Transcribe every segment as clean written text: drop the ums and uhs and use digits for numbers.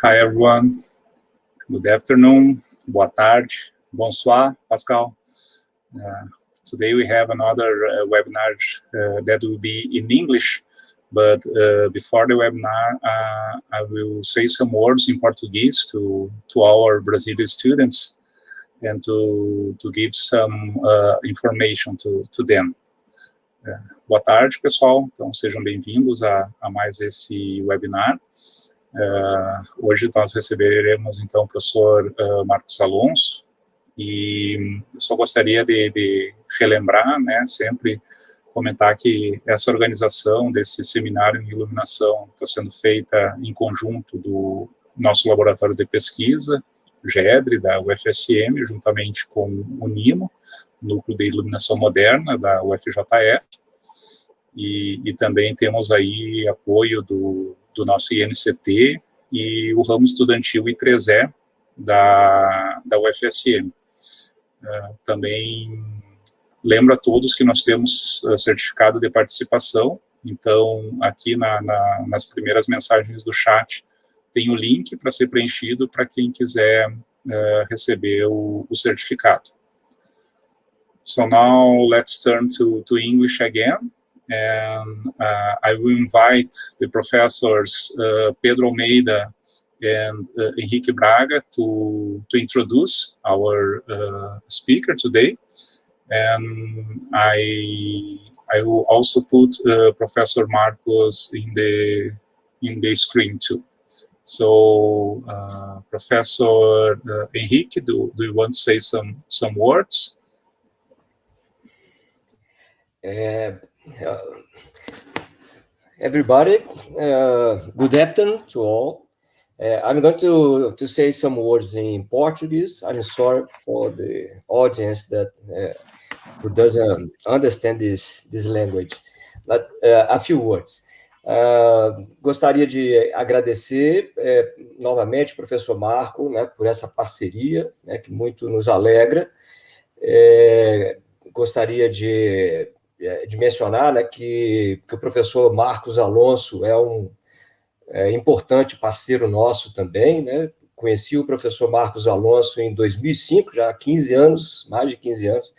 Hi everyone, good afternoon, boa tarde, bonsoir, Pascal. Today we have another webinar that will be in English, but before the webinar, I will say some words in Portuguese to our Brazilian students and to give some information to them. Boa tarde, pessoal. Então, sejam bem-vindos a mais esse webinar. Hoje nós receberemos, então, o professor Marcos Alonso, e eu só gostaria de relembrar, né, sempre comentar que essa organização desse seminário em iluminação está sendo feita em conjunto do nosso laboratório de pesquisa, GEDRE, da UFSM, juntamente com o NIMO, Núcleo de Iluminação Moderna, da UFJF, e também temos aí apoio do nosso INCT e o ramo estudantil I3E da UFSM. Também lembro a todos que nós temos certificado de participação, então aqui nas primeiras mensagens do chat tem o link para ser preenchido para quem quiser receber o certificado. So now let's turn to English again. And I will invite the professors Pedro Almeida and Henrique Braga to introduce our speaker today. And I will also put Professor Marcos in the screen too. So Professor Henrique, do you want to say some words? Everybody, good afternoon to all. I'm going to say some words in Portuguese. I'm sorry for the audience that who doesn't understand this language, but a few words. Gostaria de agradecer novamente o professor Marco, né, por essa parceria, né, que muito nos alegra. Gostaria de mencionar, né, que o professor Marcos Alonso é um importante parceiro nosso também, né? Conheci o professor Marcos Alonso em 2005, já há 15 anos, mais de 15 anos,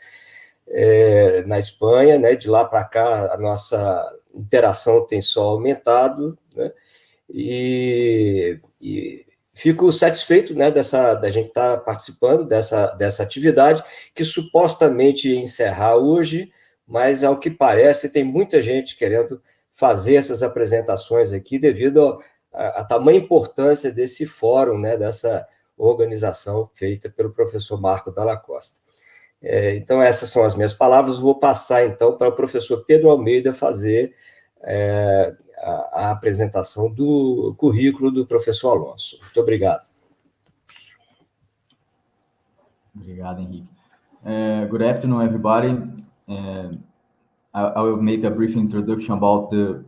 na Espanha, né? De lá para cá, a nossa interação tem só aumentado, né? E fico satisfeito, né, da gente estar participando dessa atividade, que supostamente ia encerrar hoje, mas, ao que parece, tem muita gente querendo fazer essas apresentações aqui devido à tamanha importância desse fórum, né, dessa organização feita pelo professor Marco Dalla Costa. Então, essas são as minhas palavras. Vou passar, então, para o professor Pedro Almeida fazer a apresentação do currículo do professor Alonso. Muito obrigado. Obrigado, Henrique. Good afternoon, everybody. I will make a brief introduction about the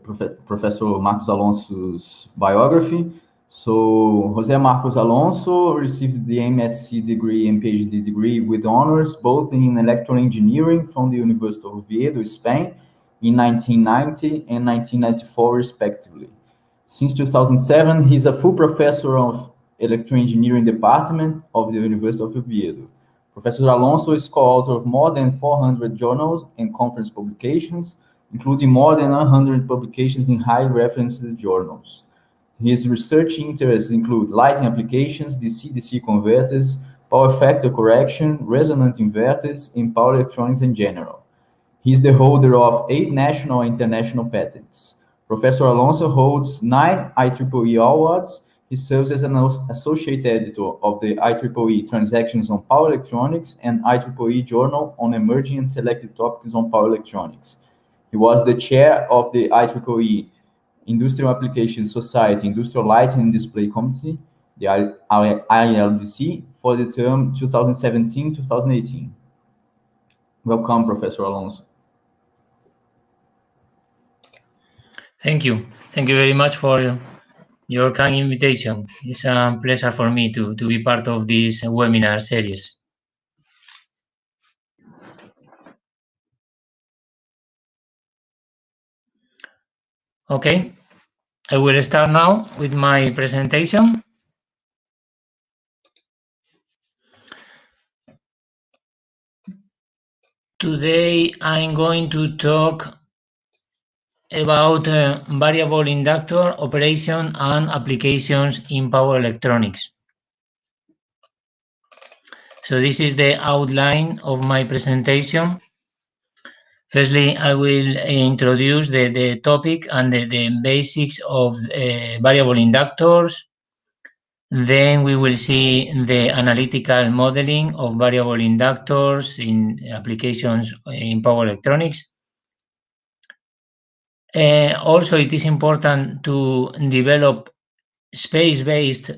Professor Marcos Alonso's biography. So, José Marcos Alonso received the MSc degree and PhD degree with honors, both in electrical engineering from the University of Oviedo, Spain, in 1990 and 1994, respectively. Since 2007, he's a full professor of electrical engineering department of the University of Oviedo. Professor Alonso is co-author of more than 400 journals and conference publications, including more than 100 publications in high-reference journals. His research interests include lighting applications, DC-DC converters, power factor correction, resonant inverters, and power electronics in general. He is the holder of 8 national and international patents. Professor Alonso holds 9 IEEE awards. He serves as an associate editor of the IEEE Transactions on Power Electronics and IEEE Journal on Emerging and Selected Topics on Power Electronics. He was the chair of the IEEE Industrial Applications Society Industrial Lighting and Display Committee, the ILDC, for the term 2017-2018. Welcome, Professor Alonso. Thank you. Thank you very much for your kind invitation. It's a pleasure for me to be part of this webinar series. Okay, I will start now with my presentation. Today I'm going to talk about variable inductor operation and applications in power electronics. So this is the outline of my presentation. Firstly, I will introduce the topic and the basics of variable inductors. Then we will see the analytical modeling of variable inductors in applications in power electronics. Also, it is important to develop space-based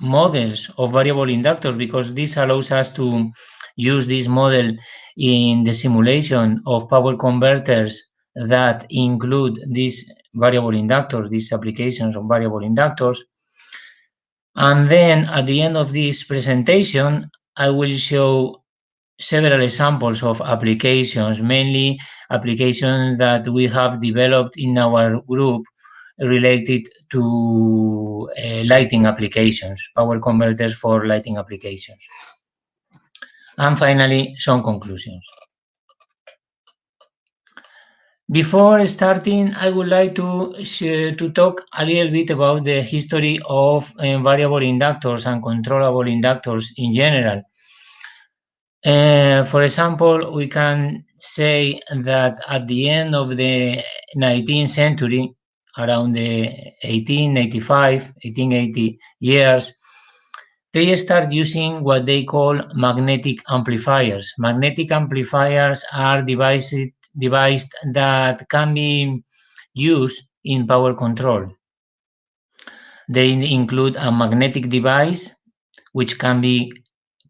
models of variable inductors because this allows us to use this model in the simulation of power converters that include these variable inductors, these applications of variable inductors. And then at the end of this presentation, I will show several examples of applications, mainly applications that we have developed in our group related to lighting applications, power converters for lighting applications. And finally, some conclusions. Before starting, I would like to talk a little bit about the history of variable inductors and controllable inductors in general. For example, we can say that at the end of the 19th century, around the 1880 years, they start using what they call magnetic amplifiers. Magnetic amplifiers are devices that can be used in power control. They include a magnetic device which can be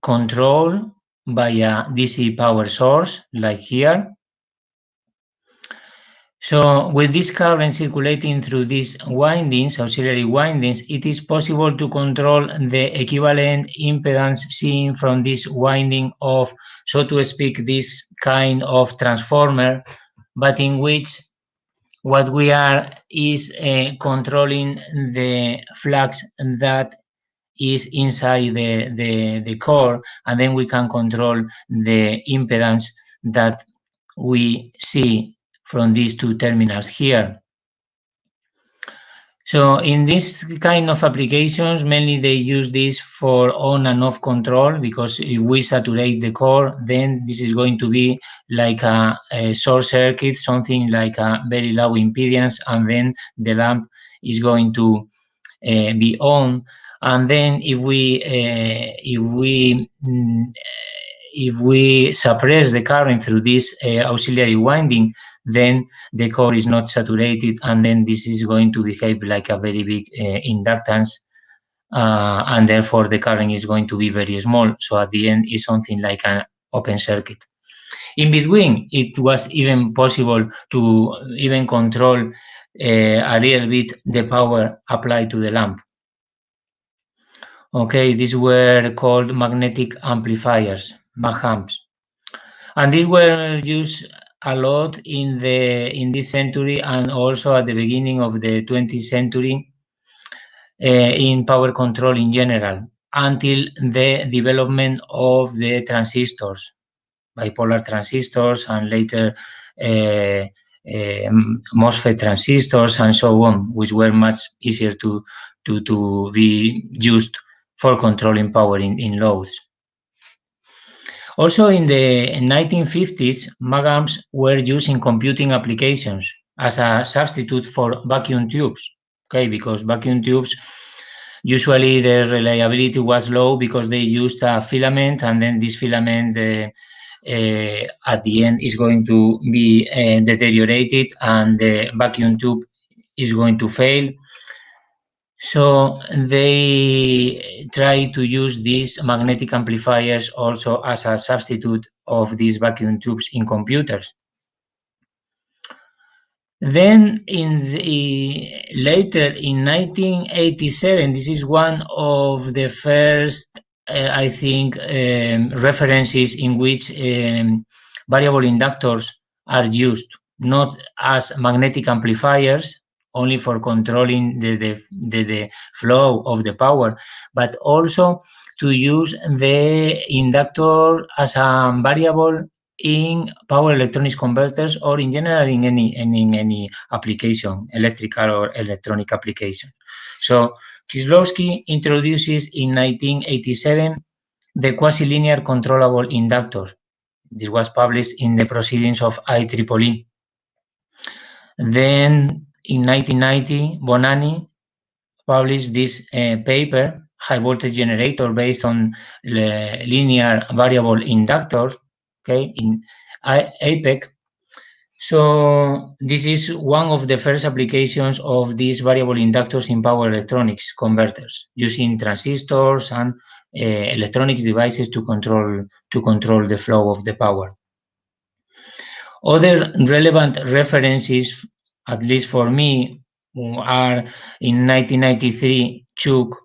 controlled by a DC power source, like here. So with this current circulating through these windings, auxiliary windings, it is possible to control the equivalent impedance seen from this winding of, so to speak, this kind of transformer, but in which what we are is controlling the flux that is inside the core, and then we can control the impedance that we see from these two terminals here. So in this kind of applications, mainly they use this for on and off control, because if we saturate the core, then this is going to be like a short circuit, something like a very low impedance, and then the lamp is going to be on. And then if we suppress the current through this auxiliary winding, then the core is not saturated, and then this is going to behave like a very big inductance, and therefore the current is going to be very small. So at the end, it's something like an open circuit. In between, it was even possible to even control a little bit the power applied to the lamp. Okay, these were called magnetic amplifiers, mag amps, and these were used a lot in this century and also at the beginning of the 20th century in power control in general, until the development of the transistors, bipolar transistors, and later MOSFET transistors and so on, which were much easier to be used for controlling power in loads. Also in the 1950s, mag amps were used in computing applications as a substitute for vacuum tubes, okay, because vacuum tubes, usually the reliability was low because they used a filament, and then this filament at the end is going to be deteriorated, and the vacuum tube is going to fail. So they try to use these magnetic amplifiers also as a substitute of these vacuum tubes in computers. Then later in 1987, this is one of the first, I think, references in which variable inductors are used, not as magnetic amplifiers, only for controlling the flow of the power, but also to use the inductor as a variable in power electronics converters or in general in any application, electrical or electronic application. So Kieslowski introduces in 1987 the quasi-linear controllable inductor. This was published in the Proceedings of IEEE. Then in 1990, Bonanni published this paper, high voltage generator based on linear variable inductor, okay, in APEC. So this is one of the first applications of these variable inductors in power electronics converters, using transistors and electronic devices to control the flow of the power. Other relevant references, at least for me, are in 1993, Chuk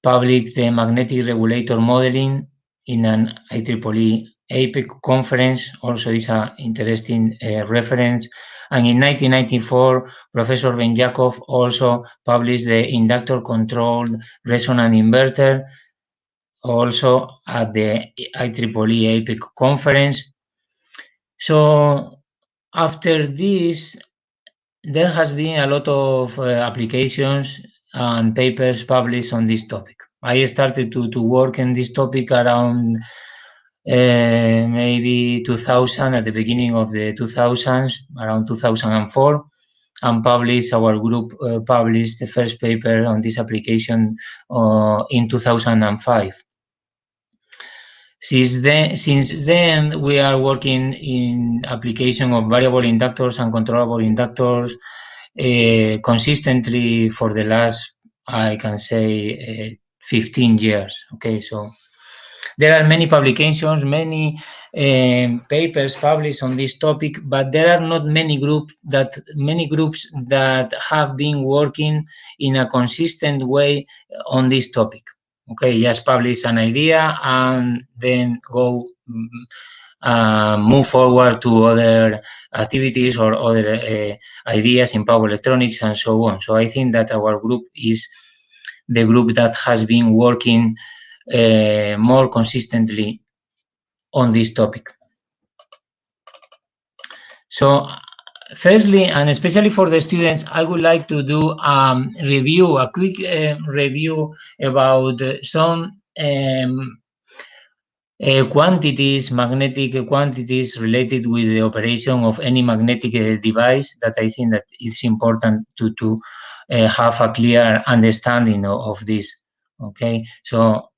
published the magnetic regulator modeling in an IEEE APEC conference. Also is an interesting reference. And in 1994, Professor Ben-Jacob also published the inductor-controlled resonant inverter, also at the IEEE APEC conference. So after this, there has been a lot of applications and papers published on this topic. I started to work on this topic around maybe 2000, at the beginning of the 2000s, around 2004, and our group published the first paper on this application in 2005. Since then, we are working in application of variable inductors and controllable inductors consistently for the last, I can say, 15 years. Okay, so there are many publications, many papers published on this topic, but there are not many groups that have been working in a consistent way on this topic. Okay, just publish an idea and then go move forward to other activities or other ideas in power electronics and so on. So I think that our group is the group that has been working more consistently on this topic. So firstly, and especially for the students, I would like to do a quick review about some magnetic quantities related with the operation of any magnetic device that I think that it's important to have a clear understanding of this. Okay, so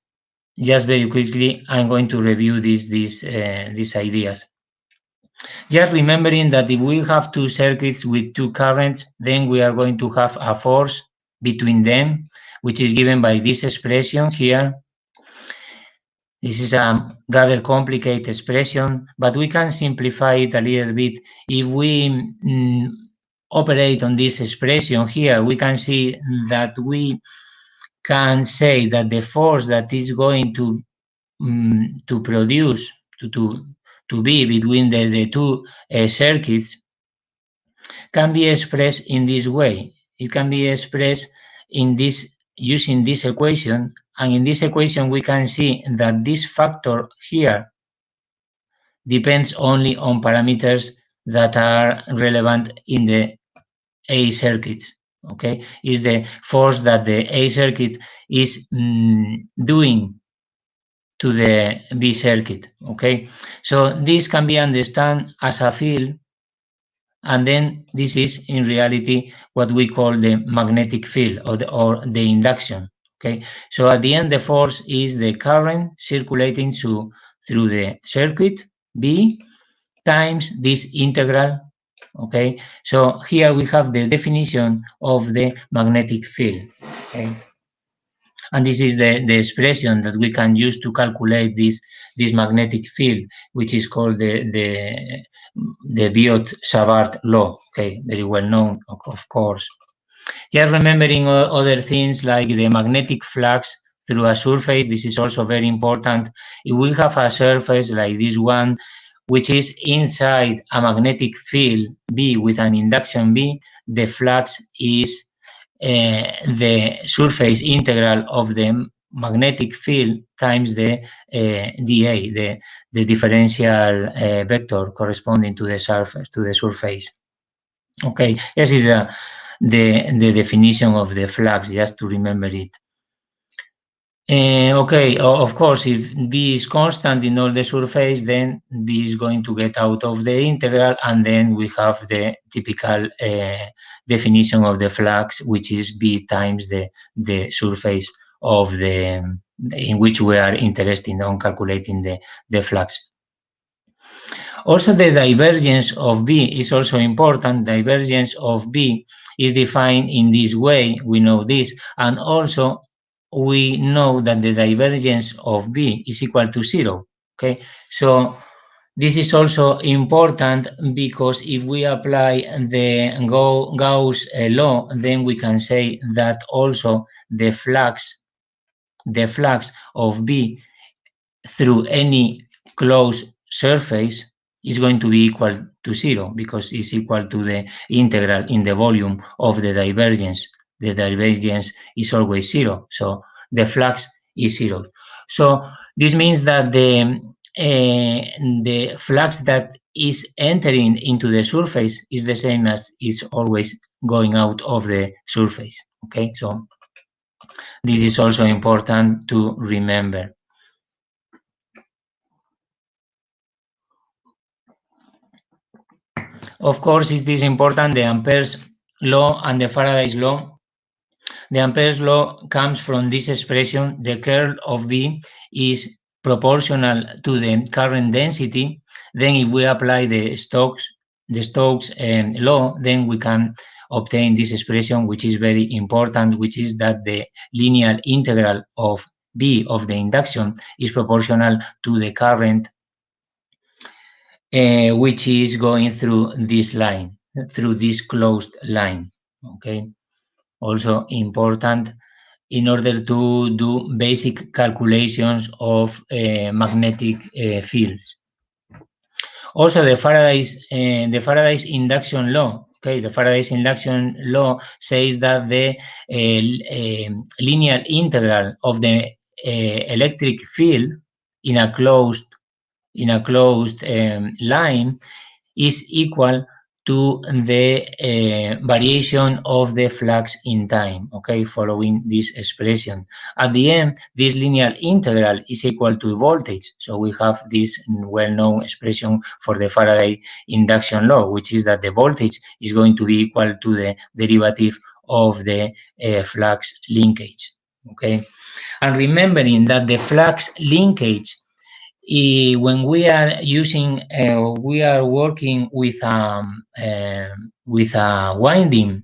just very quickly, I'm going to review these ideas. Just remembering that if we have two circuits with two currents, then we are going to have a force between them, which is given by this expression here. This is a rather complicated expression, but we can simplify it a little bit. If we operate on this expression here, we can see that we can say that the force that is going to produce, to be between the two circuits can be expressed in this way. It can be expressed in this using this equation, and in this equation we can see that this factor here depends only on parameters that are relevant in the A circuit. Okay, is the force that the A circuit is doing to the B circuit. Okay, so this can be understood as a field, and then this is in reality what we call the magnetic field or the induction. Okay, so at the end the force is the current circulating through the circuit B times this integral. Okay, so here we have the definition of the magnetic field. Okay, and this is the expression that we can use to calculate this magnetic field, which is called the Biot-Savart law. Okay, very well known, of course. Just remembering other things like the magnetic flux through a surface. This is also very important. If we have a surface like this one, which is inside a magnetic field B with an induction B, the flux is the surface integral of the magnetic field times the dA, the differential vector corresponding to the surface. Okay, this is the definition of the flux, just to remember it. Okay, of course, if B is constant in all the surface, then B is going to get out of the integral, and then we have the typical definition of the flux, which is B times the surface of in which we are interested in calculating the flux. Also, the divergence of B is also important. Divergence of B is defined in this way, we know this, and also we know that the divergence of B is equal to 0, okay? So this is also important because if we apply the Gauss law, then we can say that also the flux of B through any closed surface is going to be equal to 0 because it's equal to the integral in the volume of the divergence. The divergence is always 0, so the flux is 0. So this means that the flux that is entering into the surface is the same as is always going out of the surface. Okay, so this is also important to remember. Of course, it is important, the Ampere's law and the Faraday's law. The Ampere's law comes from this expression: the curl of B is proportional to the current density. Then if we apply the Stokes law, then we can obtain this expression, which is very important, which is that the linear integral of B of the induction is proportional to the current which is going through this line, through this closed line. Okay, also important in order to do basic calculations of magnetic fields. Also, the Faraday's induction law. Okay, the Faraday's induction law says that the linear integral of the electric field in a closed line is equal to the variation of the flux in time, okay, following this expression. At the end, this linear integral is equal to voltage. So we have this well-known expression for the Faraday induction law, which is that the voltage is going to be equal to the derivative of the flux linkage, okay? And remembering that the flux linkage, when we are using, we are working with a winding,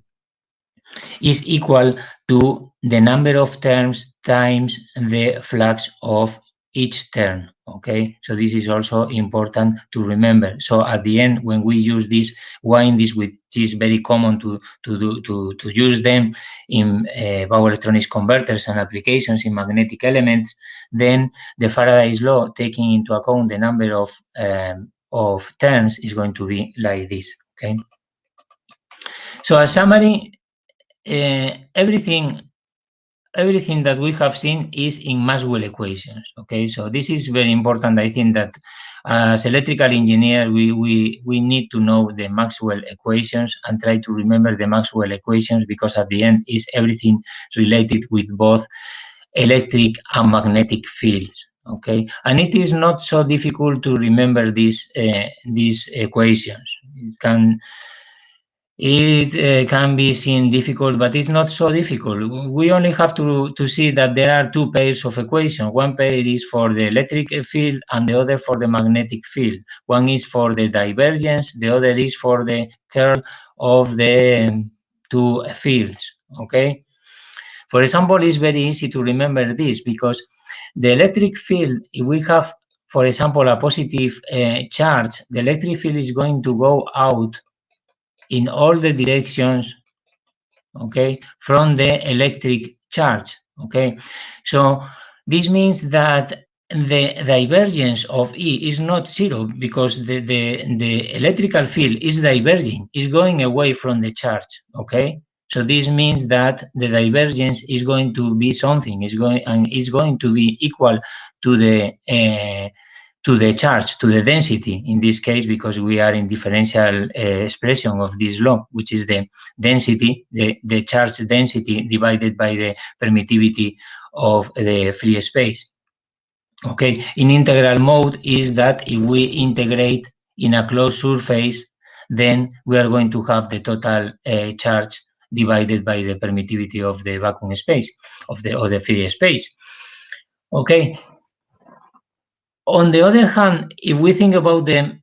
is equal to the number of turns times the flux of each turn. Okay, so this is also important to remember. So at the end, when we use these windings, which is very common to use them in power electronics converters and applications in magnetic elements, then the Faraday's law, taking into account the number of turns, is going to be like this. Okay. So a summary, everything that we have seen is in Maxwell equations. Okay, so this is very important. I think that as electrical engineer, we need to know the Maxwell equations and try to remember the Maxwell equations, because at the end is everything related with both electric and magnetic fields. Okay, and it is not so difficult to remember these equations. It can be seen difficult, but it's not so difficult. We only have to see that there are two pairs of equations. One pair is for the electric field and the other for the magnetic field. One is for the divergence, the other is for the curl of the two fields. Okay. For example, it's very easy to remember this, because the electric field, if we have, for example, a positive charge, the electric field is going to go out in all the directions, okay, from the electric charge, okay? So this means that the divergence of E is not 0, because the electrical field is diverging, is going away from the charge, okay? So this means that the divergence is going to be something, is going to be equal to the charge, to the density in this case, because we are in differential expression of this law, which is the density, the charge density divided by the permittivity of the free space. Okay, in integral mode is that if we integrate in a closed surface, then we are going to have the total charge divided by the permittivity of the vacuum space, of the free space. Okay. On the other hand, if we think about the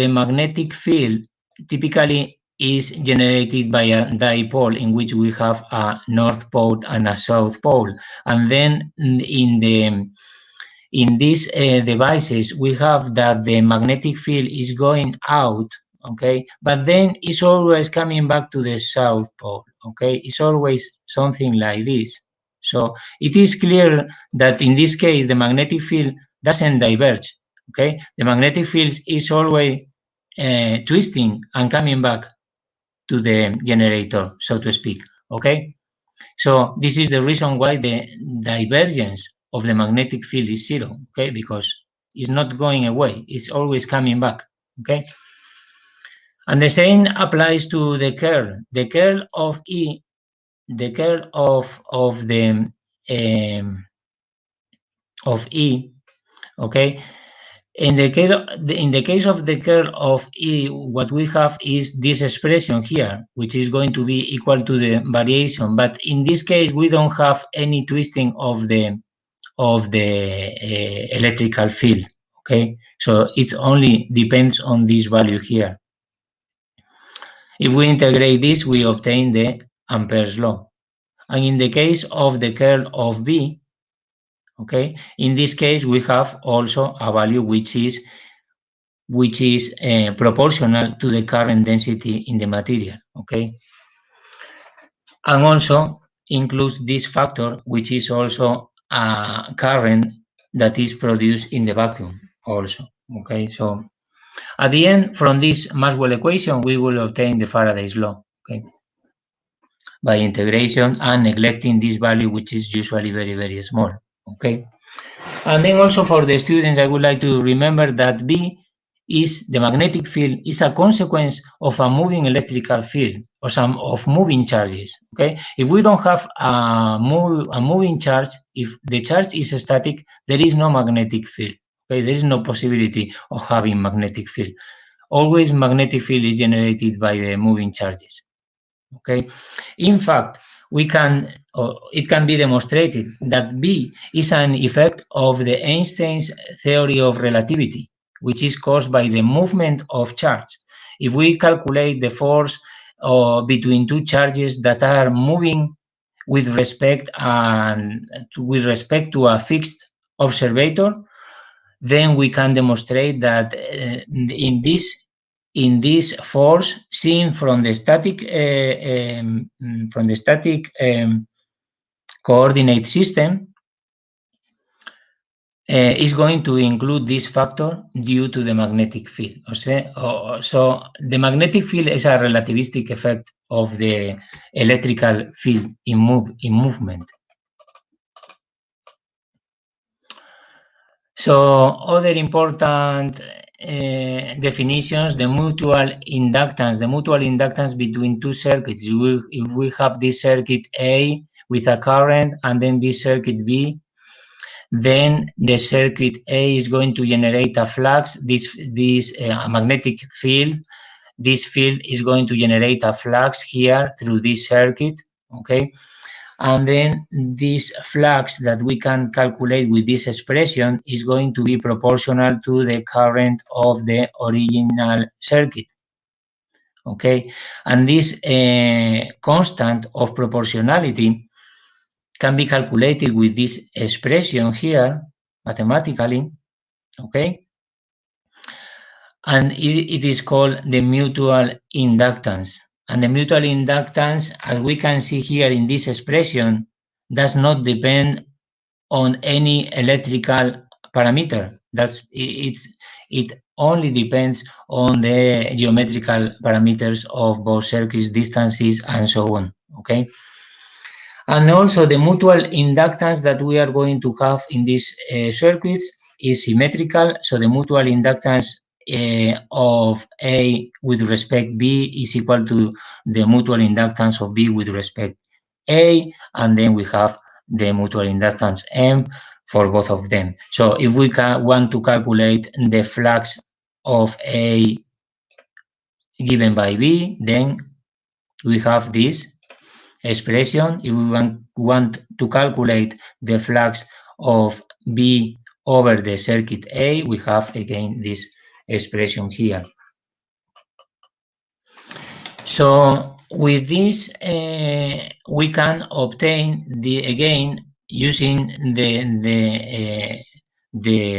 magnetic field, typically is generated by a dipole in which we have a north pole and a south pole, and then in these devices we have that the magnetic field is going out, okay, but then it's always coming back to the south pole, okay. It's always something like this. So it is clear that in this case the magnetic field doesn't diverge, okay. The magnetic field is always twisting and coming back to the generator, so to speak, okay. So this is the reason why the divergence of the magnetic field is zero, okay, because it's not going away, it's always coming back, okay. And the same applies to the curl. The curl of E, the curl of E, okay. In the case of the curl of E, what we have is this expression here, which is going to be equal to the variation. But in this case, we don't have any twisting of the electrical field. Okay, so it only depends on this value here. If we integrate this, we obtain the Ampere's law. And in the case of the curl of B, okay, in this case we have also a value which is proportional to the current density in the material, okay, and also includes this factor, which is also a current that is produced in the vacuum also, okay. So at the end, from this Maxwell equation, we will obtain the Faraday's law, okay, by integration and neglecting this value, which is usually very, very small, okay. And then also for the students, I would like to remember that B is the magnetic field is a consequence of a moving electrical field or some of moving charges, okay. If we don't have a moving charge, if the charge is static, there is no magnetic field, okay. There is no possibility of having magnetic field. Always magnetic field is generated by the moving charges, okay. In fact, it can be demonstrated that B is an effect of the Einstein's theory of relativity, which is caused by the movement of charge. If we calculate the force between two charges that are moving with respect to a fixed observator, then we can demonstrate that in this force seen from the static coordinate system is going to include this factor due to the magnetic field. So the magnetic field is a relativistic effect of the electrical field in movement. So other important definitions, the mutual inductance between two circuits. If we have this circuit A with a current and then this circuit B, then the circuit A is going to generate a flux, this magnetic field. This field is going to generate a flux here through this circuit, okay? And then this flux that we can calculate with this expression is going to be proportional to the current of the original circuit, okay? And this constant of proportionality can be calculated with this expression here, mathematically, okay? And it is called the mutual inductance. And the mutual inductance, as we can see here in this expression, does not depend on any electrical parameter. It's It only depends on the geometrical parameters of both circuits, distances, and so on, okay? And also the mutual inductance that we are going to have in these circuits is symmetrical, so the mutual inductance of A with respect B is equal to the mutual inductance of B with respect A, and then we have the mutual inductance M for both of them. So if we want to calculate the flux of A given by B, then we have this expression. If we want to calculate the flux of B over the circuit A, we have again this expression here. So with this, we can obtain again using the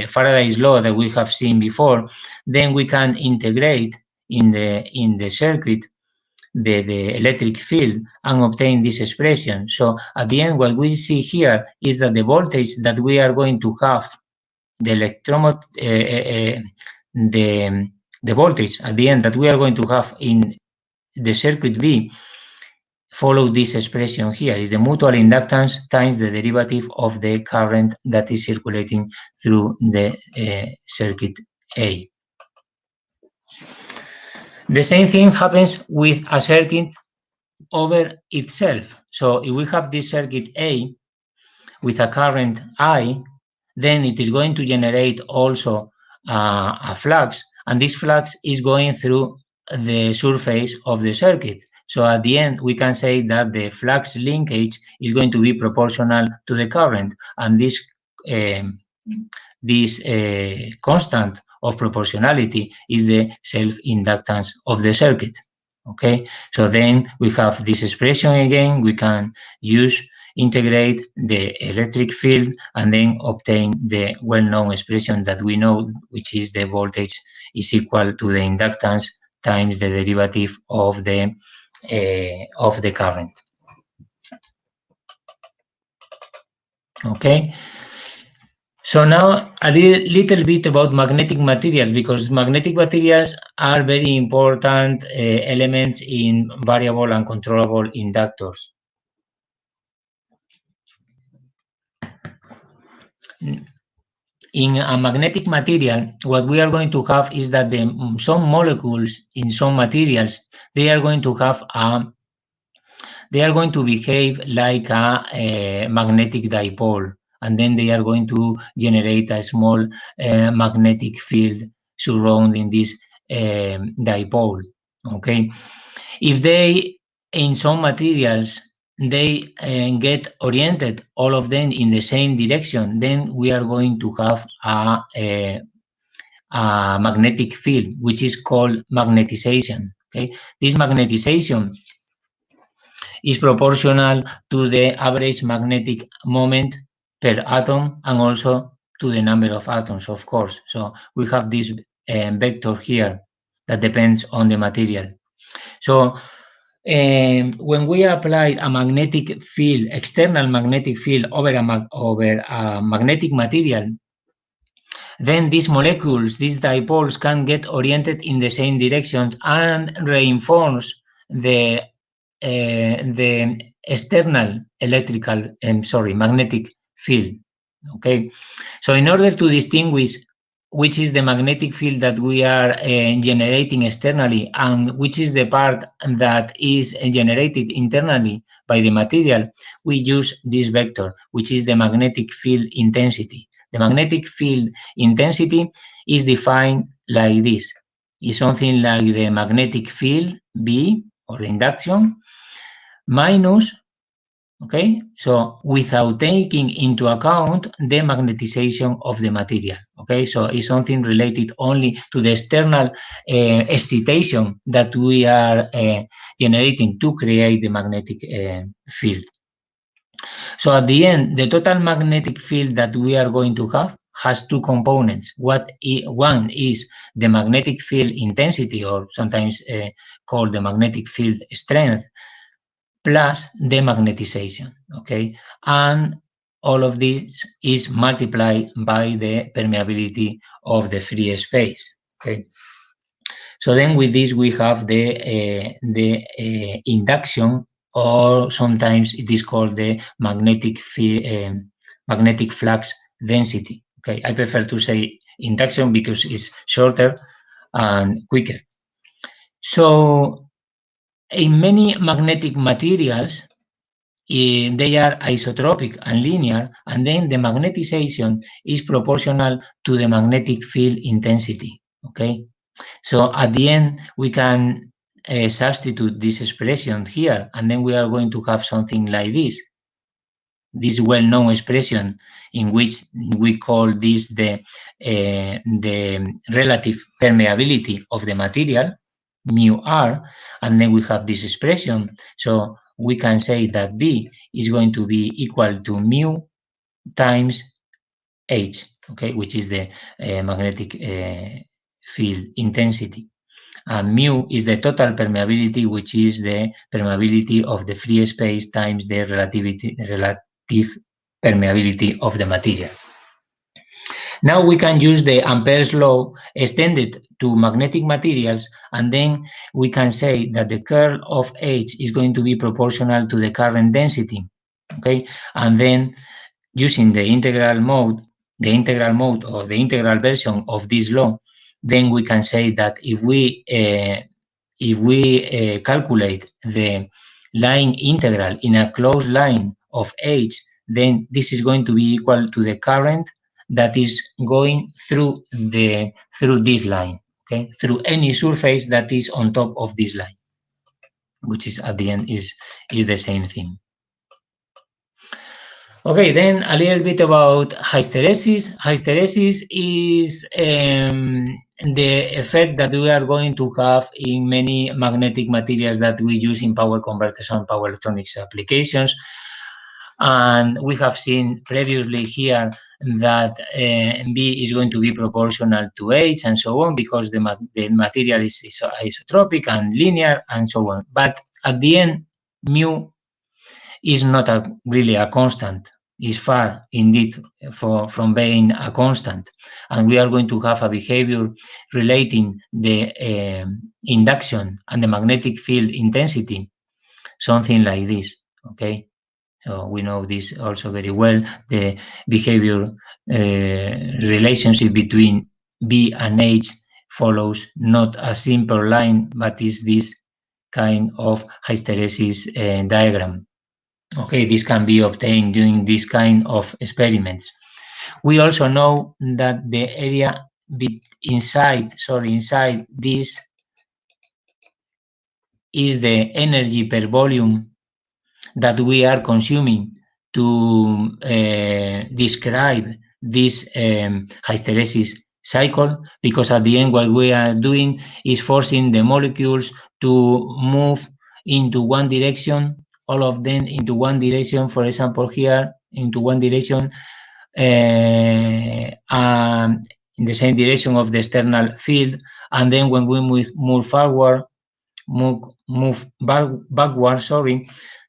Faraday's law that we have seen before. Then we can integrate in the circuit the electric field and obtain this expression. So at the end, what we see here is that the voltage that we are going to have, the voltage at the end that we are going to have in the circuit B, follow this expression here, is the mutual inductance times the derivative of the current that is circulating through the circuit A. The same thing happens with a circuit over itself. So if we have this circuit A with a current I, then it is going to generate also a flux, and this flux is going through the surface of the circuit. So at the end, we can say that the flux linkage is going to be proportional to the current, and this constant of proportionality is the self-inductance of the circuit. Okay, so then we have this expression again. We can integrate the electric field and then obtain the well-known expression that we know, which is the voltage is equal to the inductance times the derivative of the current. Okay. So now a little bit about magnetic materials, because magnetic materials are very important elements in variable and controllable inductors. In a magnetic material, what we are going to have is that some molecules in some materials, they are going to behave like a magnetic dipole, and then they are going to generate a small magnetic field surrounding this dipole. Okay, if they, in some materials, they get oriented, all of them in the same direction, then we are going to have a magnetic field, which is called magnetization. Okay, this magnetization is proportional to the average magnetic moment per atom and also to the number of atoms, of course. So we have this vector here that depends on the material. So when we apply a magnetic field, external magnetic field over a magnetic material, then these molecules, these dipoles, can get oriented in the same direction and reinforce the external magnetic field. Okay, so in order to distinguish which is the magnetic field that we are generating externally and which is the part that is generated internally by the material, we use this vector, which is the magnetic field intensity. The magnetic field intensity is defined like this. It's something like the magnetic field, B, or induction, minus, okay, so without taking into account the magnetization of the material. Okay, so it's something related only to the external excitation that we are generating to create the magnetic field. So at the end, the total magnetic field that we are going to have has two components. One is the magnetic field intensity, or sometimes called the magnetic field strength, plus the magnetization. Okay, and all of this is multiplied by the permeability of the free space. Okay. So then with this we have the induction, or sometimes it is called the magnetic flux density. Okay, I prefer to say induction because it's shorter and quicker. So in many magnetic materials, they are isotropic and linear, and then the magnetization is proportional to the magnetic field intensity. Okay, so at the end we can substitute this expression here, and then we are going to have something like this well-known expression in which we call this the relative permeability of the material, mu r, and then we have this expression. So we can say that B is going to be equal to mu times H, okay, which is the magnetic field intensity. And mu is the total permeability, which is the permeability of the free space times the relative permeability of the material. Now we can use the Ampere's law extended to magnetic materials, and then we can say that the curl of H is going to be proportional to the current density. Okay, and then using the integral mode or the integral version of this law, then we can say that if we calculate the line integral in a closed line of H, then this is going to be equal to the current that is going through this line, okay, through any surface that is on top of this line, which is at the end is the same thing. Okay, then a little bit about hysteresis. Hysteresis is the effect that we are going to have in many magnetic materials that we use in power converters and power electronics applications. And we have seen previously here that B is going to be proportional to H and so on, because the material is isotropic and linear and so on. But at the end, mu is not really a constant. Is far indeed from being a constant, and we are going to have a behavior relating the induction and the magnetic field intensity, something like this. Okay, so we know this also very well. The behavior relationship between B and H follows not a simple line, but is this kind of hysteresis diagram. Okay, this can be obtained during this kind of experiments. We also know that the area inside this is the energy per volume that we are consuming to describe this hysteresis cycle, because at the end what we are doing is forcing the molecules to move into one direction, all of them into one direction, for example here into one direction, in the same direction of the external field, and then when we move backward,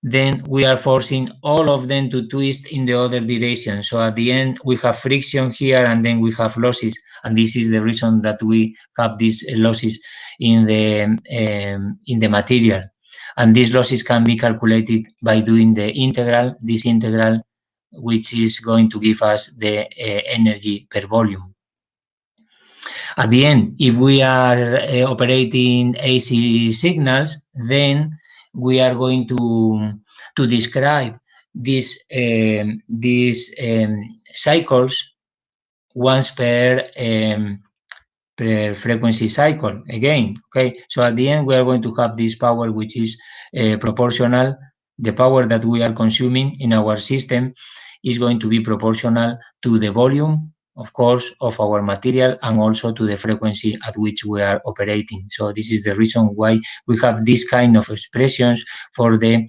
then we are forcing all of them to twist in the other direction. So at the end we have friction here, and then we have losses, and this is the reason that we have these losses in the material. And these losses can be calculated by doing this integral, which is going to give us the energy per volume. At the end, if we are operating AC signals, then we are going to describe these cycles once per frequency cycle again. Okay, so at the end we are going to have this power which is proportional. The power that we are consuming in our system is going to be proportional to the volume, of course, of our material, and also to the frequency at which we are operating. So this is the reason why we have this kind of expressions for the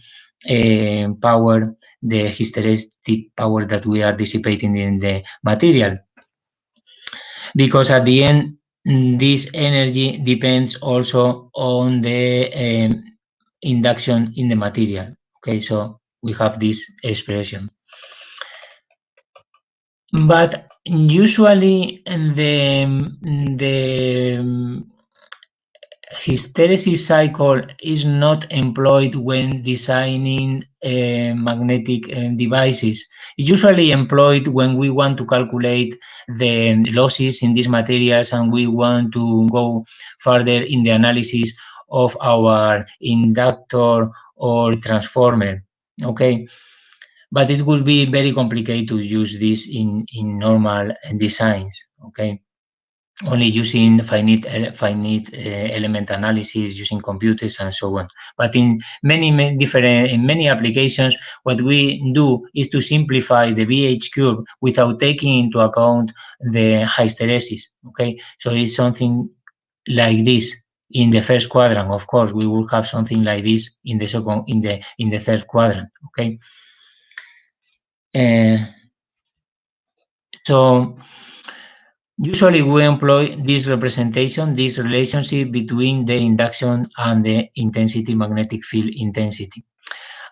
power, the hysteretic power that we are dissipating in the material. Because at the end, this energy depends also on the induction in the material. Okay, so we have this expression. But usually the hysteresis cycle is not employed when designing magnetic devices. It's usually employed when we want to calculate the losses in these materials and we want to go further in the analysis of our inductor or transformer. Okay, but it would be very complicated to use this in normal designs. Okay, only using finite element analysis, using computers and so on. But in many applications, what we do is to simplify the VH curve without taking into account the hysteresis. Okay, so it's something like this. In the first quadrant, of course, we will have something like this in the second, in the third quadrant. Okay. So usually we employ this representation, this relationship between the induction and the intensity, magnetic field intensity.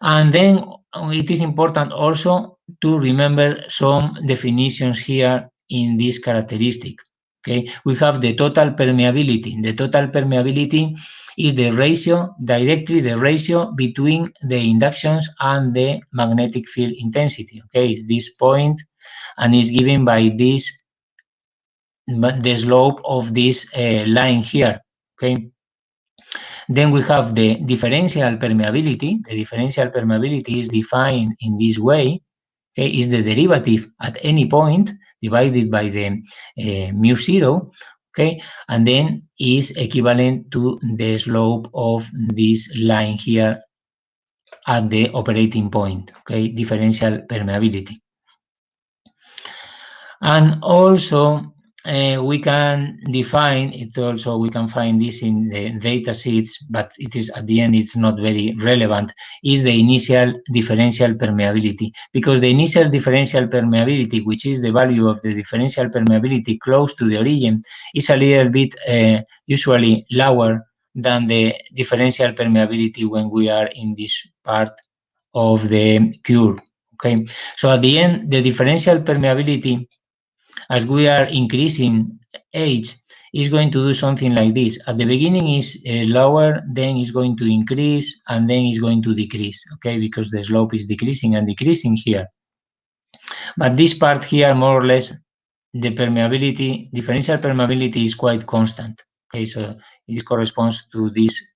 And then it is important also to remember some definitions here in this characteristic. Okay, we have the total permeability. The total permeability is the ratio, directly the ratio between the inductions and the magnetic field intensity. Okay, it's this point and is given by this, the slope of this line here. Okay, then we have the differential permeability. The differential permeability is defined in this way. Okay, is the derivative at any point divided by the mu zero. Okay, and then is equivalent to the slope of this line here at the operating point. Okay, differential permeability. And also we can define it. Also, we can find this in the data sheets, but it is at the end, it's not very relevant, is the initial differential permeability, because the initial differential permeability, which is the value of the differential permeability close to the origin, is a little bit usually lower than the differential permeability when we are in this part of the curve. Okay, so at the end, the differential permeability, as we are increasing age, is going to do something like this. At the beginning is lower, then is going to increase, and then is going to decrease, okay, because the slope is decreasing and decreasing here. But this part here, more or less, the permeability, differential permeability is quite constant, okay, so it corresponds to this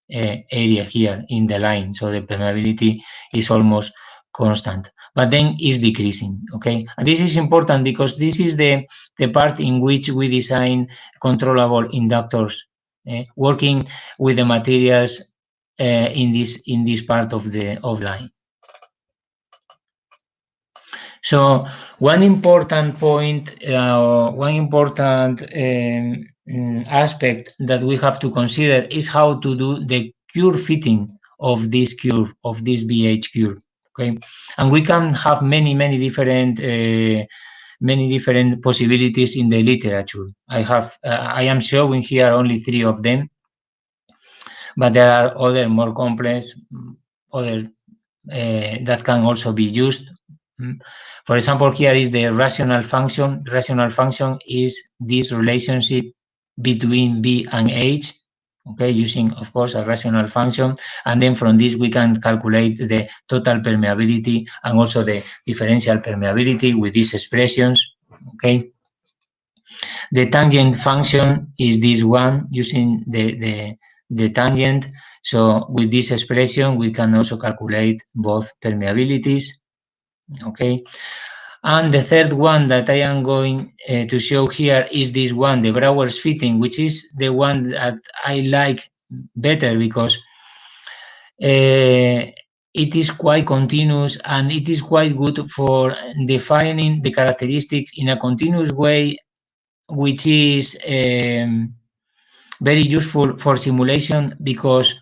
area here in the line, so the permeability is almost constant, but then is decreasing. Okay, and this is important because this is the part in which we design controllable inductors, working with the materials in this part of the line. So one important point, one important aspect that we have to consider is how to do the curve fitting of this curve, of this VH curve. Okay, and we can have many different possibilities in the literature. I am showing here only 3 of them, but there are other more complex, other that can also be used. For example, here is the rational function. Rational function is this relationship between B and H, okay, using, of course, a rational function. And then from this, we can calculate the total permeability and also the differential permeability with these expressions, okay. The tangent function is this one, using the tangent. So with this expression, we can also calculate both permeabilities. Okay, and the third one that I am going to show here is this one, the Brouwer's fitting, which is the one that I like better because it is quite continuous and it is quite good for defining the characteristics in a continuous way, which is very useful for simulation because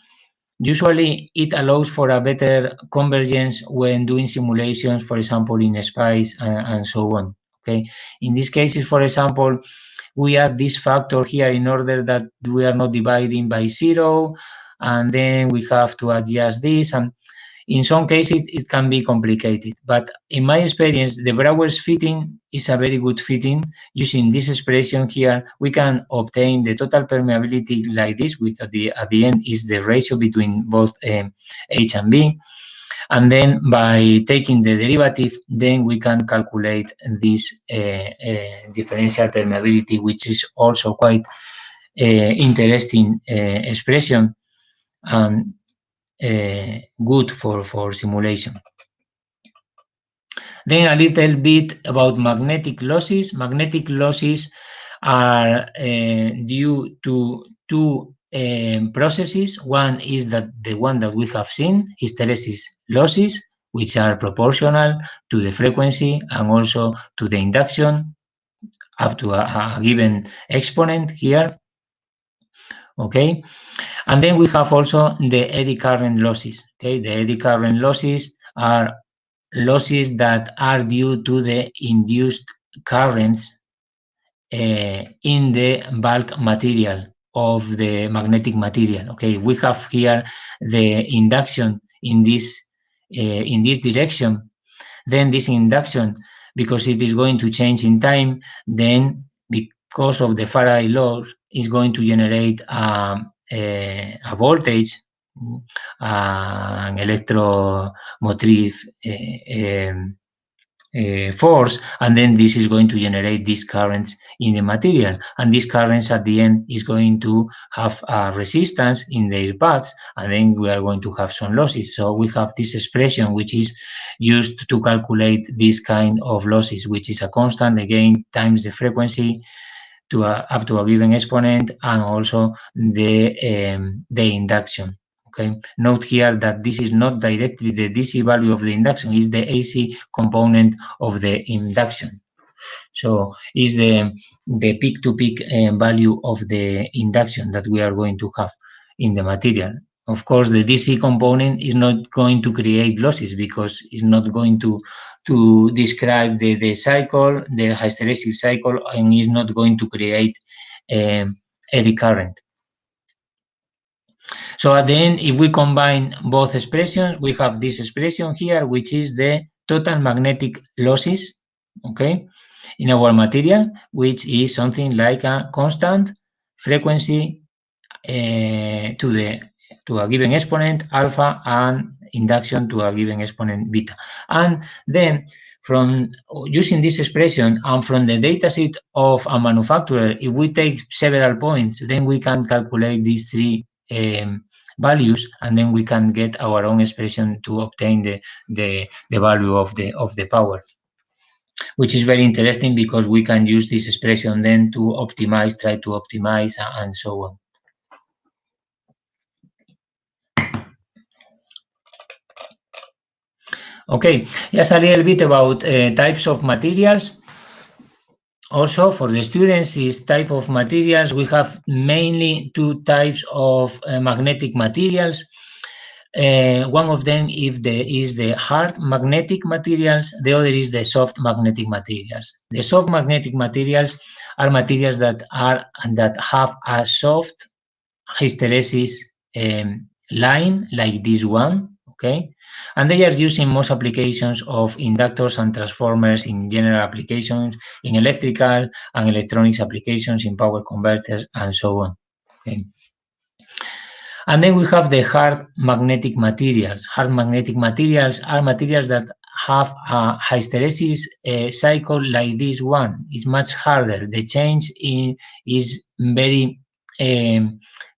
usually it allows for a better convergence when doing simulations, for example, in space and so on. Okay, in these cases, for example, we add this factor here in order that we are not dividing by 0, and then we have to adjust this, and in some cases, it can be complicated, but in my experience, the Brouwer's fitting is a very good fitting. Using this expression here, we can obtain the total permeability like this, which at the end is the ratio between both H and B. And then by taking the derivative, then we can calculate this differential permeability, which is also quite interesting expression and good for simulation. Then a little bit about magnetic losses. Magnetic losses are due to two processes. One is the one that we have seen, hysteresis losses, which are proportional to the frequency and also to the induction up to a given exponent here. Okay, and then we have also the eddy current losses. Okay, the eddy current losses are losses that are due to the induced currents in the bulk material of the magnetic material. Okay, we have here the induction in this direction. Then this induction, because it is going to change in time, then because of the Faraday laws, is going to generate a voltage, an electromotive force, and then this is going to generate these currents in the material, and these currents at the end is going to have a resistance in their paths, and then we are going to have some losses. So we have this expression which is used to calculate this kind of losses, which is a constant again times the frequency to up to a given exponent, and also the induction. Okay, note here that this is not directly the DC value of the induction, is the AC component of the induction. So is the peak-to-peak value of the induction that we are going to have in the material. Of course, the DC component is not going to create losses because it's not going to describe the cycle, the hysteresis cycle, and is not going to create eddy current. So at the end, if we combine both expressions, we have this expression here, which is the total magnetic losses, okay, in our material, which is something like a constant frequency to a given exponent alpha and induction to a given exponent beta. And then from using this expression and from the dataset of a manufacturer, if we take several points, then we can calculate these three values, and then we can get our own expression to obtain the value of the power, which is very interesting because we can use this expression then to optimize, try to optimize, and so on. Okay, just a little bit about types of materials. Also, for the students, is type of materials. We have mainly two types of magnetic materials. One of them is the hard magnetic materials. The other is the soft magnetic materials. The soft magnetic materials are materials that have a soft hysteresis line like this one. Okay, and they are used in most applications of inductors and transformers, in general applications, in electrical and electronics applications, in power converters, and so on. Okay. And then we have the hard magnetic materials. Hard magnetic materials are materials that have a hysteresis cycle like this one. It's much harder. The change is very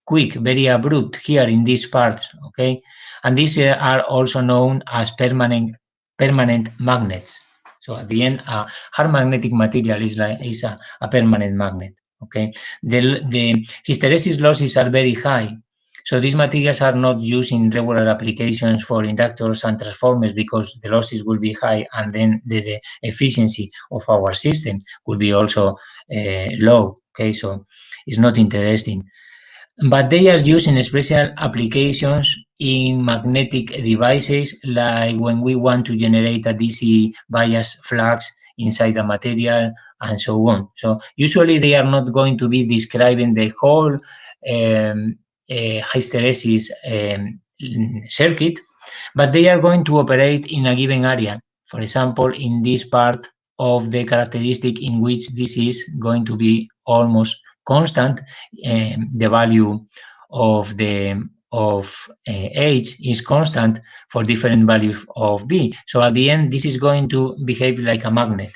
quick, very abrupt here in these parts. Okay. And these are also known as permanent magnets. So at the end, a hard magnetic material is a permanent magnet. Okay, the hysteresis losses are very high, so these materials are not used in regular applications for inductors and transformers because the losses will be high, and then the efficiency of our system could be also low. Okay, so it's not interesting. But they are used in special applications in magnetic devices, like when we want to generate a DC bias flux inside a material and so on. So usually they are not going to be describing the whole hysteresis circuit, but they are going to operate in a given area. For example, in this part of the characteristic in which this is going to be almost constant, the value of H is constant for different values of B. So at the end, this is going to behave like a magnet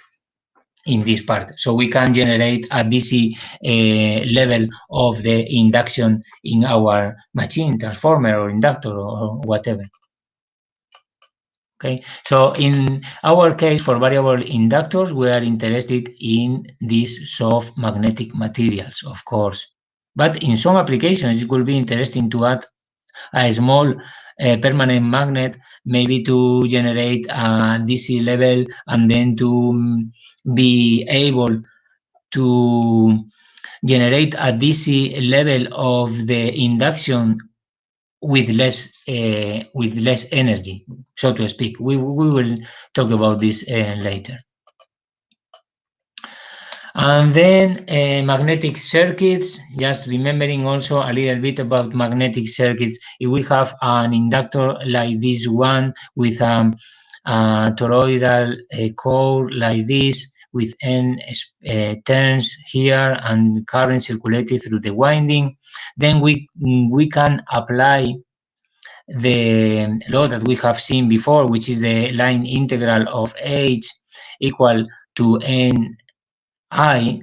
in this part. So we can generate a DC level of the induction in our machine, transformer or inductor or whatever. Okay, so in our case, for variable inductors, we are interested in these soft magnetic materials, of course. But in some applications, it will be interesting to add a small permanent magnet, maybe to generate a DC level and then to be able to generate a DC level of the induction with less energy, so to speak. We will talk about this later. And then magnetic circuits, just remembering also a little bit about magnetic circuits. If we have an inductor like this one with a toroidal core like this, with N turns here and current circulated through the winding, then we can apply the law that we have seen before, which is the line integral of H equal to N(I),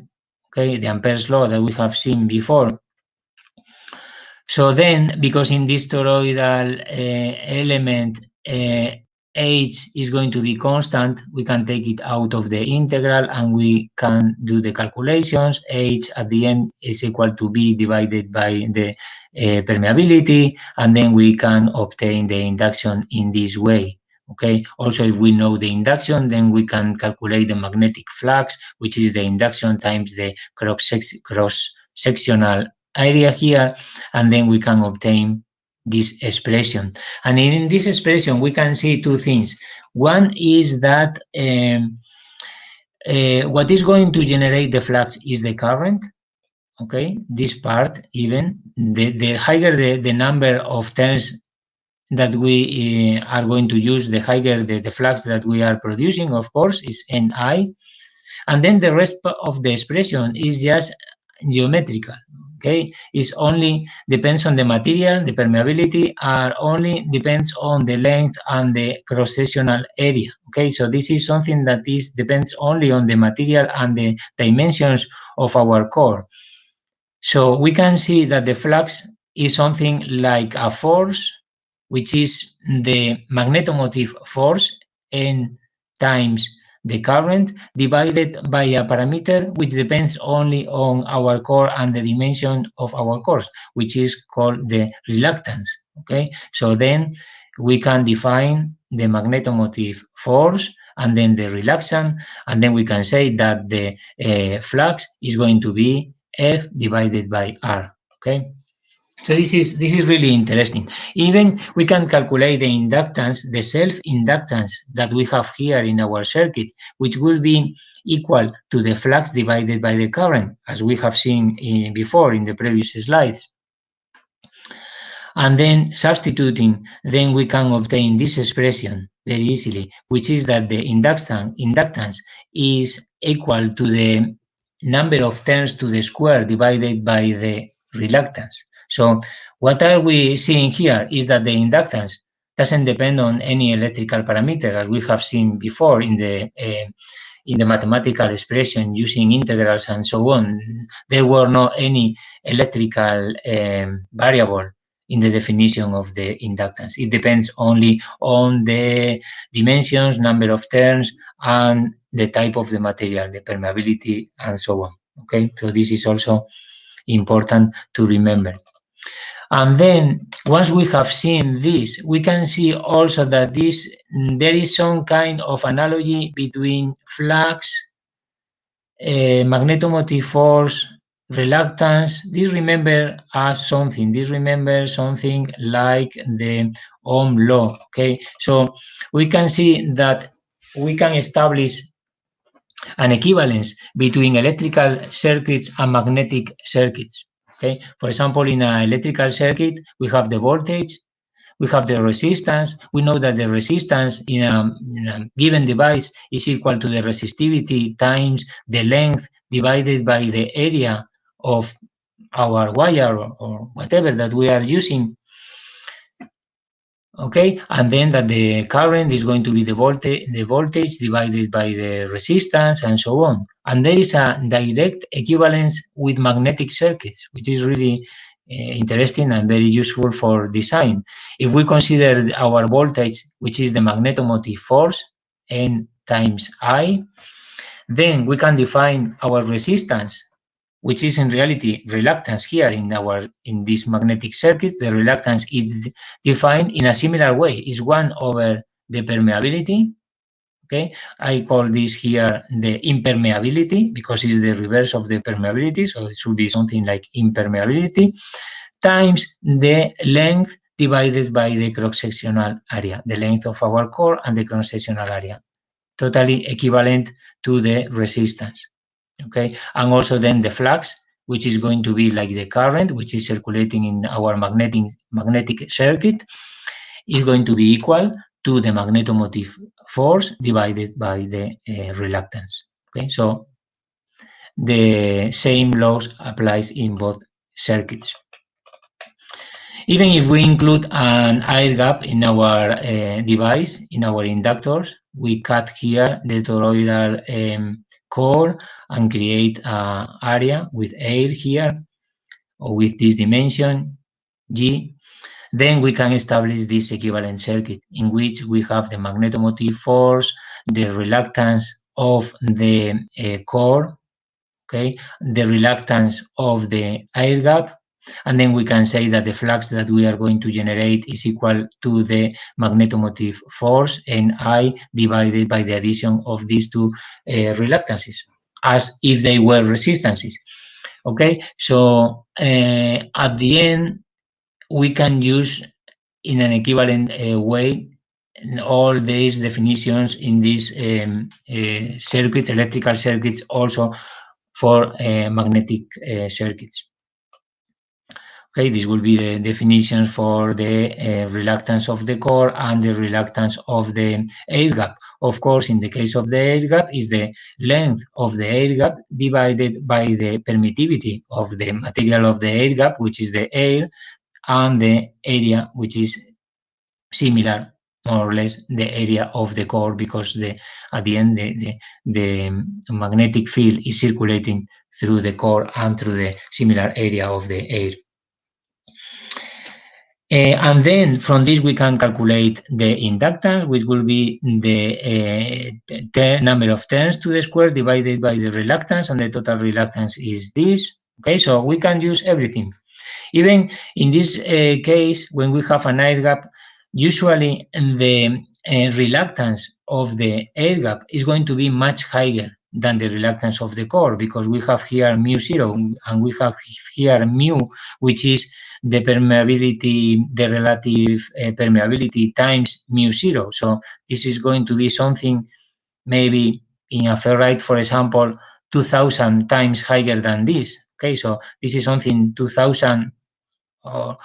okay, the Ampere's law that we have seen before. So then, because in this toroidal element, H is going to be constant, we can take it out of the integral and we can do the calculations. H at the end is equal to B divided by the permeability, and then we can obtain the induction in this way. Okay. Also, if we know the induction, then we can calculate the magnetic flux, which is the induction times the cross-sectional area here, and then we can obtain this expression. And in this expression, we can see two things. One is that what is going to generate the flux is the current. Okay, this part, even the higher the number of turns that we are going to use, the higher the flux that we are producing, of course, is Ni. And then the rest of the expression is just geometrical. Okay, it only depends on the material, the permeability, only depends on the length and the cross-sectional area. Okay, so this is something that depends only on the material and the dimensions of our core. So we can see that the flux is something like a force, which is the magnetomotive force, N times the current, divided by a parameter which depends only on our core and the dimension of our core, which is called the reluctance. Okay, so then we can define the magnetomotive force and then the reluctance, and then we can say that the flux is going to be F divided by R. Okay. So this is really interesting. Even we can calculate the inductance, the self-inductance that we have here in our circuit, which will be equal to the flux divided by the current, as we have seen before in the previous slides. And then substituting, then we can obtain this expression very easily, which is that the inductance is equal to the number of turns to the square divided by the reluctance. So what are we seeing here is that the inductance doesn't depend on any electrical parameter, as we have seen before in the mathematical expression using integrals and so on. There were no any electrical variable in the definition of the inductance. It depends only on the dimensions, number of turns, and the type of the material, the permeability, and so on. Okay, so this is also important to remember. And then once we have seen this, we can see also that there is some kind of analogy between flux, magnetomotive force, reluctance. This remember something like the Ohm law. Okay, so we can see that we can establish an equivalence between electrical circuits and magnetic circuits. Okay, for example, in an electrical circuit, we have the voltage, we have the resistance. We know that the resistance in a given device is equal to the resistivity times the length divided by the area of our wire or whatever that we are using. Okay, and then that the current is going to be the voltage divided by the resistance and so on. And there is a direct equivalence with magnetic circuits, which is really interesting and very useful for design. If we consider our voltage, which is the magnetomotive force, N times I, then we can define our resistance, which is in reality reluctance here in this magnetic circuit. The reluctance is defined in a similar way. It's 1 over the permeability. Okay, I call this here the impermeability because it's the reverse of the permeability, so it should be something like impermeability times the length divided by the cross-sectional area, the length of our core and the cross-sectional area, totally equivalent to the resistance. Okay, and also then the flux, which is going to be like the current, which is circulating in our magnetic circuit, is going to be equal to the magnetomotive force divided by the reluctance. Okay, so the same laws applies in both circuits. Even if we include an air gap in our device, in our inductors, we cut here the toroidal core and create an area with air here, or with this dimension, G. Then we can establish this equivalent circuit in which we have the magnetomotive force, the reluctance of the core, okay, the reluctance of the air gap, and then we can say that the flux that we are going to generate is equal to the magnetomotive force, Ni, divided by the addition of these two reluctances, as if they were resistances. Okay, so at the end, we can use in an equivalent way all these definitions in these circuits, electrical circuits, also for magnetic circuits. Okay, this will be the definitions for the reluctance of the core and the reluctance of the air gap. Of course, in the case of the air gap, is the length of the air gap divided by the permittivity of the material of the air gap, which is the air, and the area, which is similar, more or less, the area of the core, because at the end, the magnetic field is circulating through the core and through the similar area of the air. And then from this we can calculate the inductance, which will be the number of turns to the square divided by the reluctance, and the total reluctance is this. Okay, so we can use everything. Even in this case, when we have an air gap, usually the reluctance of the air gap is going to be much higher than the reluctance of the core, because we have here μ0 and we have here mu, which is the permeability, the relative permeability times μ0. So this is going to be something maybe in a ferrite, for example, 2000 times higher than this. Okay, so this is something 2000, or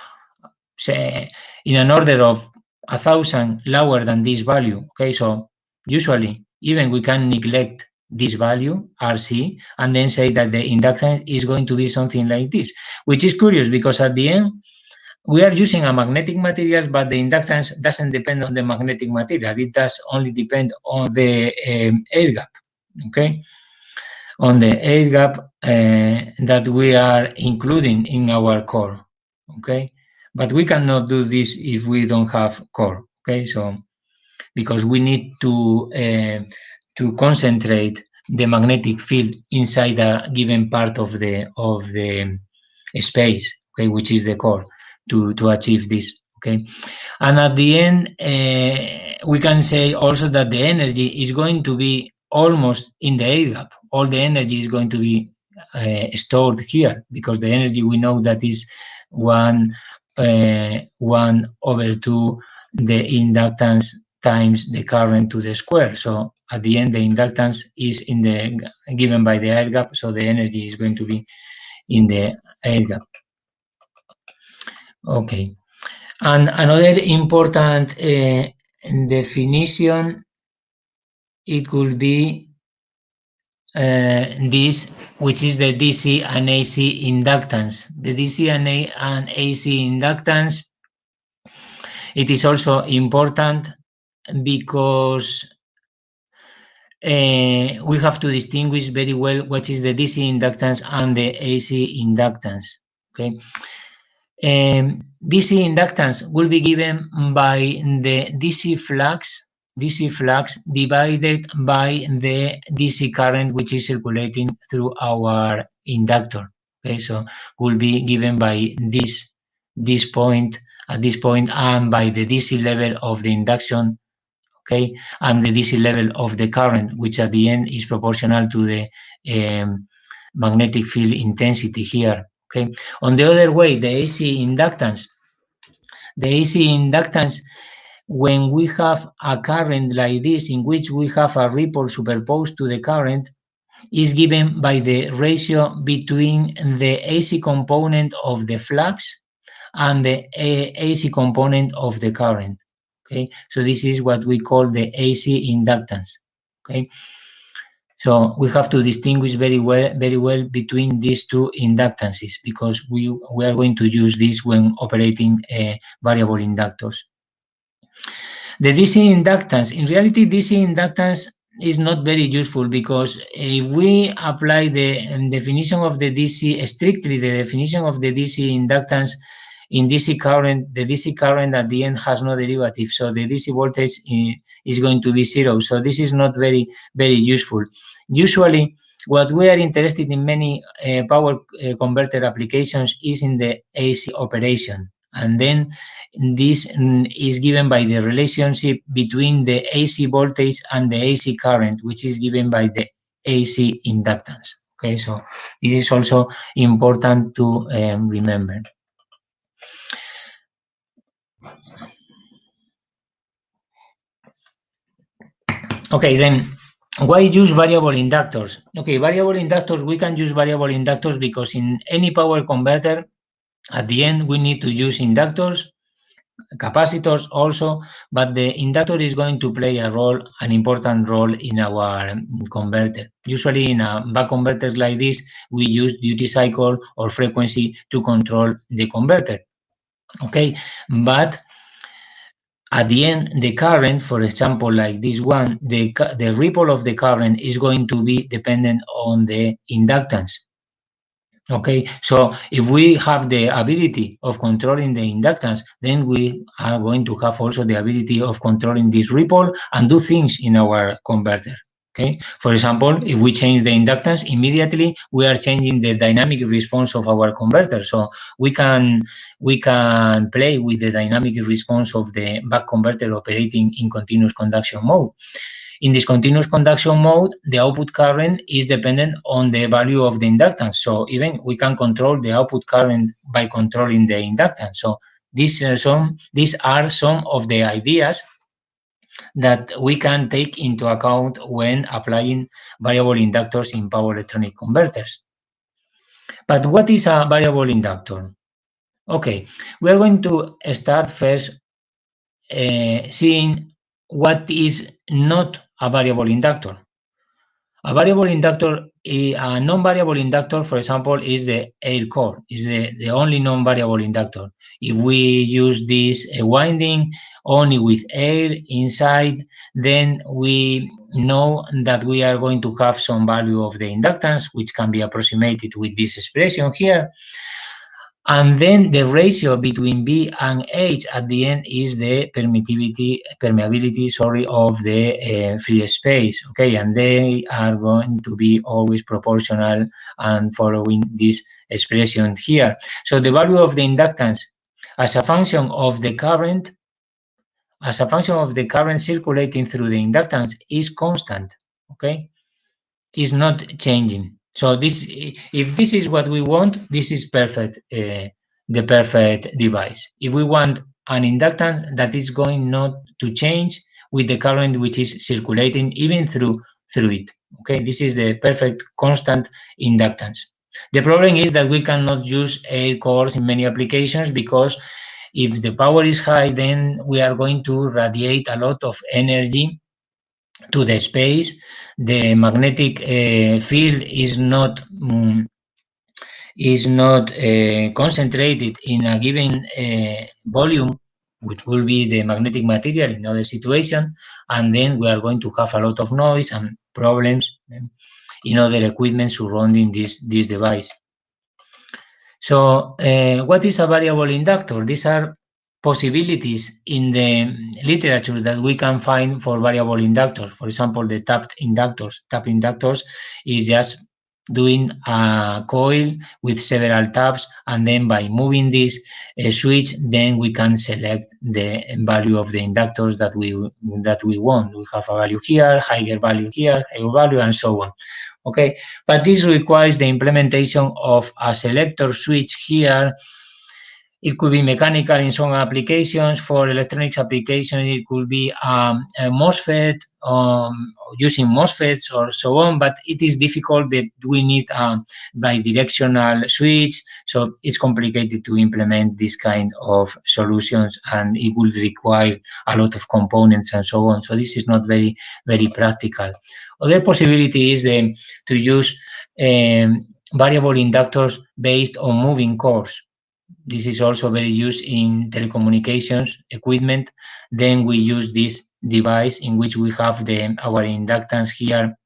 say in an order of 1000 lower than this value. Okay, so usually even we can neglect this value, RC, and then say that the inductance is going to be something like this, which is curious because at the end we are using a magnetic material, but the inductance doesn't depend on the magnetic material. It does only depend on the air gap, okay? On the air gap that we are including in our core, okay? But we cannot do this if we don't have core, okay? So because we need to concentrate the magnetic field inside a given part of the space, okay, which is the core, to achieve this, okay? And at the end, we can say also that the energy is going to be almost in the air gap. All the energy is going to be stored here, because the energy we know that is 1 over 2 the inductance times the current to the square. So at the end, the inductance is in the given by the air gap, so the energy is going to be in the air gap. Okay, And another important definition, it could be this, which is the DC and AC inductance. The DC and AC inductance, it is also important because we have to distinguish very well what is the DC inductance and the AC inductance. Okay. DC inductance will be given by the DC flux divided by the DC current which is circulating through our inductor. Okay, so will be given by this point at this point and by the DC level of the induction, okay, and the DC level of the current, which at the end is proportional to the magnetic field intensity here. Okay. On the other way, the AC inductance, when we have a current like this, in which we have a ripple superposed to the current, is given by the ratio between the AC component of the flux and the AC component of the current. Okay, so this is what we call the AC inductance. Okay. So we have to distinguish very well between these two inductances, because we are going to use this when operating variable inductors. The DC inductance, in reality, DC inductance is not very useful, because if we apply the definition of the DC, strictly the definition of the DC inductance in DC current, the DC current at the end has no derivative, so the DC voltage is going to be zero. So this is not very useful. Usually, what we are interested in many power converter applications is in the AC operation, and then this is given by the relationship between the AC voltage and the AC current, which is given by the AC inductance. Okay, so this is also important to remember. Okay, then why use variable inductors? Okay, variable inductors, we can use variable inductors because in any power converter, at the end, we need to use inductors, capacitors also, but the inductor is going to play an important role in our converter. Usually in a buck converter like this, we use duty cycle or frequency to control the converter. Okay, but at the end, the current, for example, like this one, the ripple of the current is going to be dependent on the inductance. Okay, so if we have the ability of controlling the inductance, then we are going to have also the ability of controlling this ripple and do things in our converter. Okay, for example, if we change the inductance, immediately we are changing the dynamic response of our converter. So we can play with the dynamic response of the buck converter operating in continuous conduction mode. In this continuous conduction mode, the output current is dependent on the value of the inductance. So even we can control the output current by controlling the inductance. So these are some of the ideas that we can take into account when applying variable inductors in power electronic converters. But what is a variable inductor? Okay, we are going to start first seeing what is not a variable inductor. A variable inductor, a non-variable inductor, for example, is the air core, is the only non-variable inductor. If we use this winding only with air inside, then we know that we are going to have some value of the inductance, which can be approximated with this expression here. And then the ratio between B and H at the end is the permeability, of the free space. Okay, and they are going to be always proportional and following this expression here. So the value of the inductance as a function of the current, circulating through the inductance is constant. Okay, is not changing. So this, if this is what we want, this is perfect, the perfect device. If we want an inductance that is going not to change with the current which is circulating even through it. Okay, this is the perfect constant inductance. The problem is that we cannot use air cores in many applications because if the power is high, then we are going to radiate a lot of energy to the space. The magnetic field is not concentrated in a given volume, which will be the magnetic material in other situation, and then we are going to have a lot of noise and problems in other equipment surrounding this device. So what is a variable inductor? These are possibilities in the literature that we can find for variable inductors. For example, the tapped inductors. Tapped inductors is just doing a coil with several taps, and then by moving this switch, then we can select the value of the inductors that we want. We have a value here, higher value here, higher value, and so on. Okay, but this requires the implementation of a selector switch here. It could be mechanical in some applications. For electronics application, it could be a MOSFET, using MOSFETs or so on, but it is difficult, but we need a bidirectional switch, so it's complicated to implement this kind of solutions, and it will require a lot of components and so on. So this is not very, very practical. Other possibility is to use variable inductors based on moving cores. This is also very used in telecommunications equipment. Then we use this device in which we have our inductance here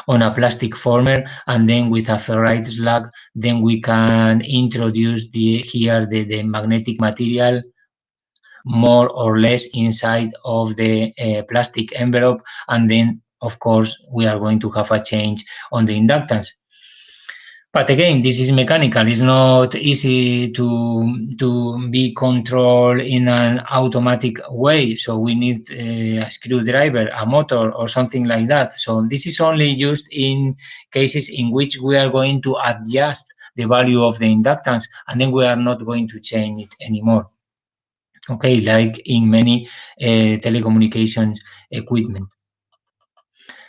on a plastic former, and then with a ferrite slag, then we can introduce the magnetic material more or less inside of the plastic envelope, and then of course we are going to have a change on the inductance. But again, this is mechanical. It's not easy to be controlled in an automatic way. So we need a screwdriver, a motor, or something like that. So this is only used in cases in which we are going to adjust the value of the inductance, and then we are not going to change it anymore. Okay, like in many telecommunications equipment.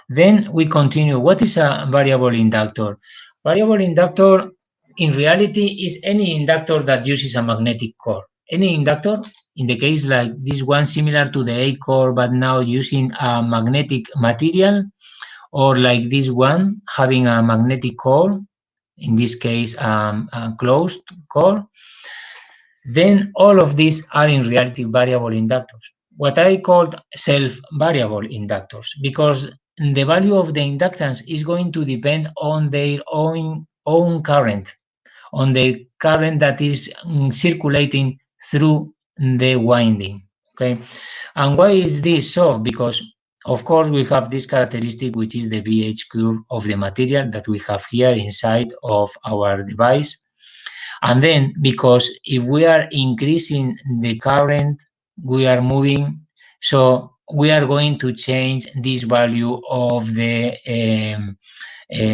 Then we continue. What is a variable inductor? Variable inductor, in reality, is any inductor that uses a magnetic core. Any inductor, in the case like this one, similar to the A core, but now using a magnetic material, or like this one, having a magnetic core, in this case, a closed core, then all of these are in reality variable inductors. What I called self-variable inductors, because the value of the inductance is going to depend on their own current, on the current that is circulating through the winding. Okay, and why is this so? Because of course we have this characteristic, which is the VH curve of the material that we have here inside of our device. And then because if we are increasing the current, we are moving, so we are going to change this value of the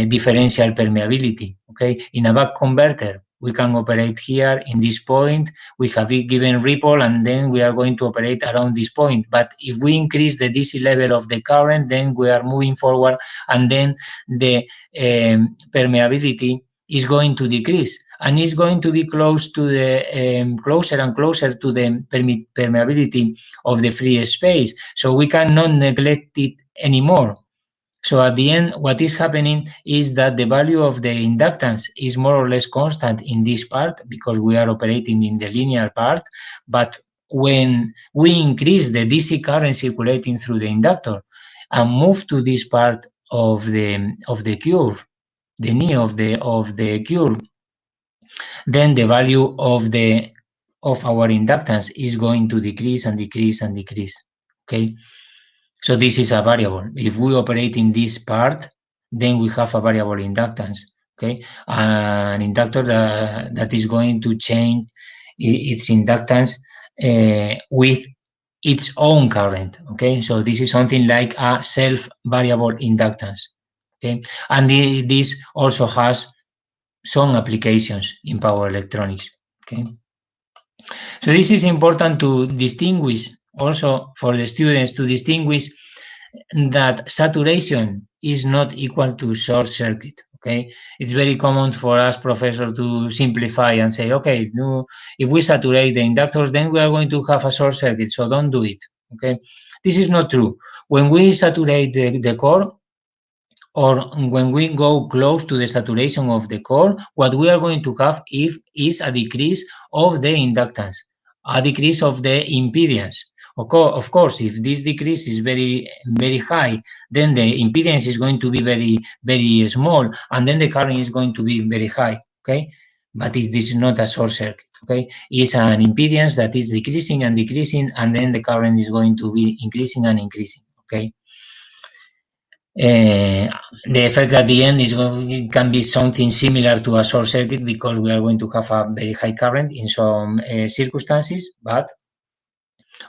differential permeability. Okay, in a buck converter, we can operate here in this point. We have a given ripple, and then we are going to operate around this point. But if we increase the DC level of the current, then we are moving forward, and then the permeability is going to decrease, and it's going to be close to the closer and closer to the permeability of the free space. So we cannot neglect it anymore. So at the end, what is happening is that the value of the inductance is more or less constant in this part, because we are operating in the linear part. But when we increase the DC current circulating through the inductor and move to this part of the curve, the knee of the curve, then the value of our inductance is going to decrease and decrease and decrease. Okay, so this is a variable. If we operate in this part, then we have a variable inductance. Okay, an inductor that is going to change its inductance with its own current. Okay, so this is something like a self-variable inductance. Okay, and this also has some applications in power electronics. Okay, so this is important to distinguish, also for the students to distinguish that saturation is not equal to short circuit. Okay, it's very common for us professors to simplify and say, okay, no, if we saturate the inductors, then we are going to have a short circuit, so don't do it. Okay, this is not true. When we saturate the core, or when we go close to the saturation of the core, what we are going to have is a decrease of the inductance, a decrease of the impedance. Of course, if this decrease is very, very high, then the impedance is going to be very, very small, and then the current is going to be very high, okay? But this is not a short circuit, okay? It's an impedance that is decreasing and decreasing, and then the current is going to be increasing and increasing, okay? The effect at the end it can be something similar to a short circuit, because we are going to have a very high current in some circumstances, but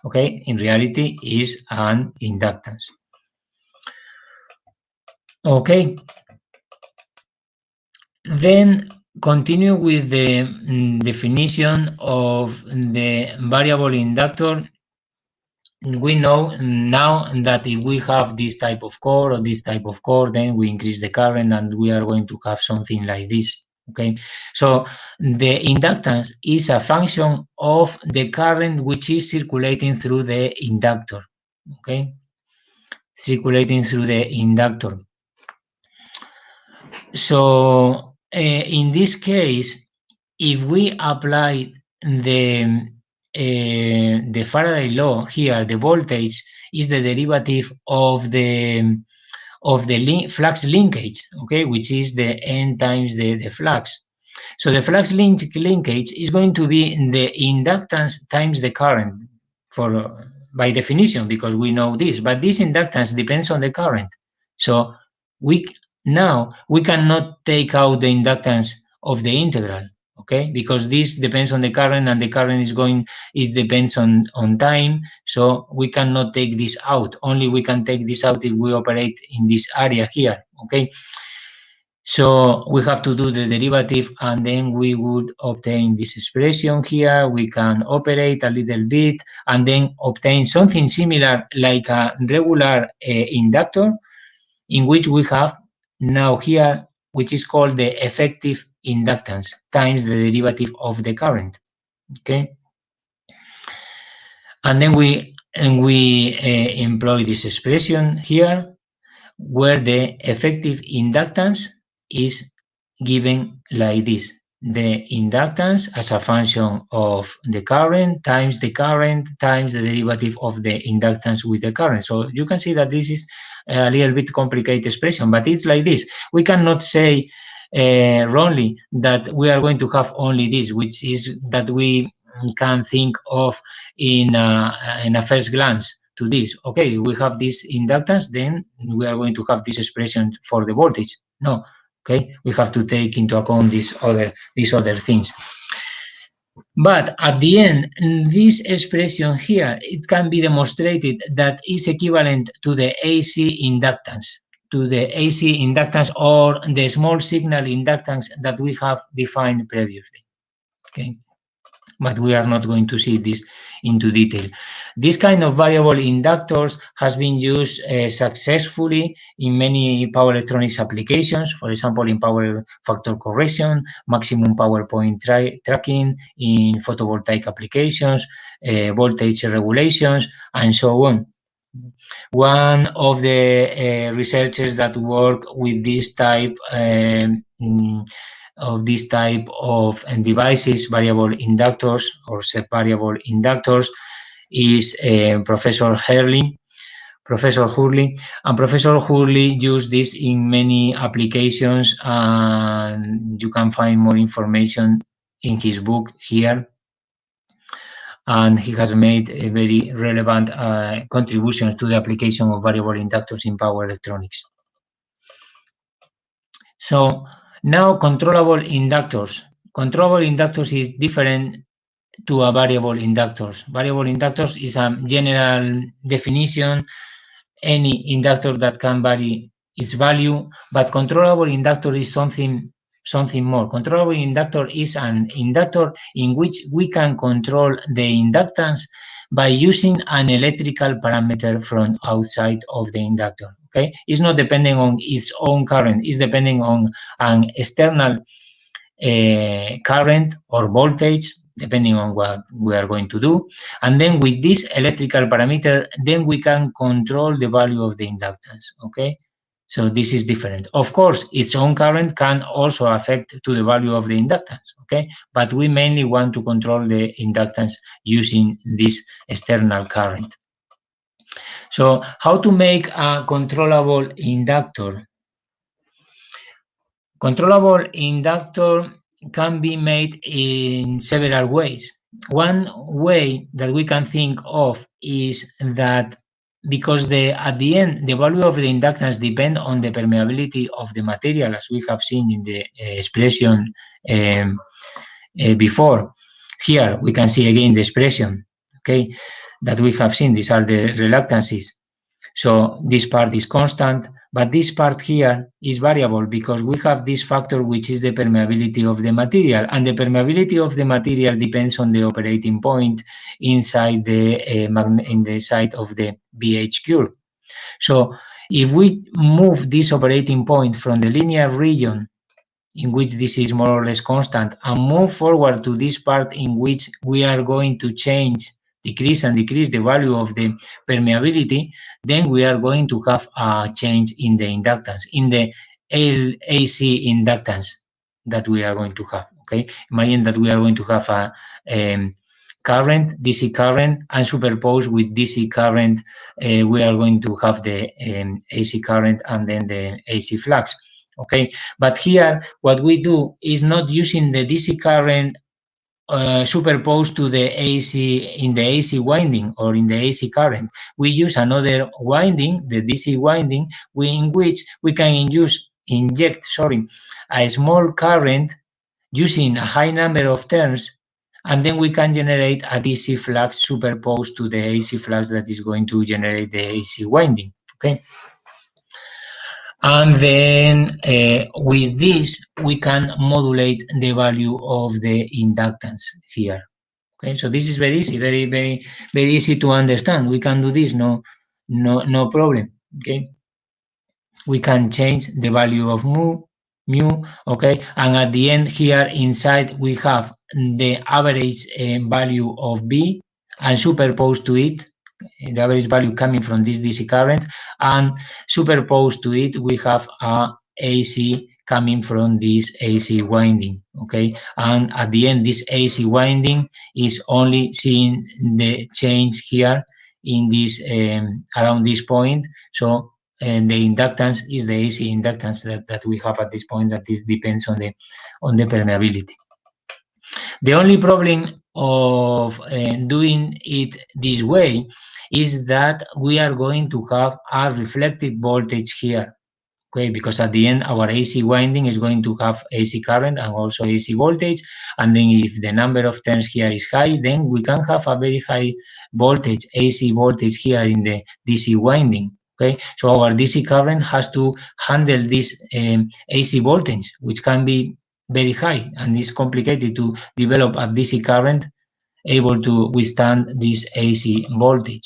okay, in reality is an inductance. Okay, then continue with the definition of the variable inductor. We know now that if we have this type of core or this type of core, then we increase the current and we are going to have something like this. Okay, so the inductance is a function of the current which is circulating through the inductor. Okay, circulating through the inductor. So in this case, if we apply the Faraday law here, the voltage is the derivative of the flux linkage, okay, which is the N times the flux. So the flux linkage is going to be the inductance times the current, by definition, because we know this. But this inductance depends on the current. So we cannot take out the inductance of the integral, okay, because this depends on the current, and the current it depends on time, so we cannot take this out. Only we can take this out if we operate in this area here, okay. So we have to do the derivative, and then we would obtain this expression here. We can operate a little bit and then obtain something similar like a regular inductor, in which we have now here, which is called the effective inductance times the derivative of the current, okay? And then we employ this expression here, where the effective inductance is given like this: the inductance as a function of the current times the derivative of the inductance with the current. So you can see that this is a little bit complicated expression, but it's like this. We cannot say wrongly that we are going to have only this, which is that we can think of in a first glance to this. Okay, we have this inductance, then we are going to have this expression for the voltage. No, okay, we have to take into account these other things. But at the end, this expression here, it can be demonstrated that is equivalent to the AC inductance, or the small signal inductance that we have defined previously. Okay, but we are not going to see this into detail. This kind of variable inductors has been used successfully in many power electronics applications, for example, in power factor correction, maximum power point tracking, in photovoltaic applications, voltage regulations, and so on. One of the researchers that work with this type of devices, variable inductors or set variable inductors, is Professor Hurley. And Professor Hurley used this in many applications, and you can find more information in his book here. And he has made a very relevant contributions to the application of variable inductors in power electronics. So now controllable inductors. Controllable inductors is different to a variable inductors. Variable inductors is a general definition, any inductor that can vary its value, but controllable inductor is something more. Controllable inductor is an inductor in which we can control the inductance by using an electrical parameter from outside of the inductor. Okay, it's not depending on its own current, it's depending on an external current or voltage, depending on what we are going to do. And then with this electrical parameter, then we can control the value of the inductance. Okay, so this is different. Of course, its own current can also affect to the value of the inductance. Okay, but we mainly want to control the inductance using this external current. So how to make a controllable inductor? Controllable inductor can be made in several ways. One way that we can think of is that because at the end, the value of the inductance depends on the permeability of the material, as we have seen in the expression before. Here we can see again the expression, okay, that we have seen. These are the reluctances. So this part is constant, but this part here is variable because we have this factor which is the permeability of the material, and the permeability of the material depends on the operating point inside the side of the BH curve. So if we move this operating point from the linear region in which this is more or less constant and move forward to this part in which we are going to decrease the value of the permeability, then we are going to have a change in the inductance, in the AC inductance that we are going to have. Okay, imagine that we are going to have a current, DC current, and superposed with DC current, we are going to have the AC current and then the AC flux. Okay, but here what we do is not using the DC current superposed to the AC in the AC winding or in the AC current. We use another winding, the DC winding, in which we can inject a small current using a high number of turns, and then we can generate a DC flux superposed to the AC flux that is going to generate the AC winding. Okay. And then with this, we can modulate the value of the inductance here. Okay, so this is very easy, very easy to understand. We can do this, no problem. Okay, we can change the value of mu. Okay, and at the end here inside we have the average value of B, and superposed to it the average value coming from this DC current, and superposed to it we have a AC coming from this AC winding. Okay, and at the end this AC winding is only seeing the change here in this around this point. So and the inductance is the AC inductance that we have at this point, that this depends on the permeability. The only problem of doing it this way is that we are going to have a reflected voltage here, okay, because at the end our AC winding is going to have AC current and also AC voltage, and then if the number of turns here is high, then we can have a very high voltage, AC voltage here in the DC winding. Okay, so our DC current has to handle this AC voltage, which can be very high, and it's complicated to develop a DC current able to withstand this AC voltage.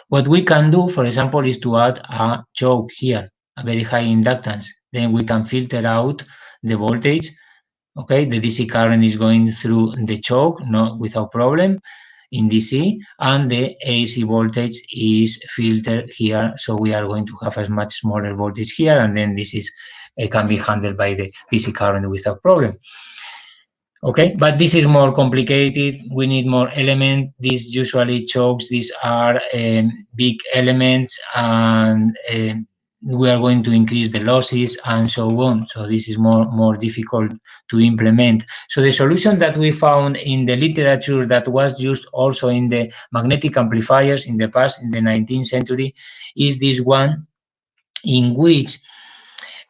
What we can do, for example, is to add a choke here, a very high inductance. Then we can filter out the voltage. Okay, the DC current is going through the choke, without problem in DC, and the AC voltage is filtered here, so we are going to have a much smaller voltage here, and then this is can be handled by the DC current without problem. Okay, but this is more complicated. We need more elements. These usually chokes, these are big elements, and we are going to increase the losses and so on. So this is more difficult to implement. So the solution that we found in the literature that was used also in the magnetic amplifiers in the past, in the 19th century, is this one, in which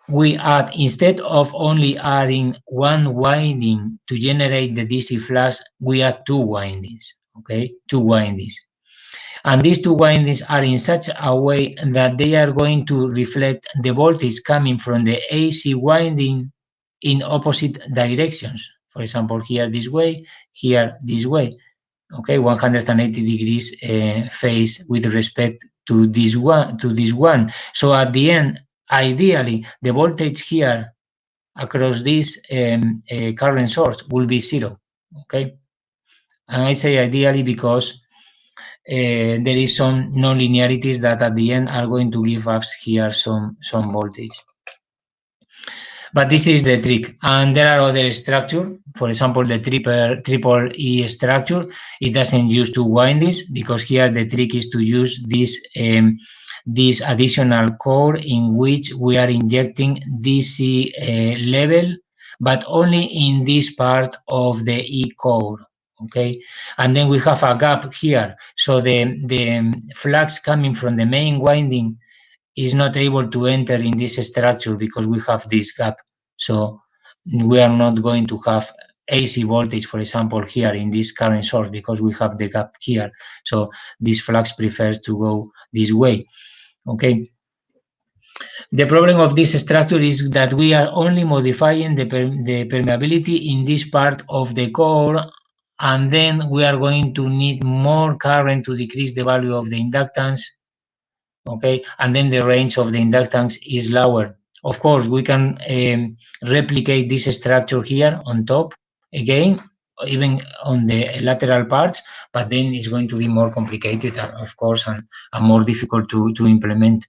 we add, instead of only adding one winding to generate the DC flux, we add two windings, okay, two windings. And these two windings are in such a way that they are going to reflect the voltage coming from the AC winding in opposite directions. For example, here this way, here this way. okay, 180 degrees phase with respect to this one. So at the end, ideally, the voltage here across this current source will be 0, okay? And I say ideally because there is some non-linearities that at the end are going to give us here some voltage. But this is the trick. And there are other structures. For example, the triple E structure, it doesn't use two windings because here the trick is to use this additional core in which we are injecting DC level, but only in this part of the E core. Okay, and then we have a gap here, so the flux coming from the main winding is not able to enter in this structure because we have this gap. So we are not going to have AC voltage, for example, here in this current source because we have the gap here. So this flux prefers to go this way. Okay. The problem of this structure is that we are only modifying the permeability in this part of the core, and then we are going to need more current to decrease the value of the inductance. Okay, and then the range of the inductance is lower. Of course, we can replicate this structure here on top again, even on the lateral parts, but then it's going to be more complicated, of course, and more difficult to implement.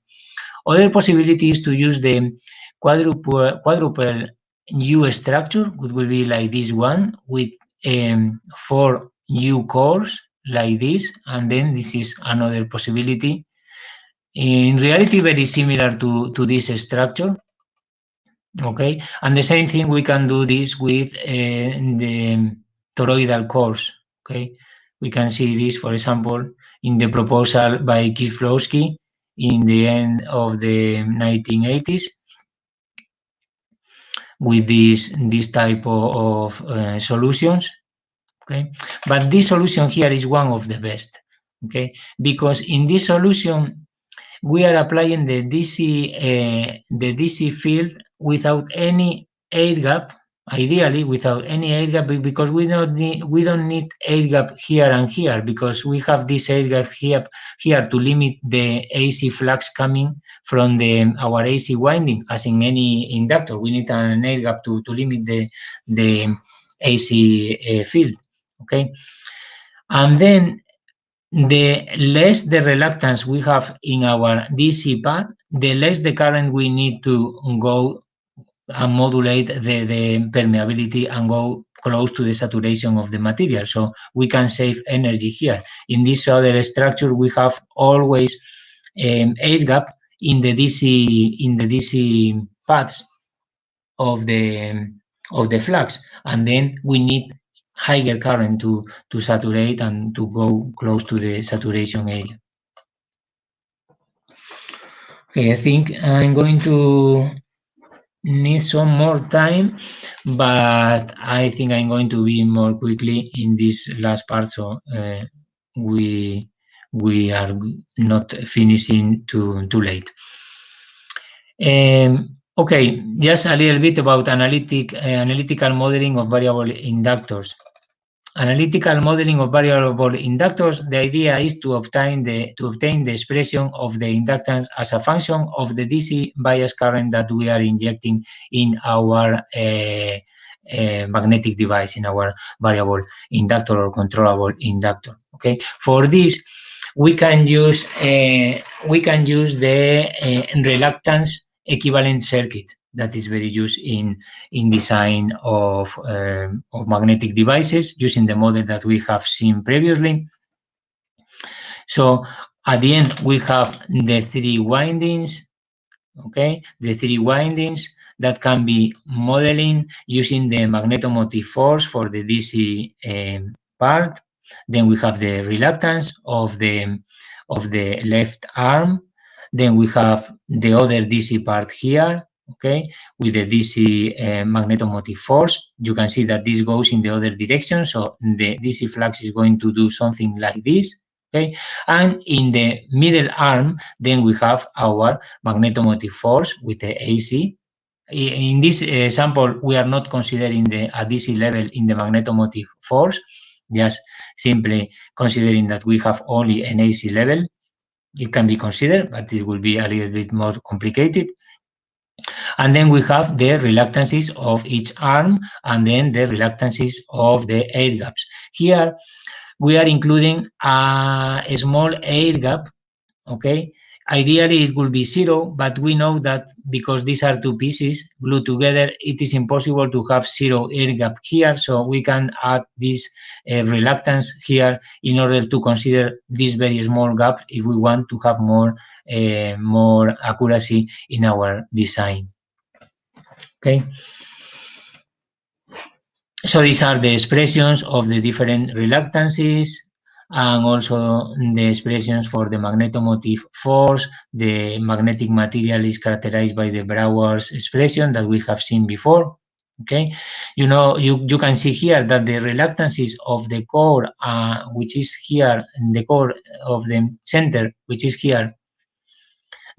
Other possibility is to use the quadruple U structure, which will be like this one with 4 U cores like this, and then this is another possibility. In reality, very similar to this structure. Okay, and the same thing we can do this with the toroidal cores. Okay, we can see this, for example, in the proposal by Kieslowski in the end of the 1980s with this type of solutions. Okay, but this solution here is one of the best. Okay, because in this solution we are applying the DC field without any air gap, ideally without any air gap, because we don't need air gap here and here, because we have this air gap here to limit the AC flux coming from our AC winding, as in any inductor. We need an air gap to limit the AC field. Okay, and then the less the reluctance we have in our DC pad, the less the current we need to go and modulate the permeability and go close to the saturation of the material. So we can save energy here. In this other structure, we have always air gap in the DC paths of the flux, and then we need higher current to saturate and to go close to the saturation area. Okay, I think I'm going to need some more time, but I think I'm going to be more quickly in this last part, so we are not finishing too late. Okay, just a little bit about analytical modeling of variable inductors. Analytical modeling of variable inductors, the idea is to obtain the expression of the inductance as a function of the DC bias current that we are injecting in our magnetic device, in our variable inductor or controllable inductor. Okay, for this we can use the reluctance equivalent circuit that is very used in design of magnetic devices, using the model that we have seen previously. So at the end we have the 3 windings, okay, the 3 windings that can be modeling using the magnetomotive force for the DC part. Then we have the reluctance of the left arm. Then we have the other DC part here, okay, with the DC magnetomotive force. You can see that this goes in the other direction, so the DC flux is going to do something like this, okay. And in the middle arm, then we have our magnetomotive force with the AC. In this example, we are not considering a DC level in the magnetomotive force, just simply considering that we have only an AC level. It can be considered, but it will be a little bit more complicated. And then we have the reluctances of each arm, and then the reluctances of the air gaps. Here, we are including a small air gap, okay? Ideally, it will be 0, but we know that because these are two pieces glued together, it is impossible to have 0 air gap here, so we can add this reluctance here in order to consider this very small gap if we want to have more accuracy in our design. Okay. So these are the expressions of the different reluctances, and also the expressions for the magnetomotive force. The magnetic material is characterized by the Brouwer's expression that we have seen before. Okay, you know, you can see here that the reluctances of the core, which is here, the core of the center, which is here,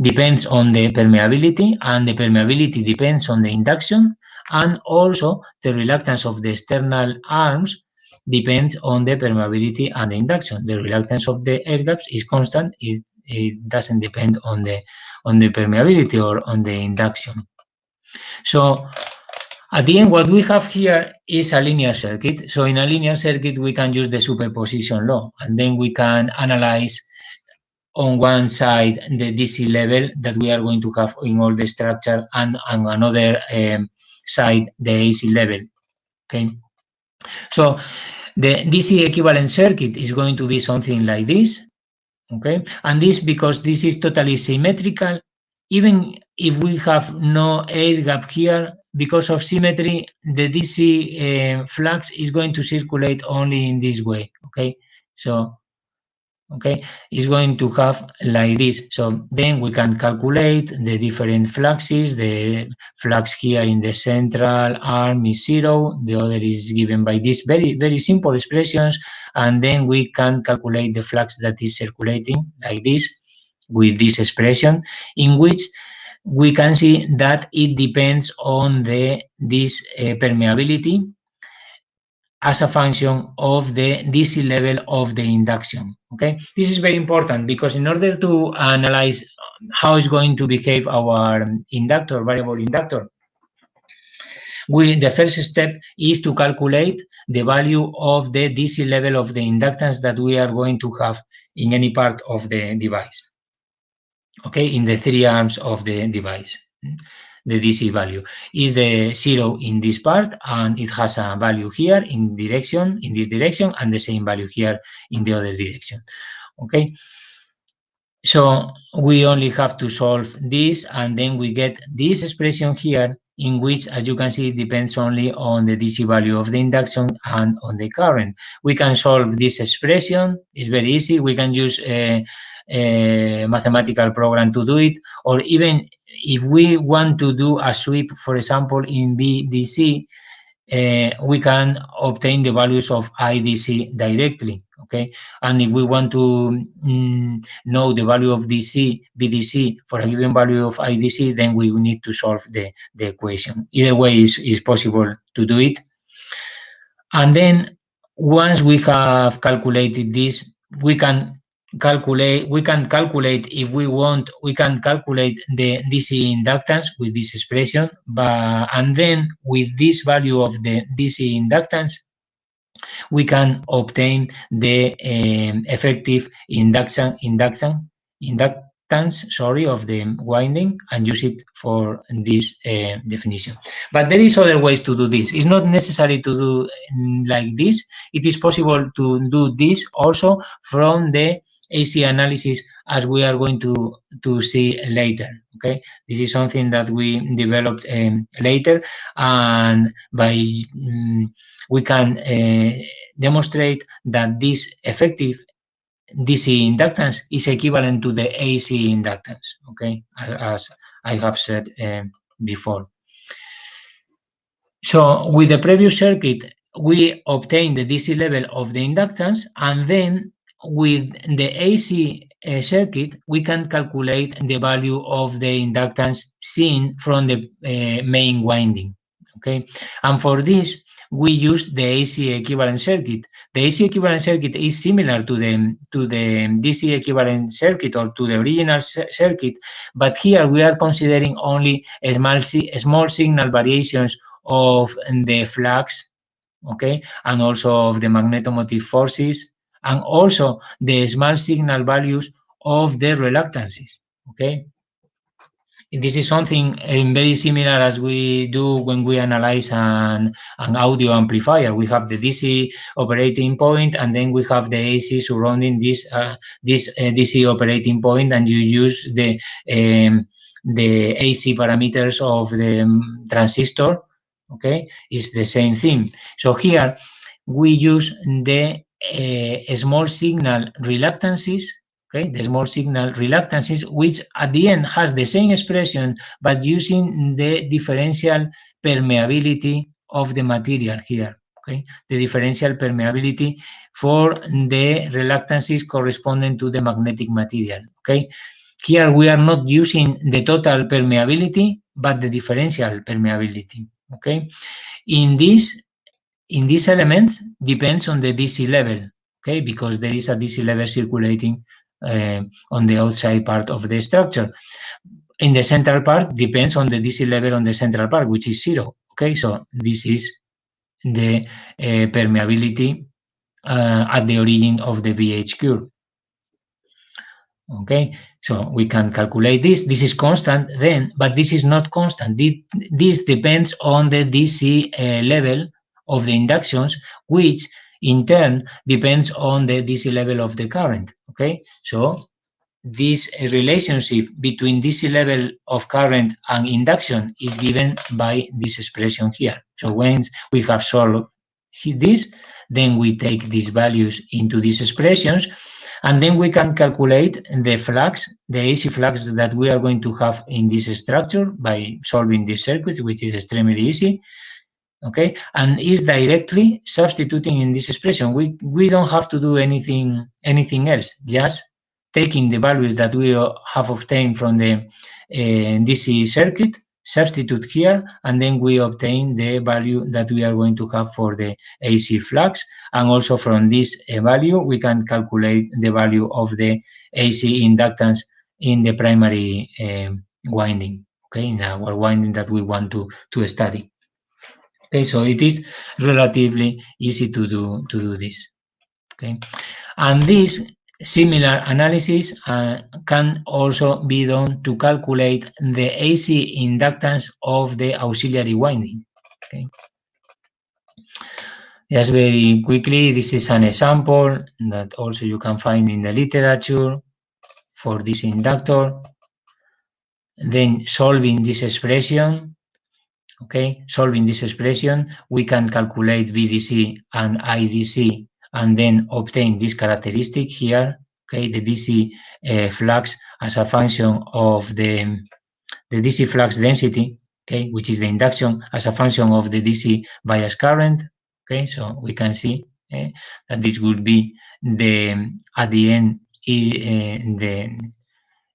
depends on the permeability, and the permeability depends on the induction, and also the reluctance of the external arms depends on the permeability and the induction. The reluctance of the air gaps is constant. It doesn't depend on the permeability or on the induction. So at the end, what we have here is a linear circuit. So in a linear circuit, we can use the superposition law, and then we can analyze on one side the DC level that we are going to have in all the structure, and on another side the AC level. Okay, so the DC equivalent circuit is going to be something like this. Okay, and this, because this is totally symmetrical, even if we have no air gap here, because of symmetry, the DC flux is going to circulate only in this way. Okay, so okay, it's going to have like this. So then we can calculate the different fluxes. The flux here in the central arm is 0. The other is given by these very, very simple expressions. And then we can calculate the flux that is circulating like this with this expression, in which we can see that it depends on this permeability as a function of the DC level of the induction. Okay, this is very important, because in order to analyze how is going to behave our inductor, variable inductor, the first step is to calculate the value of the DC level of the inductance that we are going to have in any part of the device. Okay, in the 3 arms of the device. The DC value is the 0 in this part, and it has a value here in this direction, and the same value here in the other direction. Okay, so we only have to solve this, and then we get this expression here, in which, as you can see, it depends only on the DC value of the induction and on the current. We can solve this expression. It's very easy. We can use a mathematical program to do it, or even if we want to do a sweep, for example, in BDC, we can obtain the values of IDC directly. Okay, and if we want to know the value of BDC for a given value of IDC, then we need to solve the equation. Either way is possible to do it. And then once we have calculated this, we can calculate if we want, we can calculate the DC inductance with this expression, and then with this value of the DC inductance, we can obtain the effective inductance of the winding, and use it for this definition. But there is other ways to do this. It's not necessary to do like this. It is possible to do this also from the AC analysis, as we are going to see later. Okay, this is something that we developed later, and we can demonstrate that this effective DC inductance is equivalent to the AC inductance. Okay, as I have said before. So with the previous circuit, we obtain the DC level of the inductance, and then with the AC circuit, we can calculate the value of the inductance seen from the main winding. Okay, and for this, we use the AC equivalent circuit. The AC equivalent circuit is similar to the DC equivalent circuit or to the original circuit, but here we are considering only small signal variations of the flux, okay, and also of the magnetomotive forces, and also the small signal values of the reluctances, okay. This is something very similar as we do when we analyze an audio amplifier. We have the DC operating point, and then we have the AC surrounding this DC operating point, and you use the AC parameters of the transistor. Okay, it's the same thing. So here we use the small signal reluctances. Okay, the small signal reluctances, which at the end has the same expression, but using the differential permeability of the material here. Okay, the differential permeability for the reluctances corresponding to the magnetic material. Okay, here we are not using the total permeability, but the differential permeability. Okay, in this element depends on the DC level. Okay, because there is a DC level circulating on the outside part of the structure. In the central part depends on the DC level on the central part, which is 0. Okay, so this is the permeability at the origin of the VH curve. Okay, so we can calculate this. This is constant then, but this is not constant. This depends on the DC level of the inductions, which in turn depends on the DC level of the current. Okay, so this relationship between DC level of current and induction is given by this expression here. So when we have solved this, then we take these values into these expressions, and then we can calculate the flux, the AC flux that we are going to have in this structure by solving this circuit, which is extremely easy. Okay, and is directly substituting in this expression. We don't have to do anything else, just taking the values that we have obtained from the DC circuit, substitute here, and then we obtain the value that we are going to have for the AC flux. And also from this value, we can calculate the value of the AC inductance in the primary winding, okay, in our winding that we want to study. Okay, so it is relatively easy to do this. Okay, and this similar analysis can also be done to calculate the AC inductance of the auxiliary winding. Okay, just very quickly, this is an example that also you can find in the literature for this inductor. Then solving this expression. Okay, solving this expression, we can calculate VDC and IDC and then obtain this characteristic here. Okay, the DC flux as a function of the DC flux density, okay, which is the induction as a function of the DC bias current. Okay, so we can see that this would be at the end the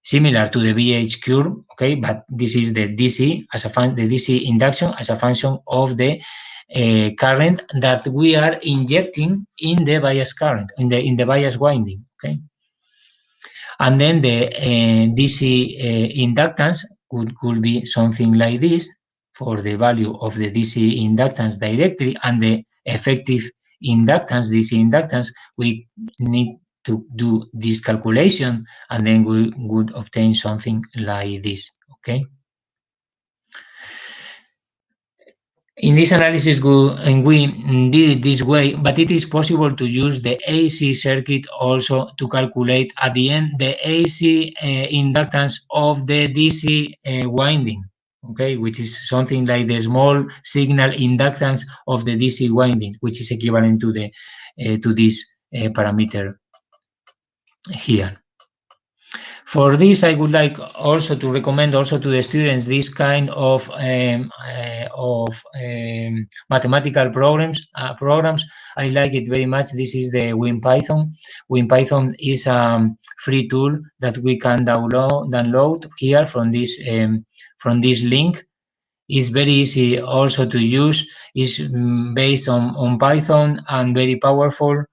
similar to the VH curve, okay, but this is the DC as the DC induction as a function of the current that we are injecting in the bias current, in the bias winding, okay. And then the DC inductance could be something like this for the value of the DC inductance directly, and the effective inductance, DC inductance, we need to do this calculation, and then we would obtain something like this, okay. In this analysis, we did it this way, but it is possible to use the AC circuit also to calculate at the end the AC inductance of the DC winding, okay, which is something like the small signal inductance of the DC winding, which is equivalent to the to this parameter here. For this, I would like also to recommend also to the students this kind of mathematical programs. I like it very much. This is the WinPython. WinPython is a free tool that we can download here from this link. It's very easy also to use. It's based on Python and very powerful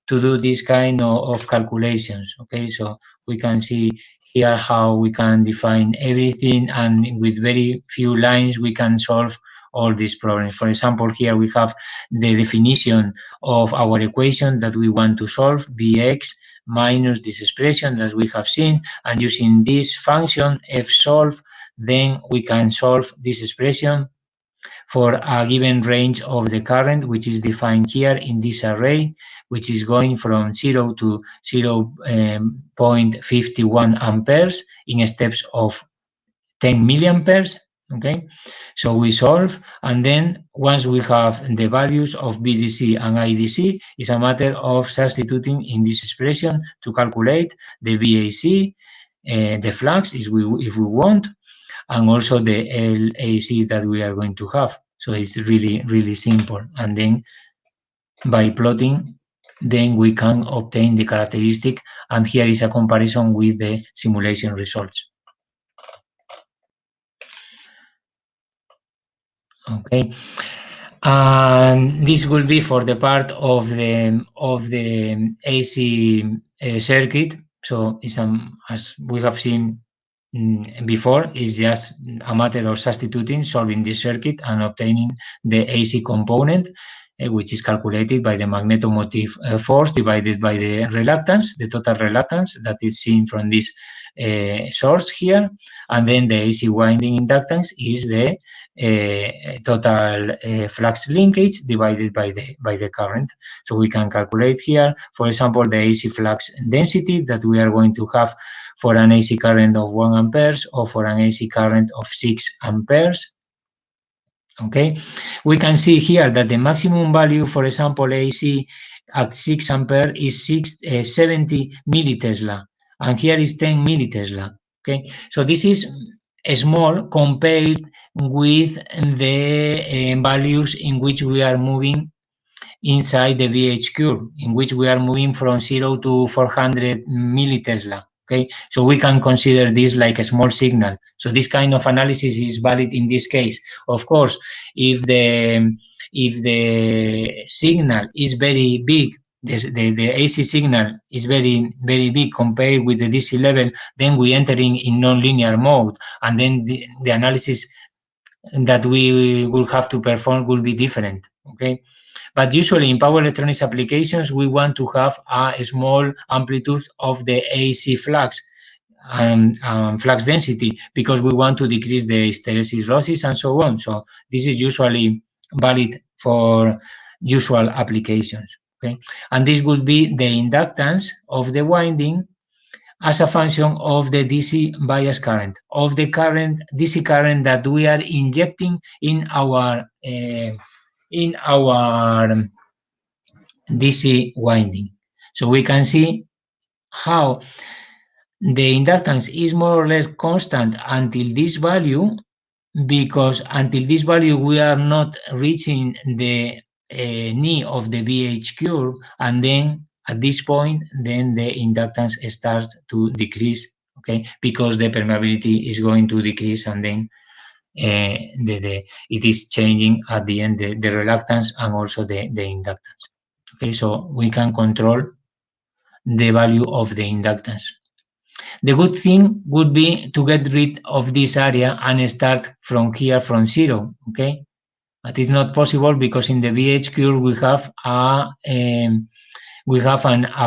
to do this kind of calculations. Okay, so we can see here how we can define everything, and with very few lines we can solve all these problems. For example, here we have the definition of our equation that we want to solve, Bx minus this expression that we have seen, and using this function fsolve, then we can solve this expression for a given range of the current, which is defined here in this array, which is going from 0 to 0.51 amperes in steps of 10 milliamperes. Okay, so we solve, and then once we have the values of BDC and IDC, it's a matter of substituting in this expression to calculate the VAC, the flux if we want, and also the LAC that we are going to have. So it's really, really simple. And then by plotting, then we can obtain the characteristic, and here is a comparison with the simulation results. Okay, and this will be for the part of the AC circuit. So it's as we have seen before, is just a matter of substituting, solving this circuit, and obtaining the AC component, which is calculated by the magnetomotive force divided by the reluctance, the total reluctance that is seen from this source here, and then the AC winding inductance is the total flux linkage divided by the current. So we can calculate here, for example, the AC flux density that we are going to have for an AC current of 1 amperes or for an AC current of 6 amperes. Okay, we can see here that the maximum value, for example, AC at 6 ampere is 70 millitesla, and here is 10 millitesla. Okay, so this is small compared with the values in which we are moving inside the VH curve, in which we are moving from 0 to 400 millitesla. Okay, so we can consider this like a small signal. So this kind of analysis is valid in this case. Of course, if the signal is very big, the AC signal is very, very big compared with the DC level, then we enter in nonlinear mode, and then the analysis that we will have to perform will be different. Okay, but usually in power electronics applications, we want to have a small amplitude of the AC flux and flux density, because we want to decrease the hysteresis losses and so on. So this is usually valid for usual applications. Okay, and this would be the inductance of the winding as a function of the DC bias current, of the current, DC current that we are injecting in our DC winding. So we can see how the inductance is more or less constant until this value, because until this value we are not reaching the knee of the VH curve, and then at this point, then the inductance starts to decrease, okay, because the permeability is going to decrease, and then it is changing at the end the reluctance and also the inductance. Okay, so we can control the value of the inductance. The good thing would be to get rid of this area and start from here from 0, okay? But it's not possible, because in the VH curve we have a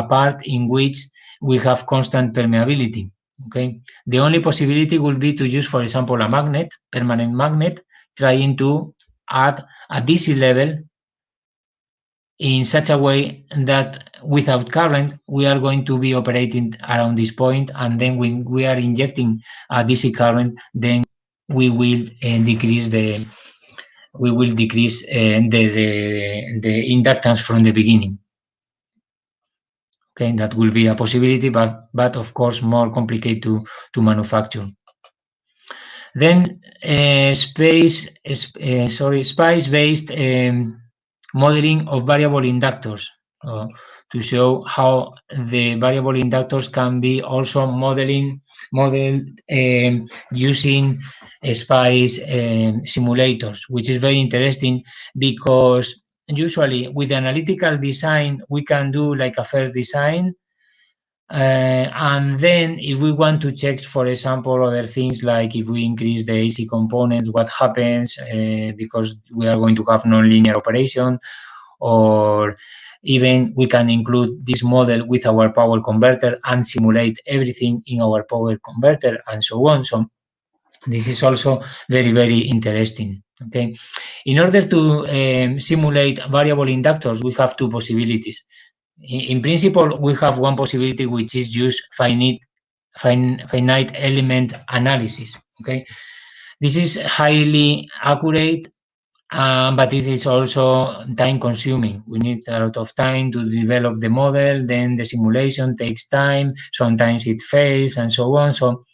part in which we have constant permeability. Okay, the only possibility will be to use, for example, a magnet, permanent magnet, trying to add a DC level in such a way that without current we are going to be operating around this point, and then when we are injecting a DC current, then we will decrease the inductance from the beginning. Okay, that will be a possibility, but of course more complicated to manufacture. Then spice-based modeling of variable inductors. to show how the variable inductors can be also modeled using SPICE simulators, which is very interesting because usually with analytical design, we can do like a first design. And then if we want to check, for example, other things like if we increase the AC components, what happens because we are going to have nonlinear operation, or even we can include this model with our power converter and simulate everything in our power converter and so on. So this is also very, very interesting. Okay, in order to simulate variable inductors, we have two possibilities. In principle, we have one possibility, which is use finite element analysis. Okay, this is highly accurate, but it is also time consuming. We need a lot of time to develop the model, then the simulation takes time, sometimes it fails and so on. So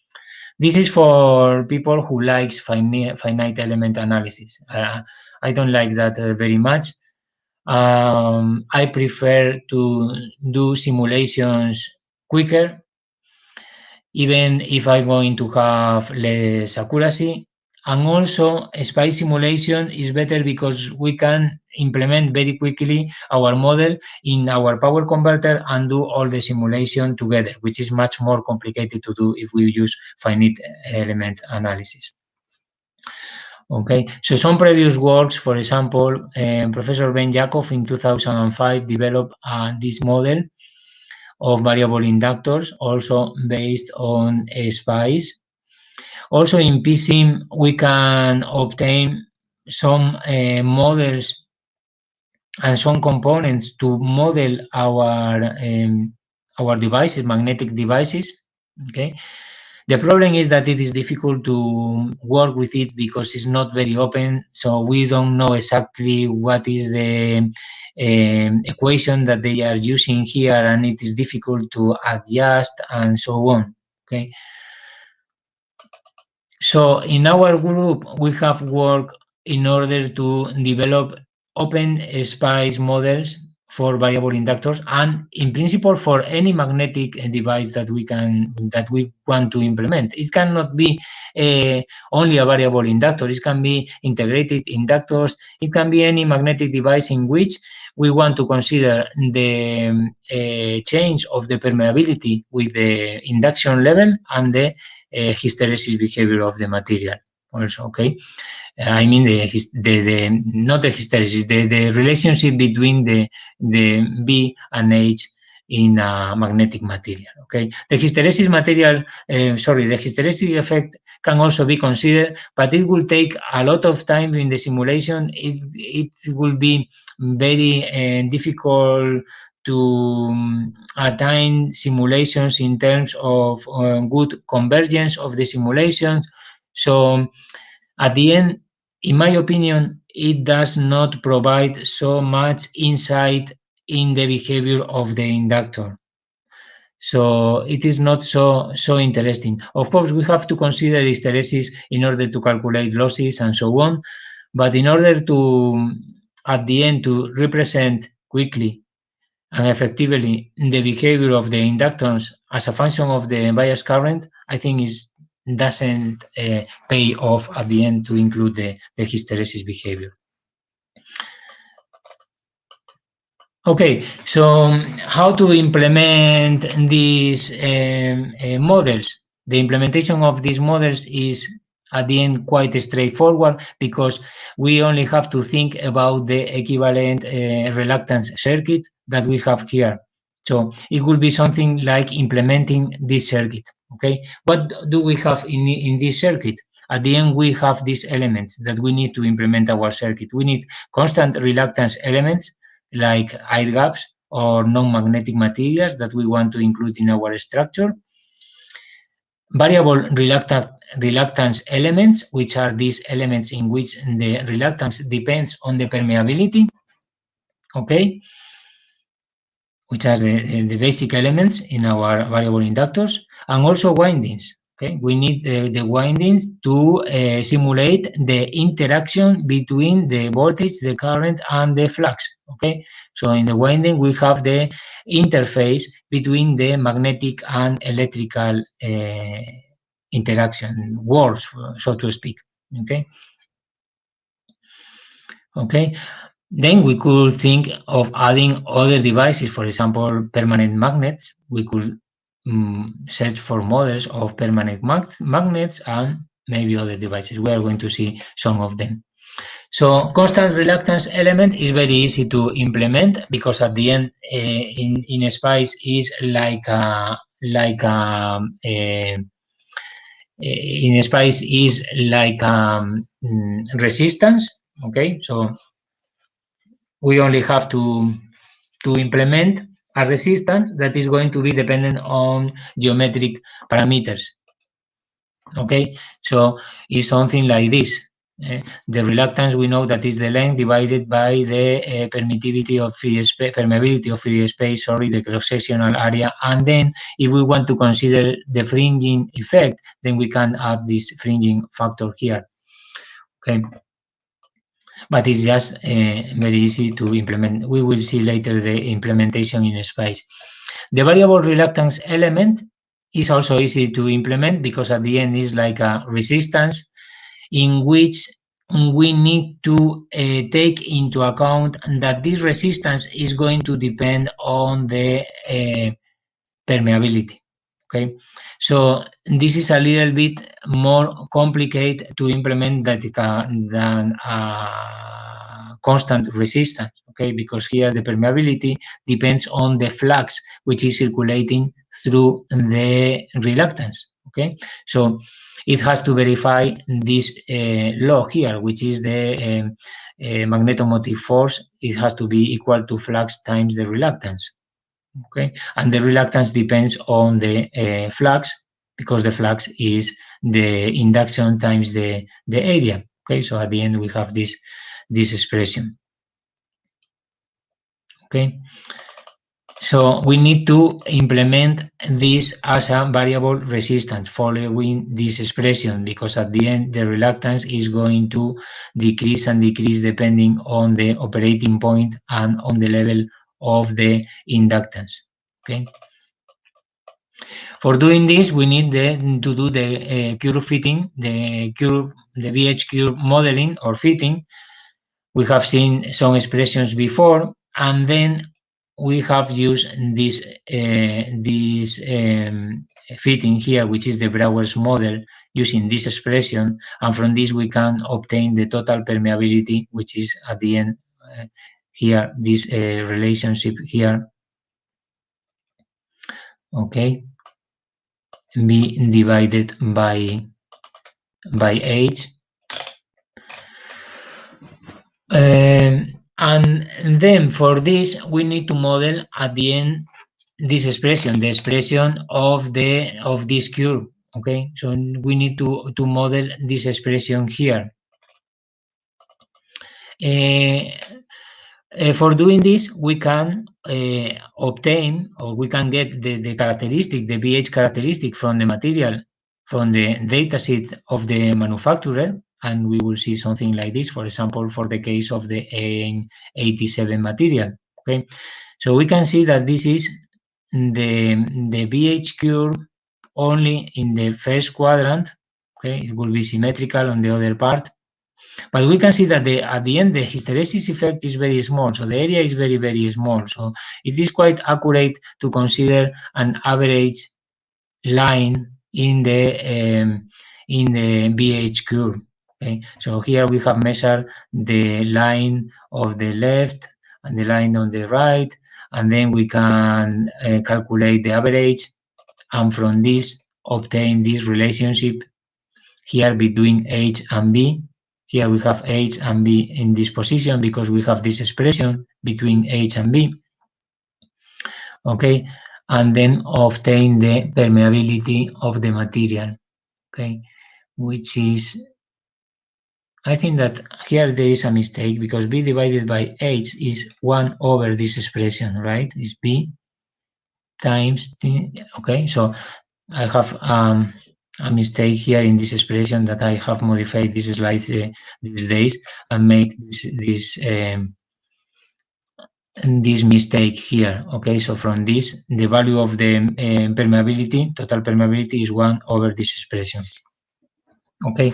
this is for people who likes finite element analysis. I don't like that very much. I prefer to do simulations quicker, even if I'm going to have less accuracy. And also, SPICE simulation is better because we can implement very quickly our model in our power converter and do all the simulation together, which is much more complicated to do if we use finite element analysis. Okay, so some previous works, for example, Professor Ben Jacob in 2005 developed this model of variable inductors, also based on SPICE. Also in PSIM, we can obtain some models and some components to model our devices, magnetic devices. Okay. The problem is that it is difficult to work with it because it's not very open, so we don't know exactly what is the equation that they are using here, and it is difficult to adjust and so on. Okay. So in our group, we have worked in order to develop open SPICE models for variable inductors, and in principle for any magnetic device that we want to implement. It cannot be only a variable inductor. It can be integrated inductors. It can be any magnetic device in which we want to consider the change of the permeability with the induction level and the hysteresis behavior of the material also. Okay, I mean not the hysteresis, the relationship between the B and H in a magnetic material. Okay, the hysteresis material, the hysteresis effect can also be considered, but it will take a lot of time in the simulation. It will be very difficult to attain simulations in terms of good convergence of the simulations. So at the end, in my opinion, it does not provide so much insight in the behavior of the inductor. So it is not so interesting. Of course, we have to consider hysteresis in order to calculate losses and so on. But in order to, at the end, to represent quickly and effectively the behavior of the inductance as a function of the bias current, I think doesn't pay off at the end to include the hysteresis behavior. Okay, so how to implement these models? The implementation of these models is at the end quite straightforward because we only have to think about the equivalent reluctance circuit that we have here. So it will be something like implementing this circuit. Okay, what do we have in this circuit? At the end, we have these elements that we need to implement our circuit. We need constant reluctance elements like air gaps or non-magnetic materials that we want to include in our structure. Variable reluctance elements, which are these elements in which the reluctance depends on the permeability, okay, which are the basic elements in our variable inductors, and also windings. Okay, we need the windings to simulate the interaction between the voltage, the current, and the flux. Okay, So in the winding, we have the interface between the magnetic and electrical interaction worlds, so to speak. Okay. Then we could think of adding other devices, for example, permanent magnets. We could search for models of permanent magnets and maybe other devices. We are going to see some of them. So constant reluctance element is very easy to implement because at the end in space is in space is like resistance. Okay, so we only have to implement a resistance that is going to be dependent on geometric parameters. Okay, so it's something like this. The reluctance, we know that is the length divided by the permeability of free space, the cross-sectional area. And then if we want to consider the fringing effect, then we can add this fringing factor here. Okay. But it's just very easy to implement. We will see later the implementation in space. The variable reluctance element is also easy to implement because at the end is like a resistance in which we need to take into account that this resistance is going to depend on the permeability. Okay, so this is a little bit more complicated to implement than constant resistance. Okay, because here the permeability depends on the flux which is circulating through the reluctance. Okay, so it has to verify this law here, which is the magnetomotive force. It has to be equal to flux times the reluctance. Okay, and the reluctance depends on the flux because the flux is the induction times the area. Okay, so at the end we have this expression. Okay, so we need to implement this as a variable resistance following this expression because at the end the reluctance is going to decrease and decrease depending on the operating point and on the level of the inductance. Okay. For doing this, we need to do the curve fitting, the BH curve modeling or fitting. We have seen some expressions before, and then we have used this fitting here, which is the Brouwer's model, using this expression, and from this we can obtain the total permeability, which is at the end here, this relationship here. Okay, B divided by H. And then for this, we need to model at the end this expression, the expression of this curve. Okay, so we need to model this expression here. For doing this, we can obtain, or we can get the characteristic, the BH characteristic from the material, from the dataset of the manufacturer, and we will see something like this, for example, for the case of the AN87 material. Okay, so we can see that this is the BH curve only in the first quadrant. Okay, it will be symmetrical on the other part. But we can see that at the end, the hysteresis effect is very small. So the area is very, very small. So it is quite accurate to consider an average line in the BH curve. Okay. So here we have measured the line of the left and the line on the right, and then we can calculate the average, and from this obtain this relationship here between H and B. Here we have H and B in this position because we have this expression between H and B. Okay, and then obtain the permeability of the material. Okay, which is, I think that here there is a mistake because B divided by H is 1 over this expression, right? It's B times T. Okay, so I have a mistake here in this expression that I have modified this slide these days and make this this mistake here. Okay, so from this, the value of the permeability, total permeability, is 1 over this expression. Okay,